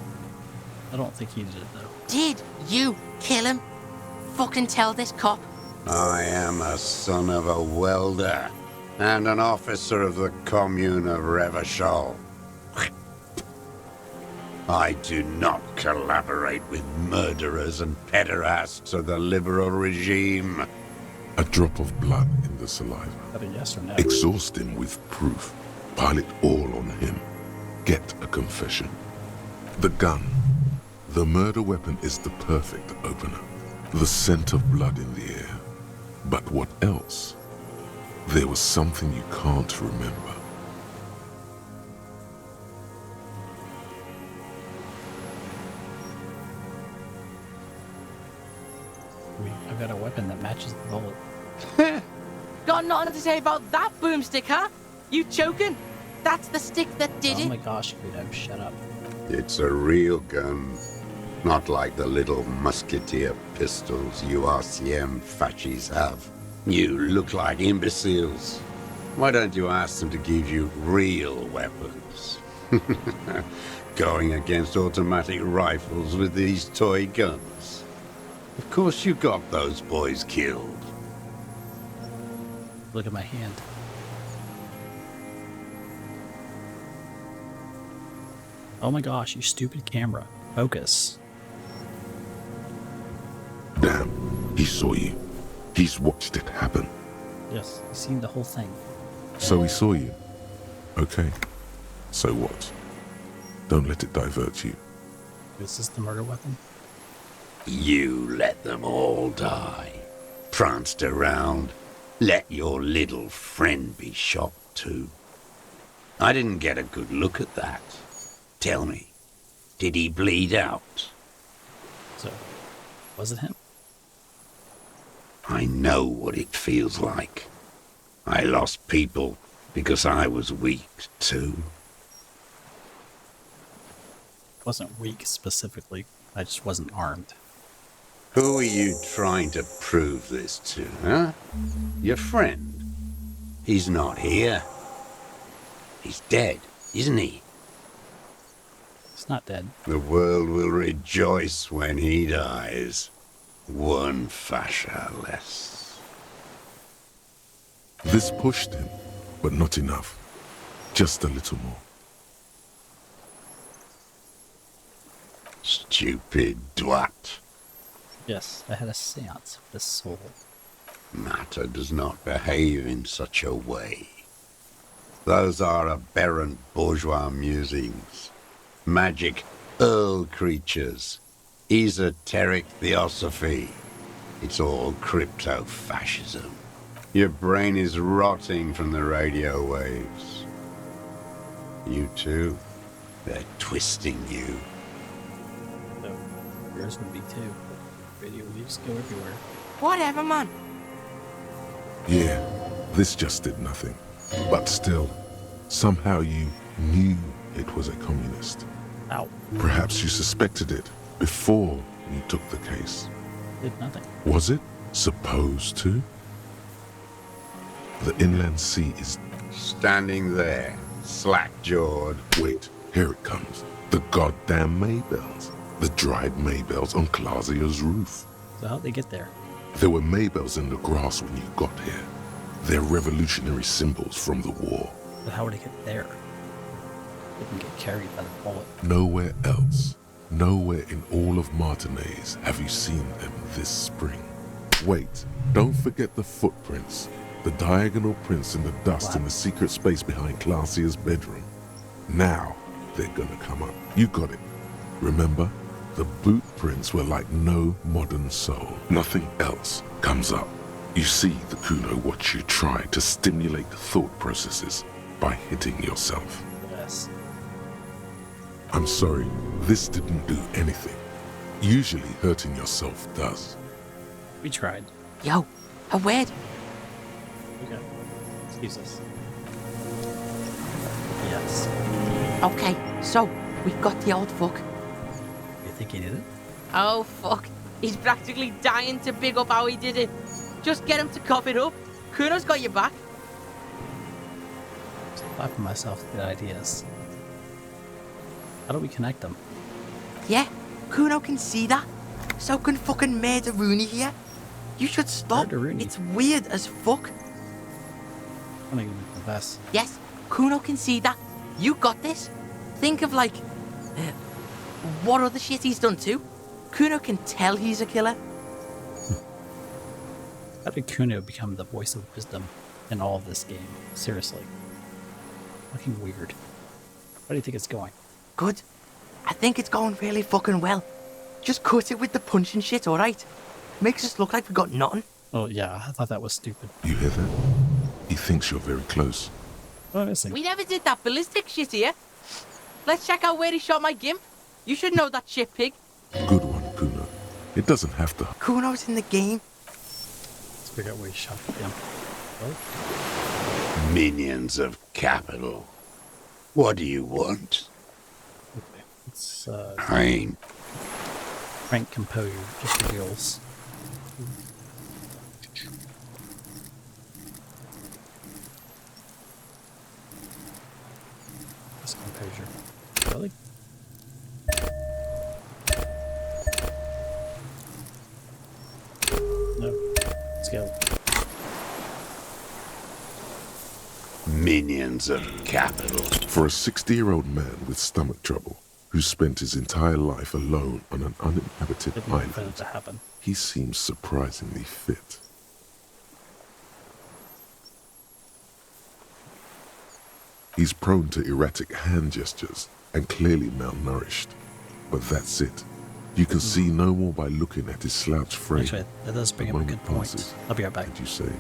S1: I don't think he did it, though.
S14: Did you kill him? Fucking tell this cop.
S5: I am a son of a welder and an officer of the commune of Revachol. I do not collaborate with murderers and pederasts of the liberal regime.
S12: A drop of blood in the saliva.
S1: But a yes or no?
S12: Exhaust him with proof. Pile it all on him. Get a confession. The gun. The murder weapon is the perfect opener. The scent of blood in the air. But what else? There was something you can't remember.
S1: I've got a weapon that matches the bullet.
S14: Got nothing to say about that boomstick, huh? You choking? That's the stick that did it.
S1: Oh my gosh, Guido, shut up.
S5: It's a real gun. Not like the little musketeer pistols you RCM fascists have. You look like imbeciles. Why don't you ask them to give you real weapons? Going against automatic rifles with these toy guns. Of course you got those boys killed.
S1: Look at my hand. Oh my gosh, you stupid camera. Focus.
S12: Damn, he saw you. He's watched it happen.
S1: Yes, I've seen the whole thing.
S12: So he saw you. Okay. So what? Don't let it divert you.
S1: This is the murder weapon?
S5: You let them all die. Pranced around. Let your little friend be shot too. I didn't get a good look at that. Tell me, did he bleed out?
S1: So, was it him?
S5: I know what it feels like. I lost people because I was weak too.
S1: I wasn't weak specifically. I just wasn't armed.
S5: Who are you trying to prove this to, huh? Your friend? He's not here. He's dead, isn't he?
S1: He's not dead.
S5: The world will rejoice when he dies. One fascia less.
S12: This pushed him, but not enough. Just a little more.
S5: Stupid dwat.
S1: Yes, I had a seance with the soul.
S5: Matter does not behave in such a way. Those are aberrant bourgeois musings. Magic earl creatures. Esoteric theosophy. It's all crypto-fascism. Your brain is rotting from the radio waves. You too. They're twisting you.
S1: So, yours would be too. Radio waves go everywhere.
S14: Whatever, man.
S12: Yeah, this just did nothing. But still, somehow you knew it was a communist.
S1: Ow.
S12: Perhaps you suspected it before you took the case.
S1: Did nothing.
S12: Was it supposed to? The inland sea is...
S5: Standing there, slack-jawed.
S12: Wait, here it comes. The goddamn Maybells. The dried Maybells on Clausia's roof.
S1: So how'd they get there?
S12: There were Maybells in the grass when you got here. They're revolutionary symbols from the war.
S1: But how would they get there? Didn't get carried by the bullet.
S12: Nowhere else, nowhere in all of Martinez have you seen them this spring. Wait, don't forget the footprints. The diagonal prints in the dust in the secret space behind Classia's bedroom. Now they're gonna come up. You got it. Remember? The boot prints were like no modern soul. Nothing else comes up. You see the Kuno what you try to stimulate thought processes by hitting yourself.
S1: Yes.
S12: I'm sorry, this didn't do anything. Usually hurting yourself does.
S1: We tried.
S14: Yo, a word.
S1: Okay. Excuse us. Yes.
S14: Okay, so we've got the old fuck.
S1: You think he did it?
S14: Oh, fuck. He's practically dying to big up how he did it. Just get him to cough it up. Kuno's got your back.
S1: Apart from myself, good ideas. How do we connect them?
S14: Yeah, Kuno can see that. So can fucking Murder Rooney here. You should stop.
S1: Murder Rooney?
S14: It's weird as fuck.
S1: I'm gonna confess.
S14: Yes, Kuno can see that. You got this. Think of like, what other shit he's done too. Kuno can tell he's a killer.
S1: How did Kuno become the voice of wisdom in all of this game? Seriously. Fucking weird. How do you think it's going?
S14: Good. I think it's going really fucking well. Just cut it with the punch and shit, alright? Makes us look like we got nothing.
S1: Oh yeah, I thought that was stupid.
S12: You hear that? He thinks you're very close.
S1: Oh, missing.
S14: We never did that ballistic shit here. Let's check out where he shot my gimp. You should know that shit, pig.
S12: Good one, Kuno. It doesn't have to.
S14: Kuno's in the game.
S1: Let's figure out where he shot him.
S5: Minions of capital. What do you want?
S1: It's
S5: Hein.
S1: Frank composure, just the girls. Just composure. Really? No. Let's go.
S5: Minions of capital.
S12: For a 60-year-old man with stomach trouble, who spent his entire life alone on an uninhabited
S1: Didn't wait for
S12: island,
S1: it to happen.
S12: he seems surprisingly fit. He's prone to erratic hand gestures and clearly malnourished. But that's it. You can see no more by looking at his slouched frame.
S1: Actually, that does bring up a good point. I'll be right back.
S12: Did you say?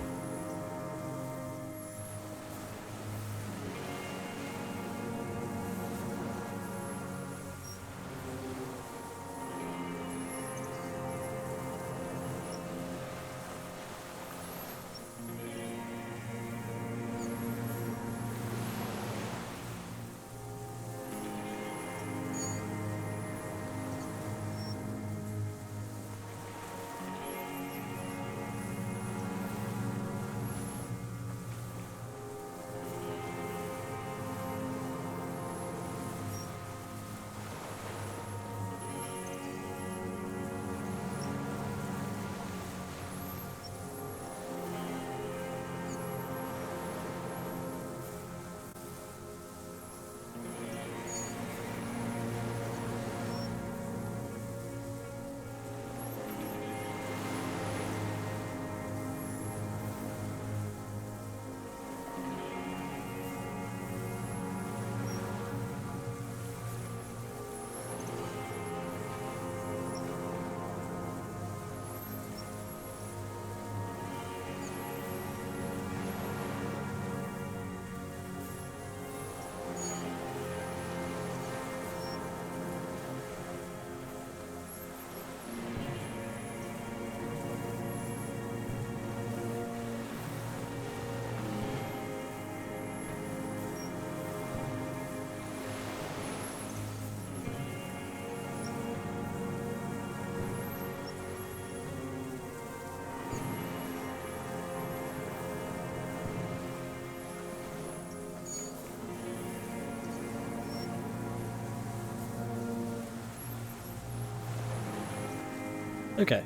S1: Okay.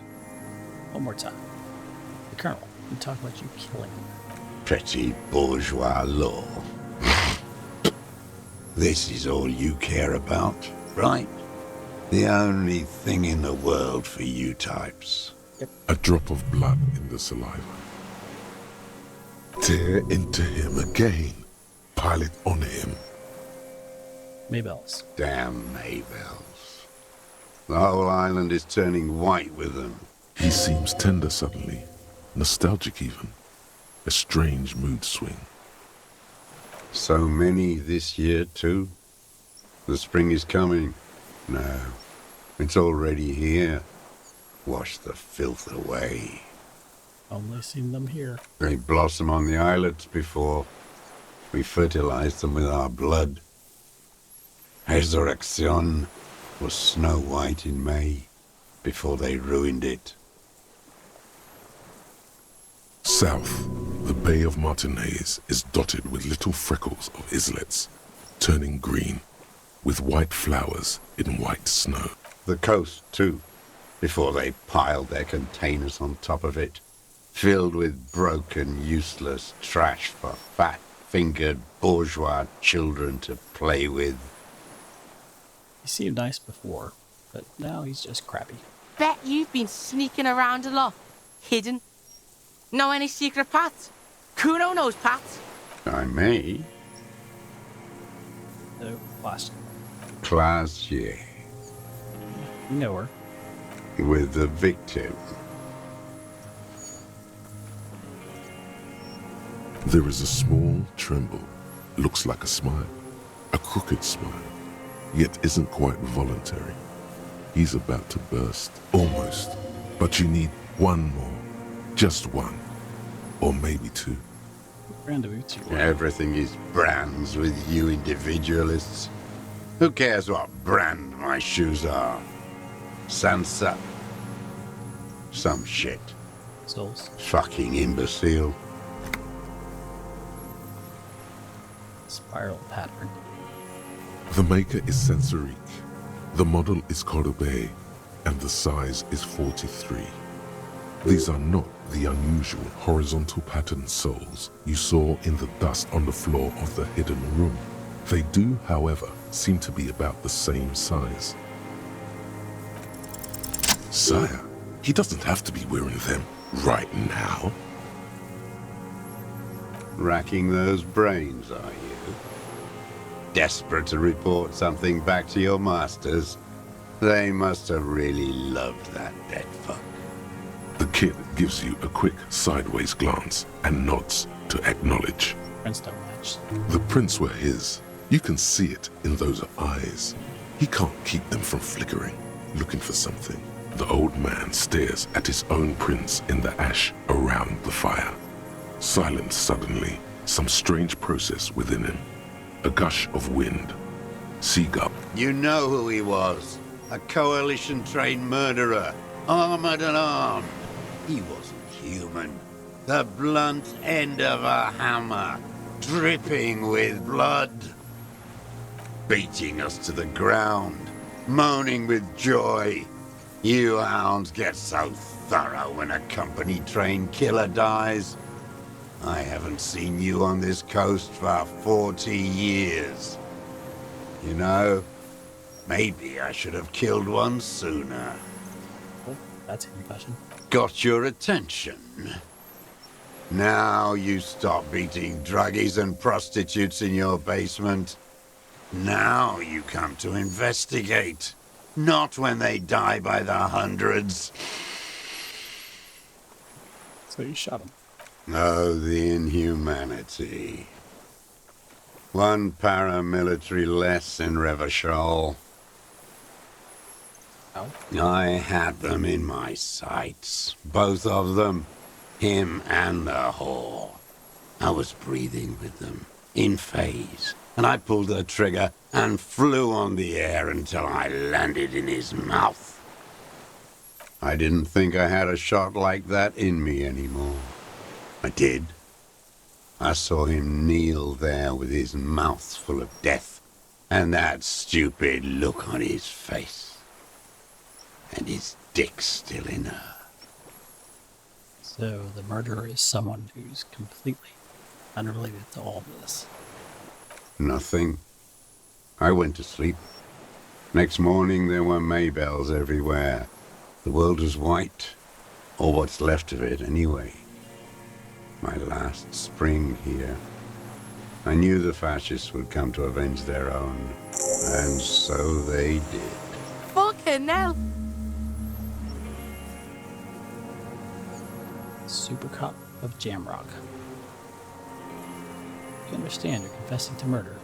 S1: One more time. The Colonel, you talk about you killing him.
S5: Pretty bourgeois law. This is all you care about, right? The only thing in the world for you types.
S12: A drop of blood in the saliva. Tear into him again. Pile it on him.
S1: Maybells.
S5: Damn Maybells. The whole island is turning white with them.
S12: He seems tender suddenly. Nostalgic even. A strange mood swing.
S5: So many this year, too. The spring is coming. No, it's already here. Wash the filth away.
S1: Only seen them here.
S5: They blossom on the islets before. We fertilize them with our blood. Resurrection was snow white in May, before they ruined it.
S12: South, the Bay of Martinez is dotted with little freckles of islets, turning green, with white flowers in white snow.
S5: The coast, too, before they piled their containers on top of it, filled with broken, useless trash for fat-fingered bourgeois children to play with.
S1: He seemed nice before, but now he's just crappy.
S14: Bet you've been sneaking around a lot. Hidden. Know any secret paths? Kuno knows paths.
S5: I may.
S1: No, lost.
S5: Classier.
S1: You know her.
S5: With the victim.
S12: There is a small tremble. Looks like a smile. A crooked smile. Yet isn't quite voluntary. He's about to burst. Almost. But you need one more. Just one. Or maybe two.
S1: What brand of boots you wear?
S5: Everything is brands with you individualists. Who cares what brand my shoes are? Sansa. Some shit.
S1: Souls.
S5: Fucking imbecile.
S1: Spiral pattern.
S12: The maker is Sensorique. The model is Cordobe, and the size is 43. These are not the unusual horizontal pattern soles you saw in the dust on the floor of the hidden room. They do, however, seem to be about the same size. Sire, he doesn't have to be wearing them right now.
S5: Racking those brains, are you? Desperate to report something back to your masters? They must have really loved that dead fuck.
S12: The kid gives you a quick sideways glance and nods to acknowledge.
S1: Prince don't match.
S12: The prints were his. You can see it in those eyes. He can't keep them from flickering, looking for something. The old man stares at his own prints in the ash around the fire. Silent suddenly, some strange process within him. A gush of wind. Seagull.
S5: You know who he was. A coalition-trained murderer. Armored and armed. He wasn't human. The blunt end of a hammer. Dripping with blood. Beating us to the ground. Moaning with joy. You hounds get so thorough when a company-trained killer dies. I haven't seen you on this coast for 40 years. You know, maybe I should have killed one sooner.
S1: Oh, that's a confession.
S5: Got your attention. Now you stop beating druggies and prostitutes in your basement. Now you come to investigate. Not when they die by the hundreds.
S1: So you shot him.
S5: Oh, the inhumanity. One paramilitary less in Revachol.
S1: Oh.
S5: I had them in my sights. Both of them. Him and the whore. I was breathing with them, in phase. And I pulled the trigger and flew on the air until I landed in his mouth. I didn't think I had a shot like that in me anymore. I did. I saw him kneel there with his mouth full of death, and that stupid look on his face. And his dick still in her.
S1: So the murderer is someone who's completely unrelated to all this.
S5: Nothing. I went to sleep. Next morning there were Maybells everywhere. The world was white, or what's left of it anyway. My last spring here. I knew the fascists would come to avenge their own, and so they did.
S14: Fucking hell!
S1: Super Cup of Jamrock. You understand you're confessing to murder.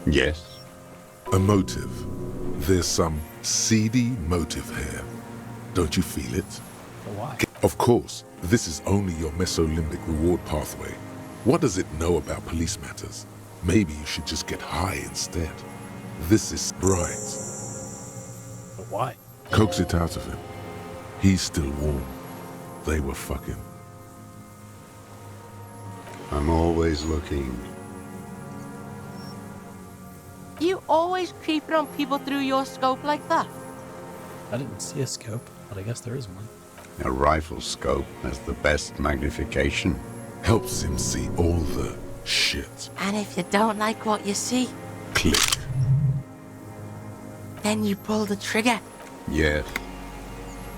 S5: Yes.
S12: A motive. There's some seedy motive here. Don't you feel it?
S1: But why?
S12: Of course, this is only your mesolimbic reward pathway. What does it know about police matters? Maybe you should just get high instead. This is bright.
S1: But why?
S12: Coax it out of him. He's still warm. They were fucking.
S5: I'm always looking.
S14: You always creeping on people through your scope like that?
S1: I didn't see a scope, but I guess there is one.
S5: A rifle scope has the best magnification.
S12: Helps him see all the shit.
S14: And if you don't like what you see,
S12: Click.
S14: then you pull the trigger.
S5: Yes.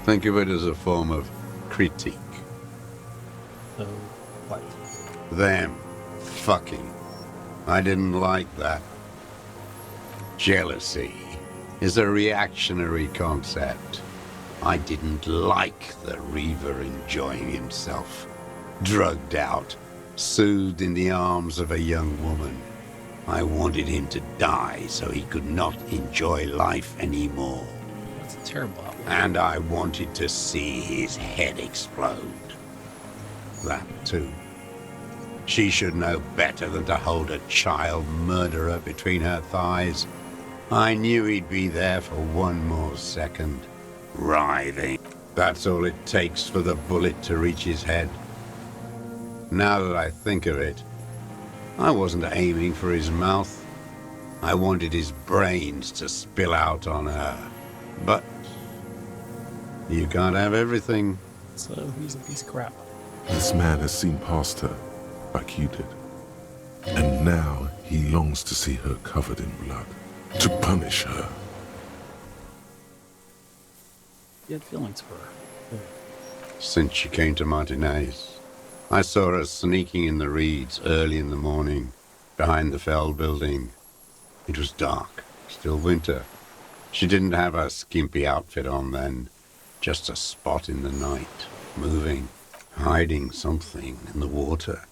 S5: Think of it as a form of critique.
S1: So, what?
S5: Them. Fucking. I didn't like that. Jealousy is a reactionary concept. I didn't like the Reaver enjoying himself. Drugged out, soothed in the arms of a young woman. I wanted him to die so he could not enjoy life anymore.
S1: That's a terrible outlook.
S5: And I wanted to see his head explode. That too. She should know better than to hold a child murderer between her thighs. I knew he'd be there for one more second. Writhing. That's all it takes for the bullet to reach his head. Now that I think of it, I wasn't aiming for his mouth. I wanted his brains to spill out on her. But you can't have everything.
S1: So he's a piece of crap.
S12: This man has seen past her, like you did. And now he longs to see her covered in blood. To punish her.
S1: You had feelings for her.
S5: Since she came to Martinez, I saw her sneaking in the reeds early in the morning, behind the Feld building. It was dark, still winter. She didn't have her skimpy outfit on then, just a spot in the night, moving, hiding something in the water.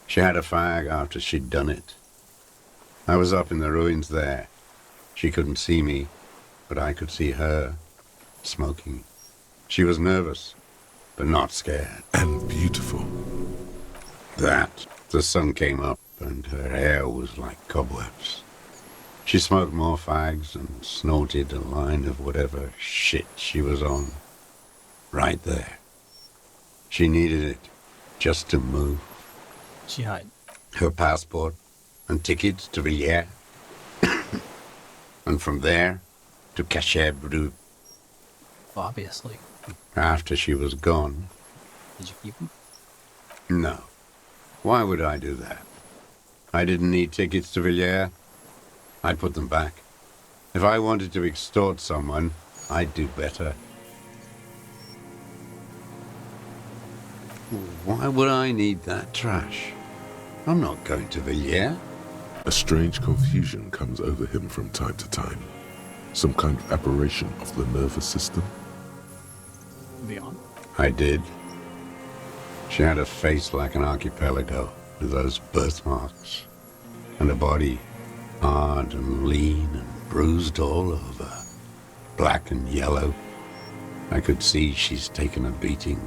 S5: She had a fag after she'd done it. I was up in the ruins there. She couldn't see me, but I could see her, smoking. She was nervous, but not scared.
S12: And beautiful.
S5: The sun came up and her hair was like cobwebs. She smoked more fags and snorted a line of whatever shit she was on. Right there. She needed it just to move.
S1: She hid.
S5: Her passport and tickets to Villiers. And from there to Cachet Brut.
S1: Obviously.
S5: After she was gone.
S1: Did you keep them?
S5: No. Why would I do that? I didn't need tickets to Villiers. I'd put them back. If I wanted to extort someone, I'd do better. Why would I need that trash? I'm not going to Villiers.
S12: A strange confusion comes over him from time to time. Some kind of aberration of the nervous system.
S1: Beyond.
S5: I did. She had a face like an archipelago with those birthmarks. And a body hard and lean and bruised all over. Black and yellow. I could see she's taken a beating.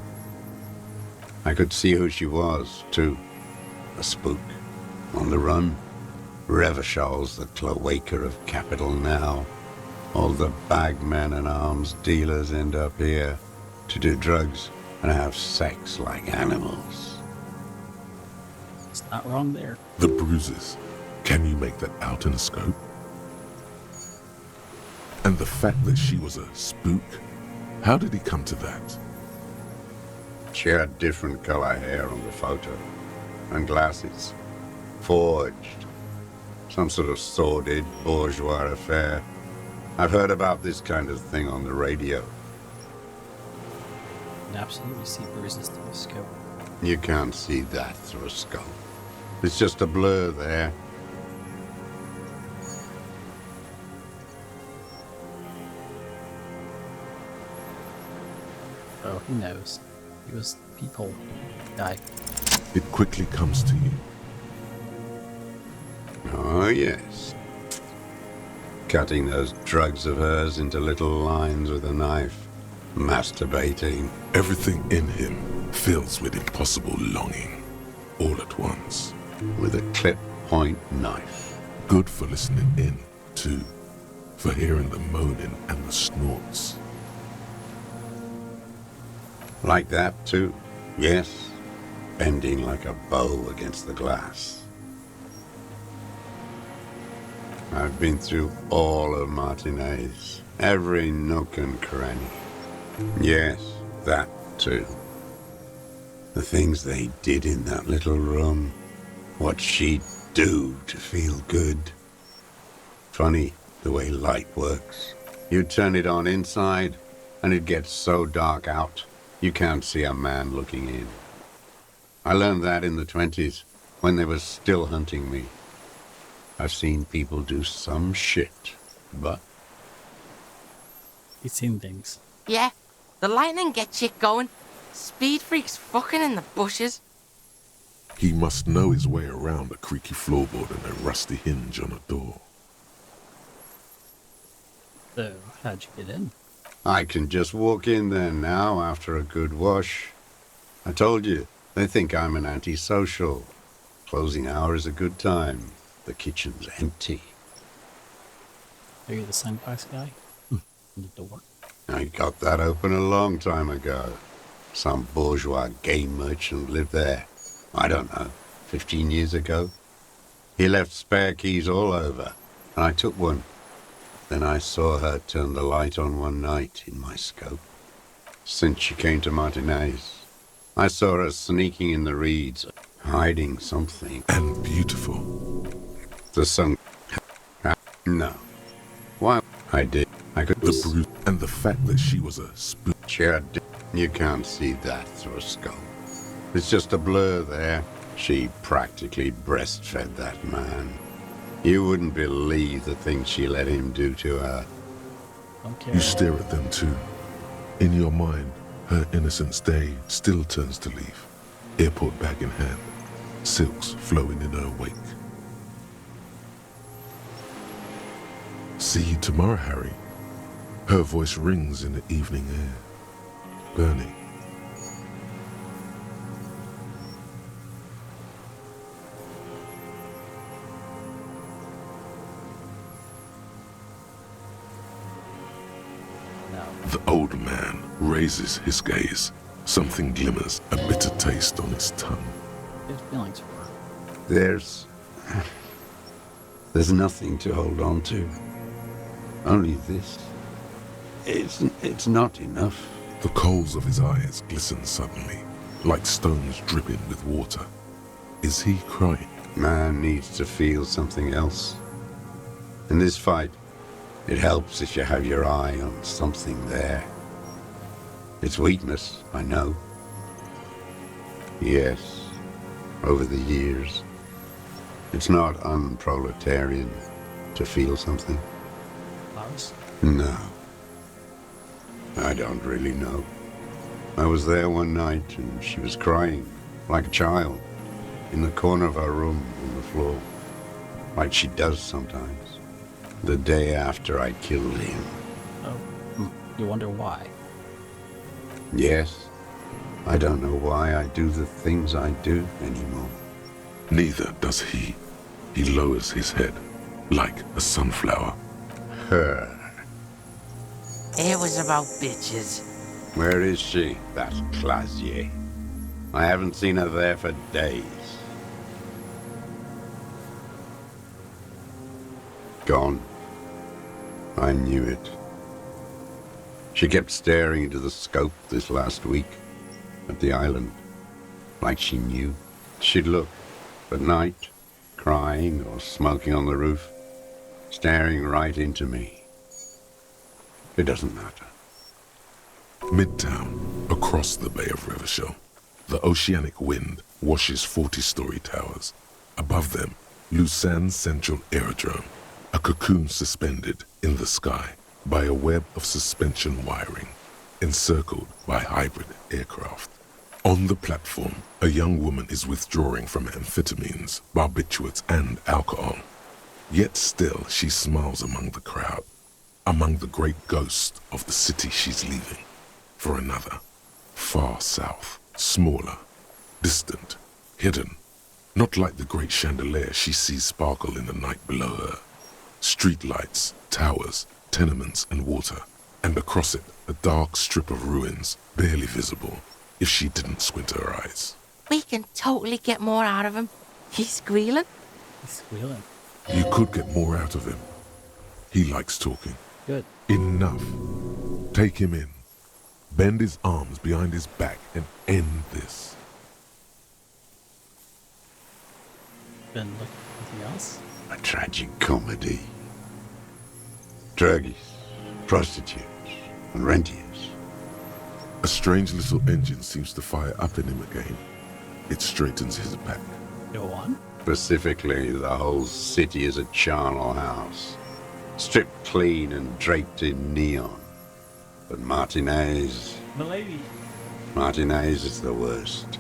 S5: I could see who she was, too. A spook. On the run. Revachol's the cloaca of capital now. All the bagmen and arms dealers end up here to do drugs and have sex like animals.
S1: It's not wrong there.
S12: The bruises. Can you make that out in a scope? And the fact that she was a spook? How did he come to that?
S5: She had different color hair on the photo. And glasses. Forged. Some sort of sordid bourgeois affair. I've heard about this kind of thing on the radio.
S1: You can absolutely see bruises through a scope.
S5: You can't see that through a scope. It's just a blur there.
S1: Oh, who knows? He was people die.
S12: It quickly comes to you.
S5: Oh, yes. Cutting those drugs of hers into little lines with a knife. Masturbating.
S12: Everything in him fills with impossible longing, all at once.
S5: With a clip-point knife.
S12: Good for listening in, too. For hearing the moaning and the snorts.
S5: Like that, too? Yes. Bending like a bow against the glass. I've been through all of Martinez. Every nook and cranny. Yes, that too. The things they did in that little room. What she'd do to feel good. Funny the way light works. You turn it on inside, and it gets so dark out, you can't see a man looking in. I learned that in the 20s, when they were still hunting me. I've seen people do some shit, but...
S1: He's seen things.
S14: Yeah, the lightning gets shit going. Speed freaks fucking in the bushes.
S12: He must know his way around a creaky floorboard and a rusty hinge on a door.
S1: So, how'd you get in?
S5: I can just walk in there now after a good wash. I told you, they think I'm an antisocial. Closing hour is a good time. The kitchen's empty.
S1: Are you the sunglass guy? The door.
S5: I got that open a long time ago. Some bourgeois game merchant lived there. I don't know, 15 years ago. He left spare keys all over, and I took one. Then I saw her turn the light on one night in my scope. Since she came to Martinez, I saw her sneaking in the reeds, hiding something.
S12: And beautiful.
S5: The sun... No. Why? I did. I could...
S12: The brute and the fact that she was a spook.
S5: You can't see that through a scope. It's just a blur there. She practically breastfed that man. You wouldn't believe the things she let him do to her.
S1: Okay.
S12: You stare at them too. In your mind, her innocence day still turns to leaf. Airport bag in hand, silks flowing in her wake. See you tomorrow, Harry. Her voice rings in the evening air, burning. The old man raises his gaze. Something glimmers, a bitter taste on his tongue.
S1: His feelings for her.
S5: There's nothing to hold on to. Only this. It's not enough.
S12: The coals of his eyes glisten suddenly, like stones dripping with water. Is he crying?
S5: Man needs to feel something else. In this fight, it helps if you have your eye on something there. It's weakness, I know. Yes, over the years. It's not unproletarian to feel something.
S1: Flowers?
S5: No. I don't really know. I was there one night and she was crying, like a child, in the corner of her room on the floor, like she does sometimes. The day after I killed him.
S1: Oh, you wonder why?
S5: Yes. I don't know why I do the things I do anymore.
S12: Neither does he. He lowers his head, like a sunflower.
S5: Her.
S14: It was about bitches.
S5: Where is she, that Clasier? I haven't seen her there for days. Gone. I knew it. She kept staring into the scope this last week, at the island, like she knew. She'd look, at night, crying or smoking on the roof, staring right into me. It doesn't matter.
S12: Midtown, across the Bay of Revachol, the oceanic wind washes 40-story towers. Above them, Lucerne Central Aerodrome, a cocoon suspended in the sky by a web of suspension wiring, encircled by hybrid aircraft. On the platform, a young woman is withdrawing from amphetamines, barbiturates, and alcohol. Yet still she smiles among the crowd, among the great ghosts of the city she's leaving, for another, far south, smaller, distant, hidden, not like the great chandelier she sees sparkle in the night below her. Streetlights, towers, tenements, and water, and across it a dark strip of ruins, barely visible if she didn't squint her eyes.
S14: We can totally get more out of him. He's squealing.
S1: He's squealing.
S12: You could get more out of him. He likes talking.
S1: Good.
S12: Enough. Take him in. Bend his arms behind his back and end this.
S1: Been looking at anything else?
S5: A tragic comedy. Druggies, prostitutes, and rentiers.
S12: A strange little engine seems to fire up in him again. It straightens his back.
S1: Go on.
S5: Specifically, the whole city is a charnel house, stripped clean and draped in neon. But Martinez is the worst.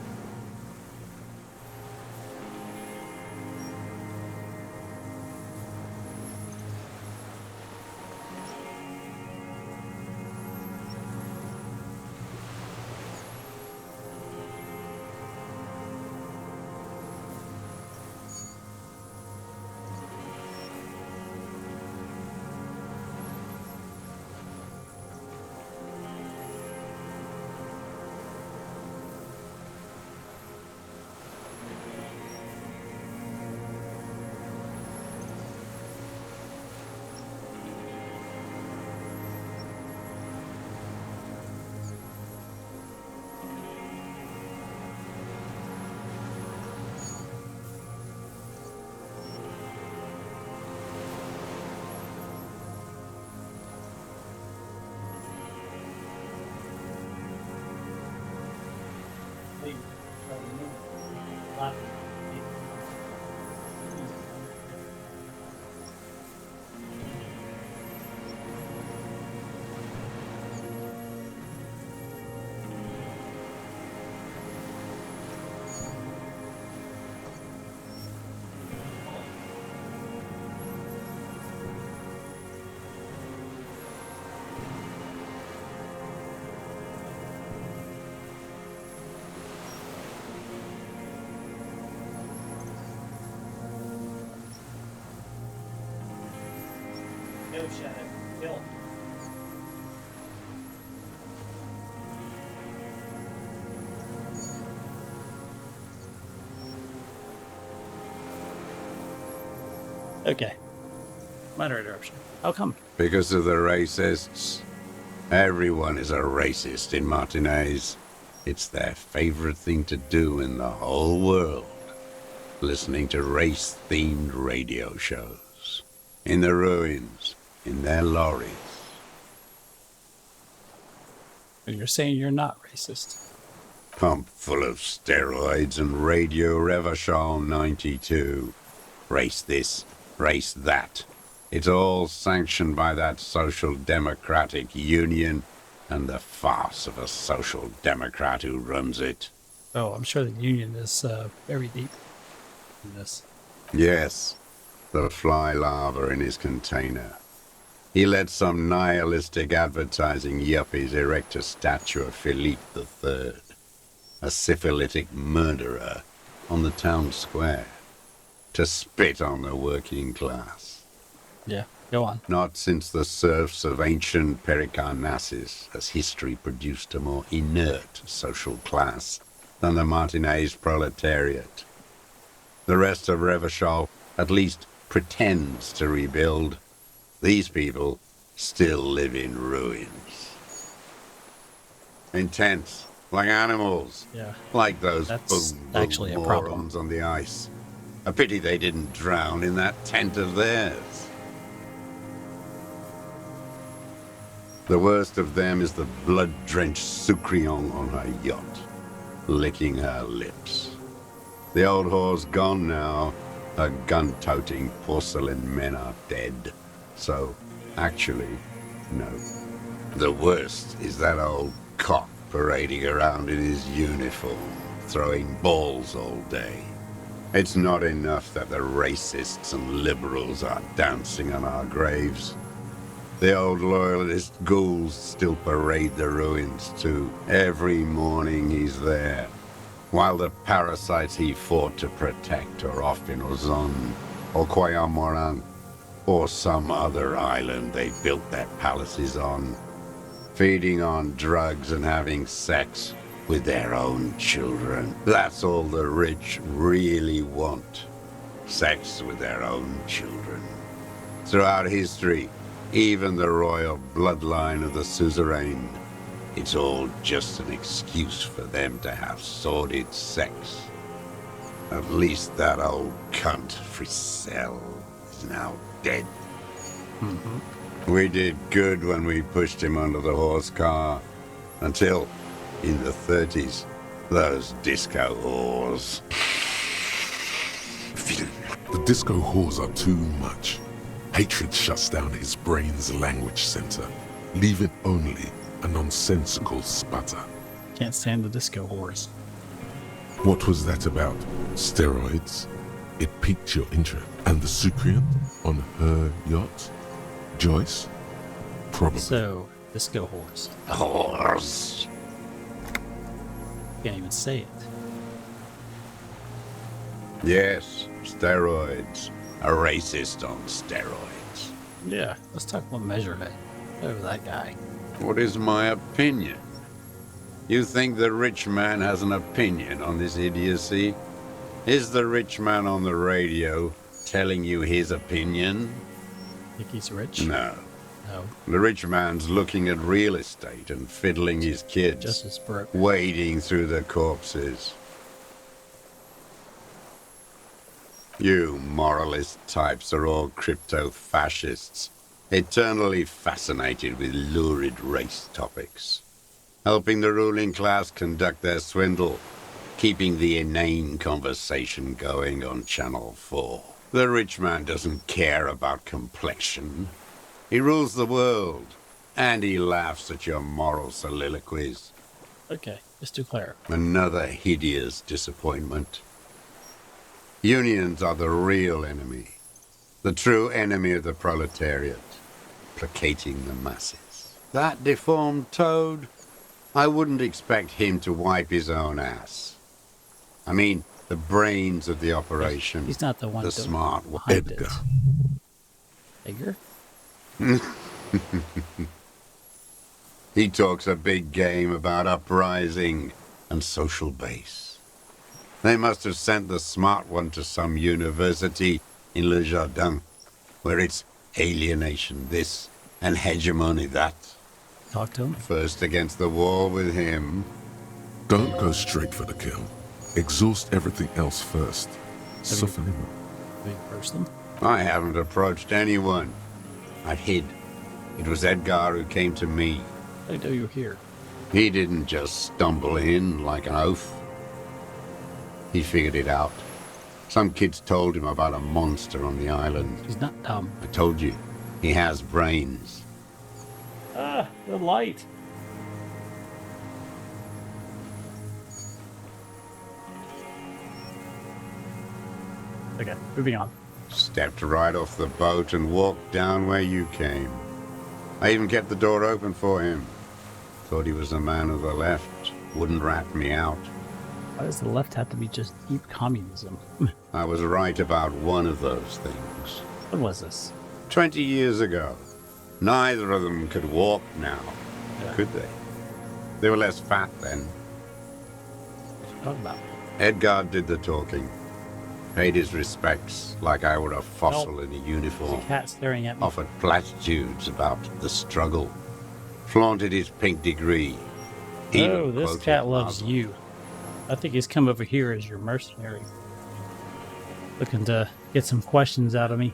S1: Okay. Minor interruption. How come?
S5: Because of the racists. Everyone is a racist in Martinez. It's their favorite thing to do in the whole world. Listening to race-themed radio shows. In the ruins. In their lorries.
S1: And you're saying you're not racist.
S5: Pumped full of steroids and Radio Revachol 92. Race this, race that. It's all sanctioned by that Social Democratic Union and the farce of a Social Democrat who runs it.
S1: Oh, I'm sure the union is very deep in this.
S5: Yes, the fly larva in his container. He let some nihilistic advertising yuppies erect a statue of Philippe III, a syphilitic murderer, on the town square, to spit on the working class.
S1: Yeah, go on.
S5: Not since the serfs of ancient Pericarnassus has history produced a more inert social class than the Martinez proletariat. The rest of Revachol at least pretends to rebuild. These people still live in ruins. In tents, like animals.
S1: Yeah.
S5: Like those
S1: That's
S5: boom
S1: actually a
S5: morons
S1: problem.
S5: on the ice. A pity they didn't drown in that tent of theirs. The worst of them is the blood-drenched Sucrion on her yacht, licking her lips. The old whore's gone now. Her gun-toting porcelain men are dead. So, actually, no. The worst is that old cock parading around in his uniform, throwing balls all day. It's not enough that the racists and liberals are dancing on our graves. The old loyalist ghouls still parade the ruins too. Every morning he's there, while the parasites he fought to protect are off in Ozon, or Quayamoran, or some other island they built their palaces on, feeding on drugs and having sex with their own children. That's all the rich really want. Sex with their own children. Throughout history, even the royal bloodline of the suzerain, it's all just an excuse for them to have sordid sex. At least that old cunt, Frisell, is now dead. We did good when we pushed him under the horse car, until, in the 30s, those disco whores.
S12: The disco whores are too much. Hatred shuts down his brain's language center, leaving only a nonsensical sputter.
S1: Can't stand the disco whores.
S12: What was that about? Steroids? It piqued your interest. And the Sucrian on her yacht? Joyce? Probably.
S1: So, disco whores.
S5: Whores.
S1: Can't even say it.
S5: Yes, steroids. A racist on steroids.
S1: Yeah, let's talk about measurement. Oh, that guy.
S5: What is my opinion? You think the rich man has an opinion on this idiocy? Is the rich man on the radio telling you his opinion?
S1: Think he's rich?
S5: No.
S1: No.
S5: The rich man's looking at real estate and fiddling his kids.
S1: Just as broke.
S5: Wading through the corpses. You moralist types are all crypto-fascists, eternally fascinated with lurid race topics, helping the ruling class conduct their swindle, keeping the inane conversation going on Channel 4. The rich man doesn't care about complexion. He rules the world, and he laughs at your moral soliloquies.
S1: Okay, just to clear.
S5: Another hideous disappointment. Unions are the real enemy, the true enemy of the proletariat, placating the masses. That deformed toad, I wouldn't expect him to wipe his own ass. I mean, the brains of the operation.
S1: He's not the one.
S5: The smart one.
S1: Edgar. Edgar?
S5: He talks a big game about uprising and social base. They must have sent the smart one to some university in Le Jardin, where it's alienation this and hegemony that.
S1: Talk to him.
S5: First against the wall with him.
S12: Don't go straight for the kill. Exhaust everything else first. Soften him up.
S1: Have you approached them?
S5: I haven't approached anyone. I hid. It was Edgar who came to me.
S1: I know you're here.
S5: He didn't just stumble in like an oaf. He figured it out. Some kids told him about a monster on the island.
S1: He's not dumb.
S5: I told you, he has brains.
S1: Ah, the light. Okay, moving on.
S5: Stepped right off the boat and walked down where you came. I even kept the door open for him. Thought he was a man of the left. Wouldn't rat me out.
S1: Why does the left have to be just deep communism?
S5: I was right about one of those things.
S1: What was this?
S5: 20 years ago. Neither of them could walk now, could they? They were less fat then.
S1: What are you talking about?
S5: Edgar did the talking. Paid his respects like I were a fossil in a uniform.
S1: There's a cat staring at me.
S5: Offered platitudes about the struggle. Flaunted his pink degree.
S1: Oh, this cat loves you. I think he's come over here as your mercenary. Looking to get some questions out of me.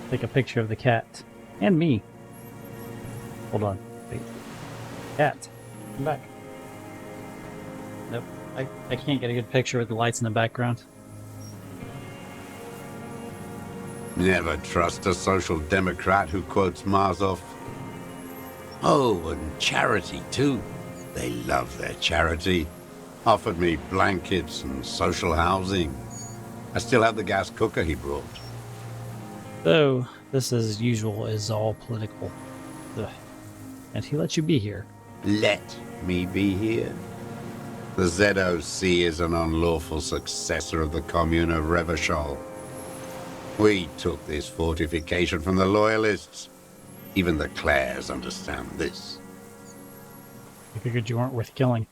S1: Take a picture of the cat. And me. Hold on. Wait. Cat. Come back. Nope. I can't get a good picture with the lights in the background.
S5: Never trust a social democrat who quotes Marzoff. Oh, and charity too. They love their charity. Offered me blankets and social housing. I still have the gas cooker he brought.
S1: So, this as usual is all political. Ugh. And he lets you be here.
S5: Let me be here. The ZOC is an unlawful successor of the Commune of Revachol. We took this fortification from the Loyalists. Even the Clares understand this.
S1: I figured you weren't worth killing.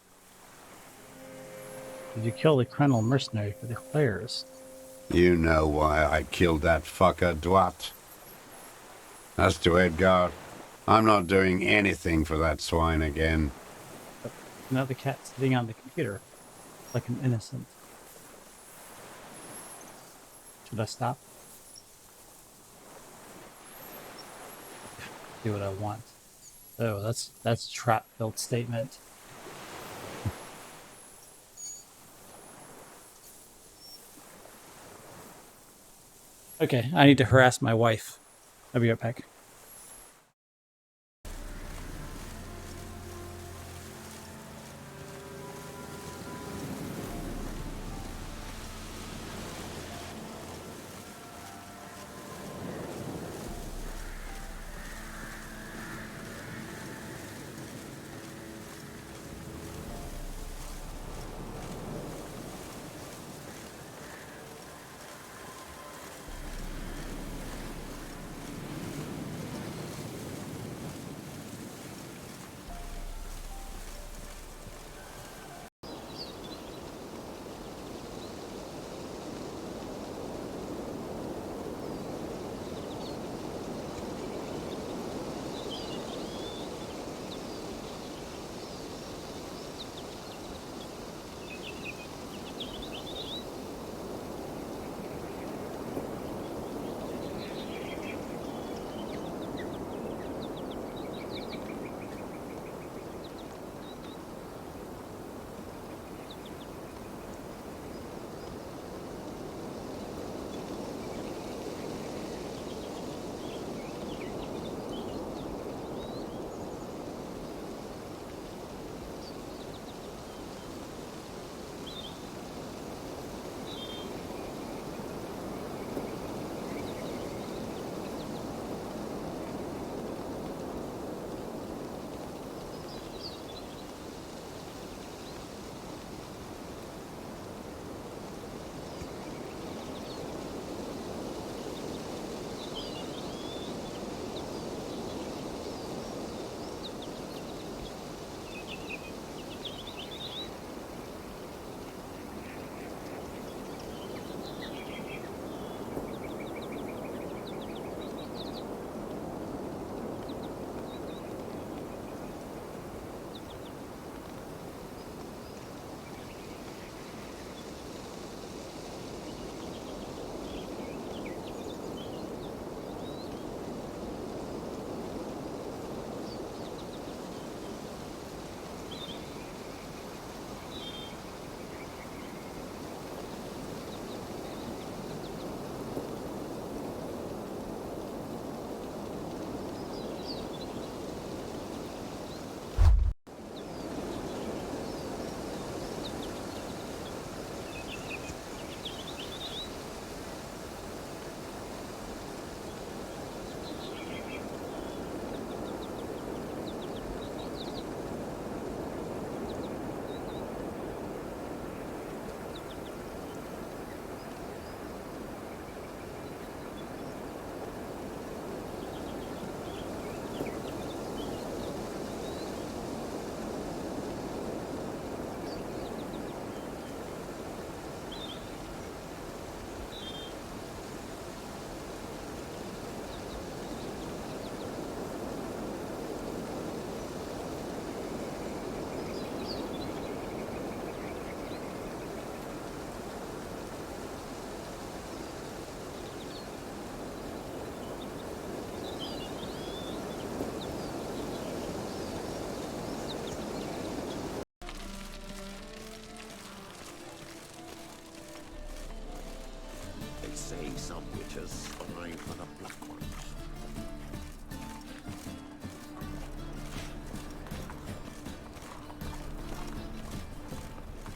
S1: Did you kill the criminal mercenary for the Clares?
S5: You know why I killed that fucker, Dwat. As to Edgar, I'm not doing anything for that swine again.
S1: But now the cat's sitting on the computer, like an innocent. Should I stop? Do what I want. Oh, that's a trap-filled statement. Okay, I need to harass my wife. I'll be right back.
S10: see some witches spy for the black ones.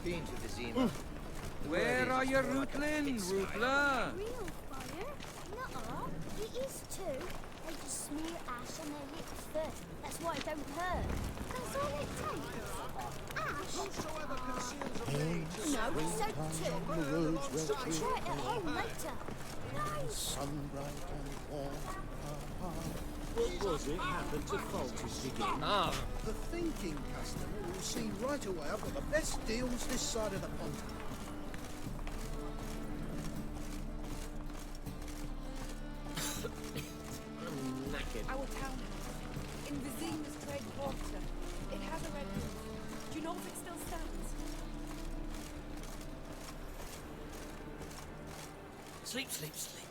S6: Been to the Zima.
S8: Where are you, Rutland, Rutler?
S17: Real fire? Nuh-uh. It is too. They just smear ash on their lips first. That's why it don't hurt. That's all it takes. Ash? No, soap too. You can try it at home later. Nice.
S10: Sunbright and warm. What was it happened to Faulty's digging?
S6: The thinking customer will see right away I've got the best deals this side of the pond.
S10: I'm knackered.
S13: Our townhouse in the Zima's trade quarter. It has a red roof. Do you know if it still stands?
S8: Sleep, sleep, sleep.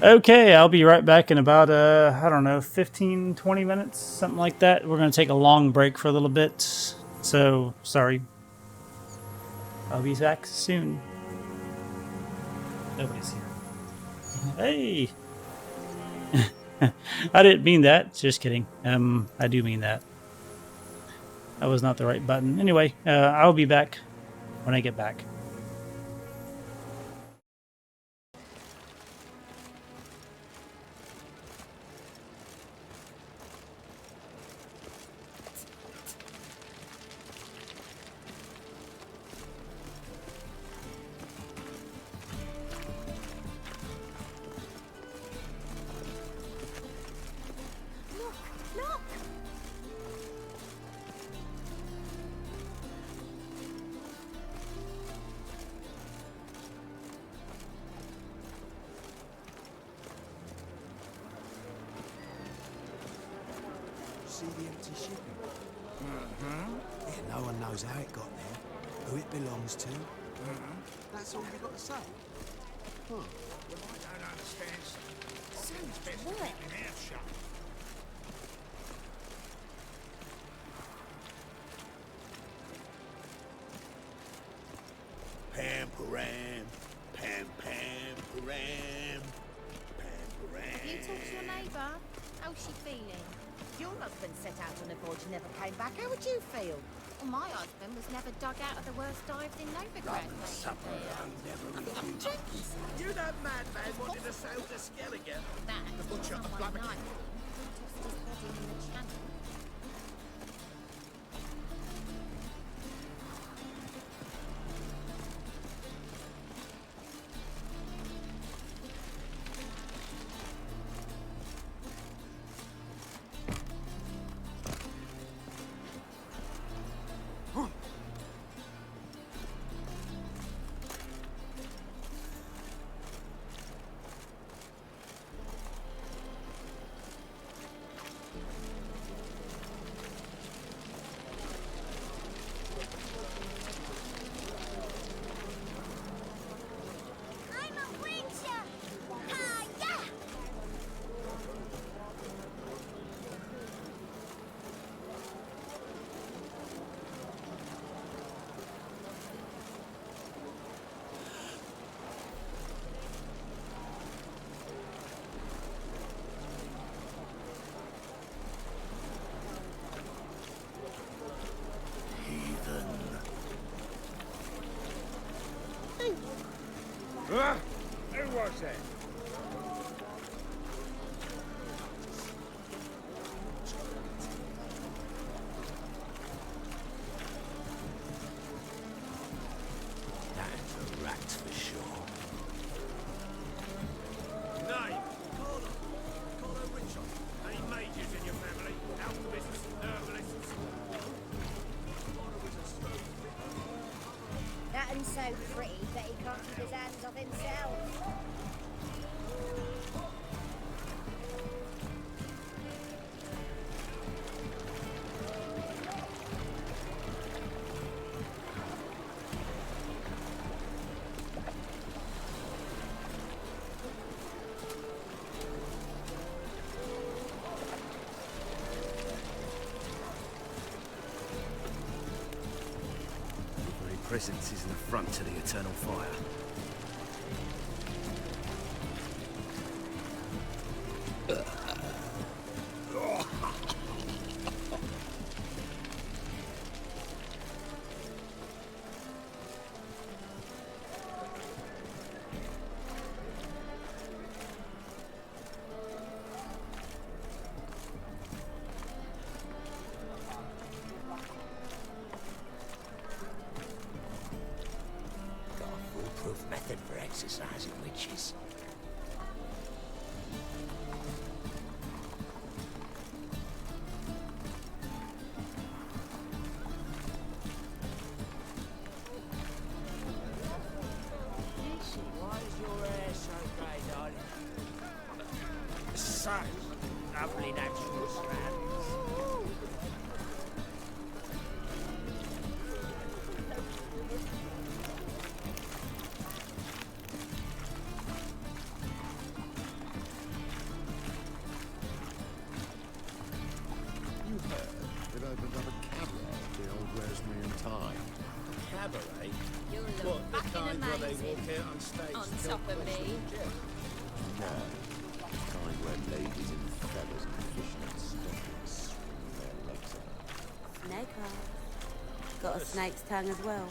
S1: Okay, I'll be right back in about, I don't know, 15, 20 minutes, something like that. We're going to take a long break for a little bit. So, sorry. I'll be back soon. Nobody's here. Hey! I didn't mean that. Just kidding. I do mean that. That was not the right button. Anyway, I'll be back when I get back.
S10: See the empty shipping? Yeah, no one knows how it got there, who it belongs to. That's all you got to say. Huh. Well, I don't understand. Sounds best to keep your mouth shut. Pam param, pam pam param, pam param.
S24: You talk to your neighbour? How's she feeling? Your husband set out on a voyage and never came back. How would you feel? Well, my husband was never dug out of the worst dives in Novigrad.
S10: You that madman wanted to sail to Skellige?
S24: That
S10: The butcher of
S24: someone
S10: Blaviken.
S24: night tossed his body in the channel.
S17: I'm a witcher! Hi-ya!
S10: Who was that? That's a rat for sure. Name? Carlo Richard. Any mages in your family? Alchemists, herbalists?
S24: That one's so pretty that he can't keep his hands off himself.
S4: presence is an affront to the eternal fire.
S10: Foolproof method for exercising witches.
S21: Why is your hair so grey, darling? Such lovely natural strands.
S9: You heard it opened up a cabaret at the old Rosemary and Thyme. A cabaret?
S24: You'll look
S9: What, the
S24: fucking
S9: kind where they
S24: amazing.
S9: walk out on stage
S24: On
S9: and
S24: top
S9: go
S24: of me.
S9: No, the kind where ladies in feathers and fishnet stockings swing their legs out.
S24: Snake eye. Got a snake's tongue as well.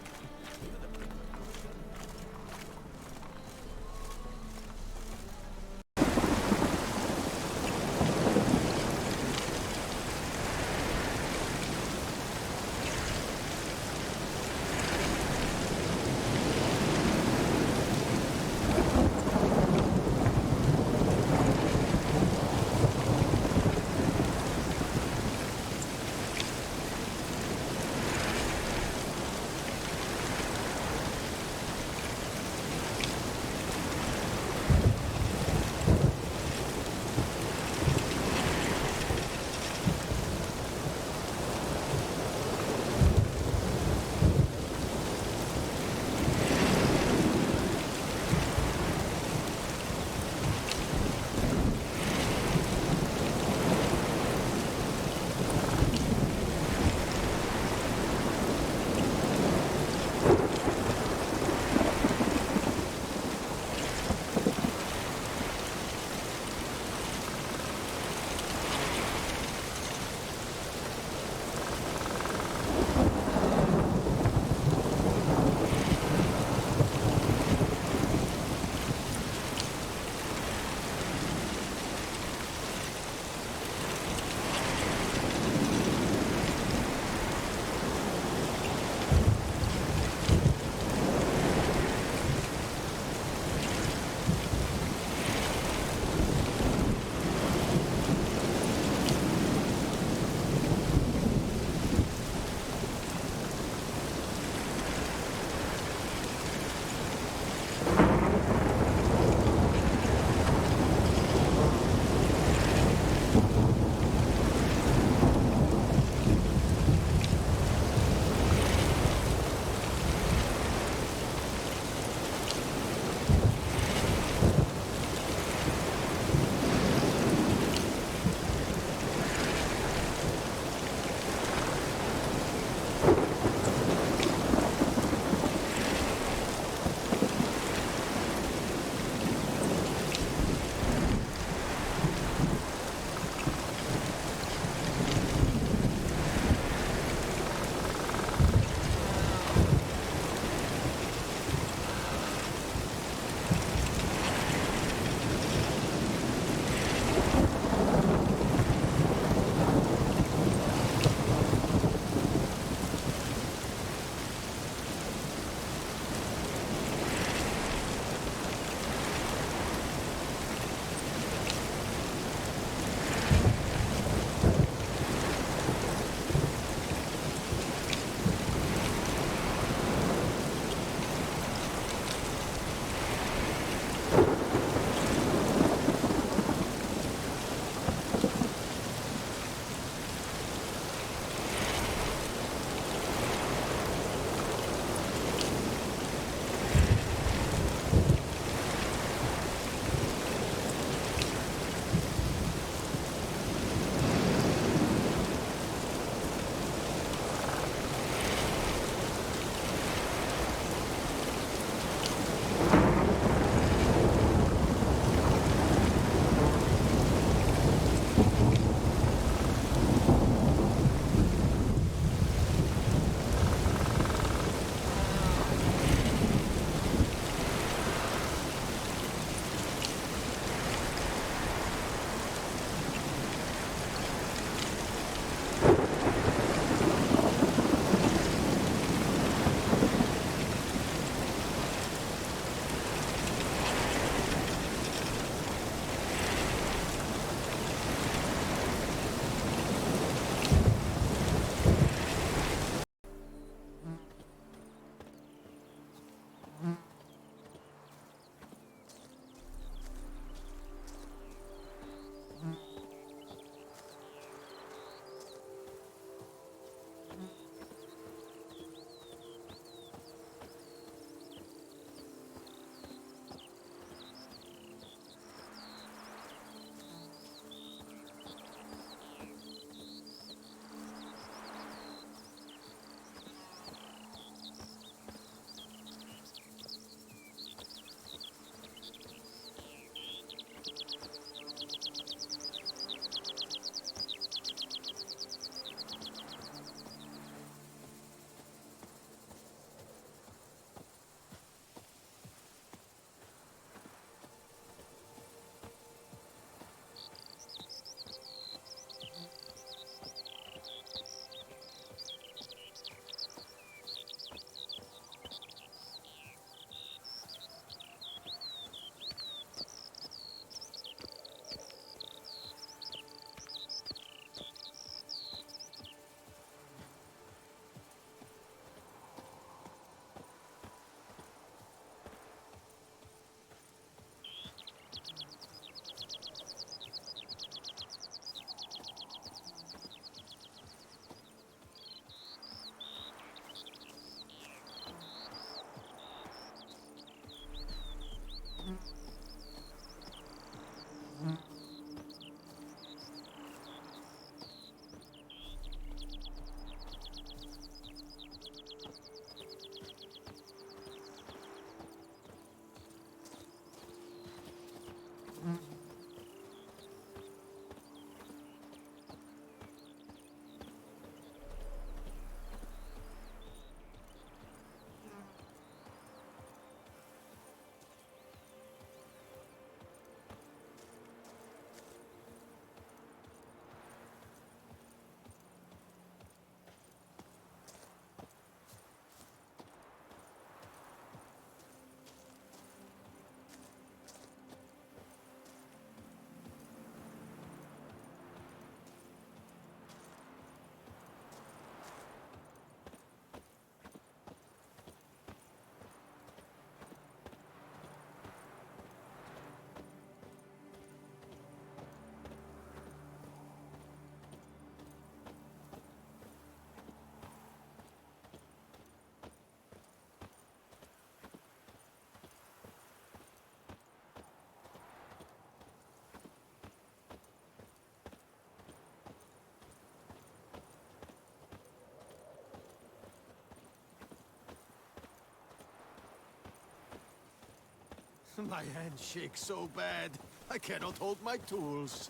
S10: My hand shakes so bad, I cannot hold my tools.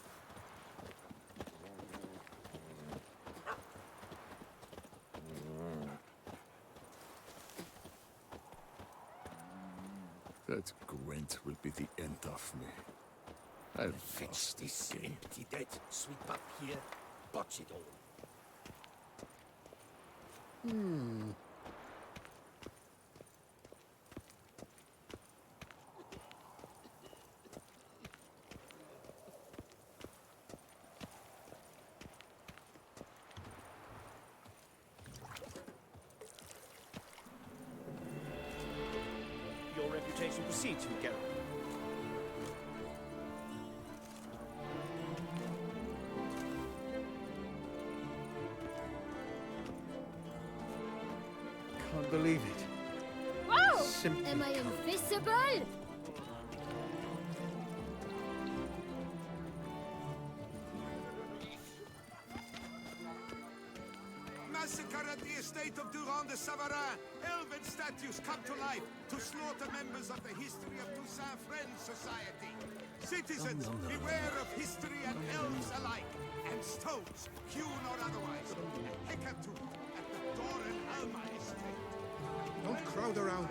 S2: That Gwent will be the end of me. I'll fetch this game.
S10: Empty dead, sweep up here, botch it all.
S4: Your reputation precedes you, Geralt.
S10: Can't believe it.
S11: Wow!
S10: Simply
S11: Am I invisible?
S10: Massacre at the estate of Durand de Savarin. Elven statues come to life to slaughter members of the History of Toussaint Friends Society. Citizens, beware of history and elves alike. And stones, hewn or otherwise. A hecatomb at the Doran Alma estate. Don't crowd around.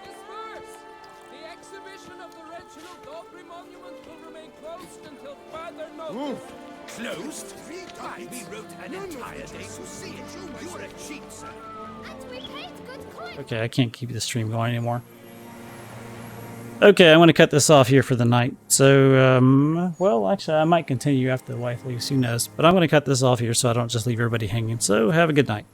S8: Disperse! The exhibition of the Reginald Aubrey monument will remain closed until further notice.
S4: Closed? Why, we wrote an entire day to see it. You're a cheat, sir.
S11: And we paid good coin.
S1: Okay, I can't keep the stream going anymore. Okay, I'm going to cut this off here for the night. So, well, actually, I might continue after the wife leaves, who knows. But I'm going to cut this off here so I don't just leave everybody hanging. So, have a good night.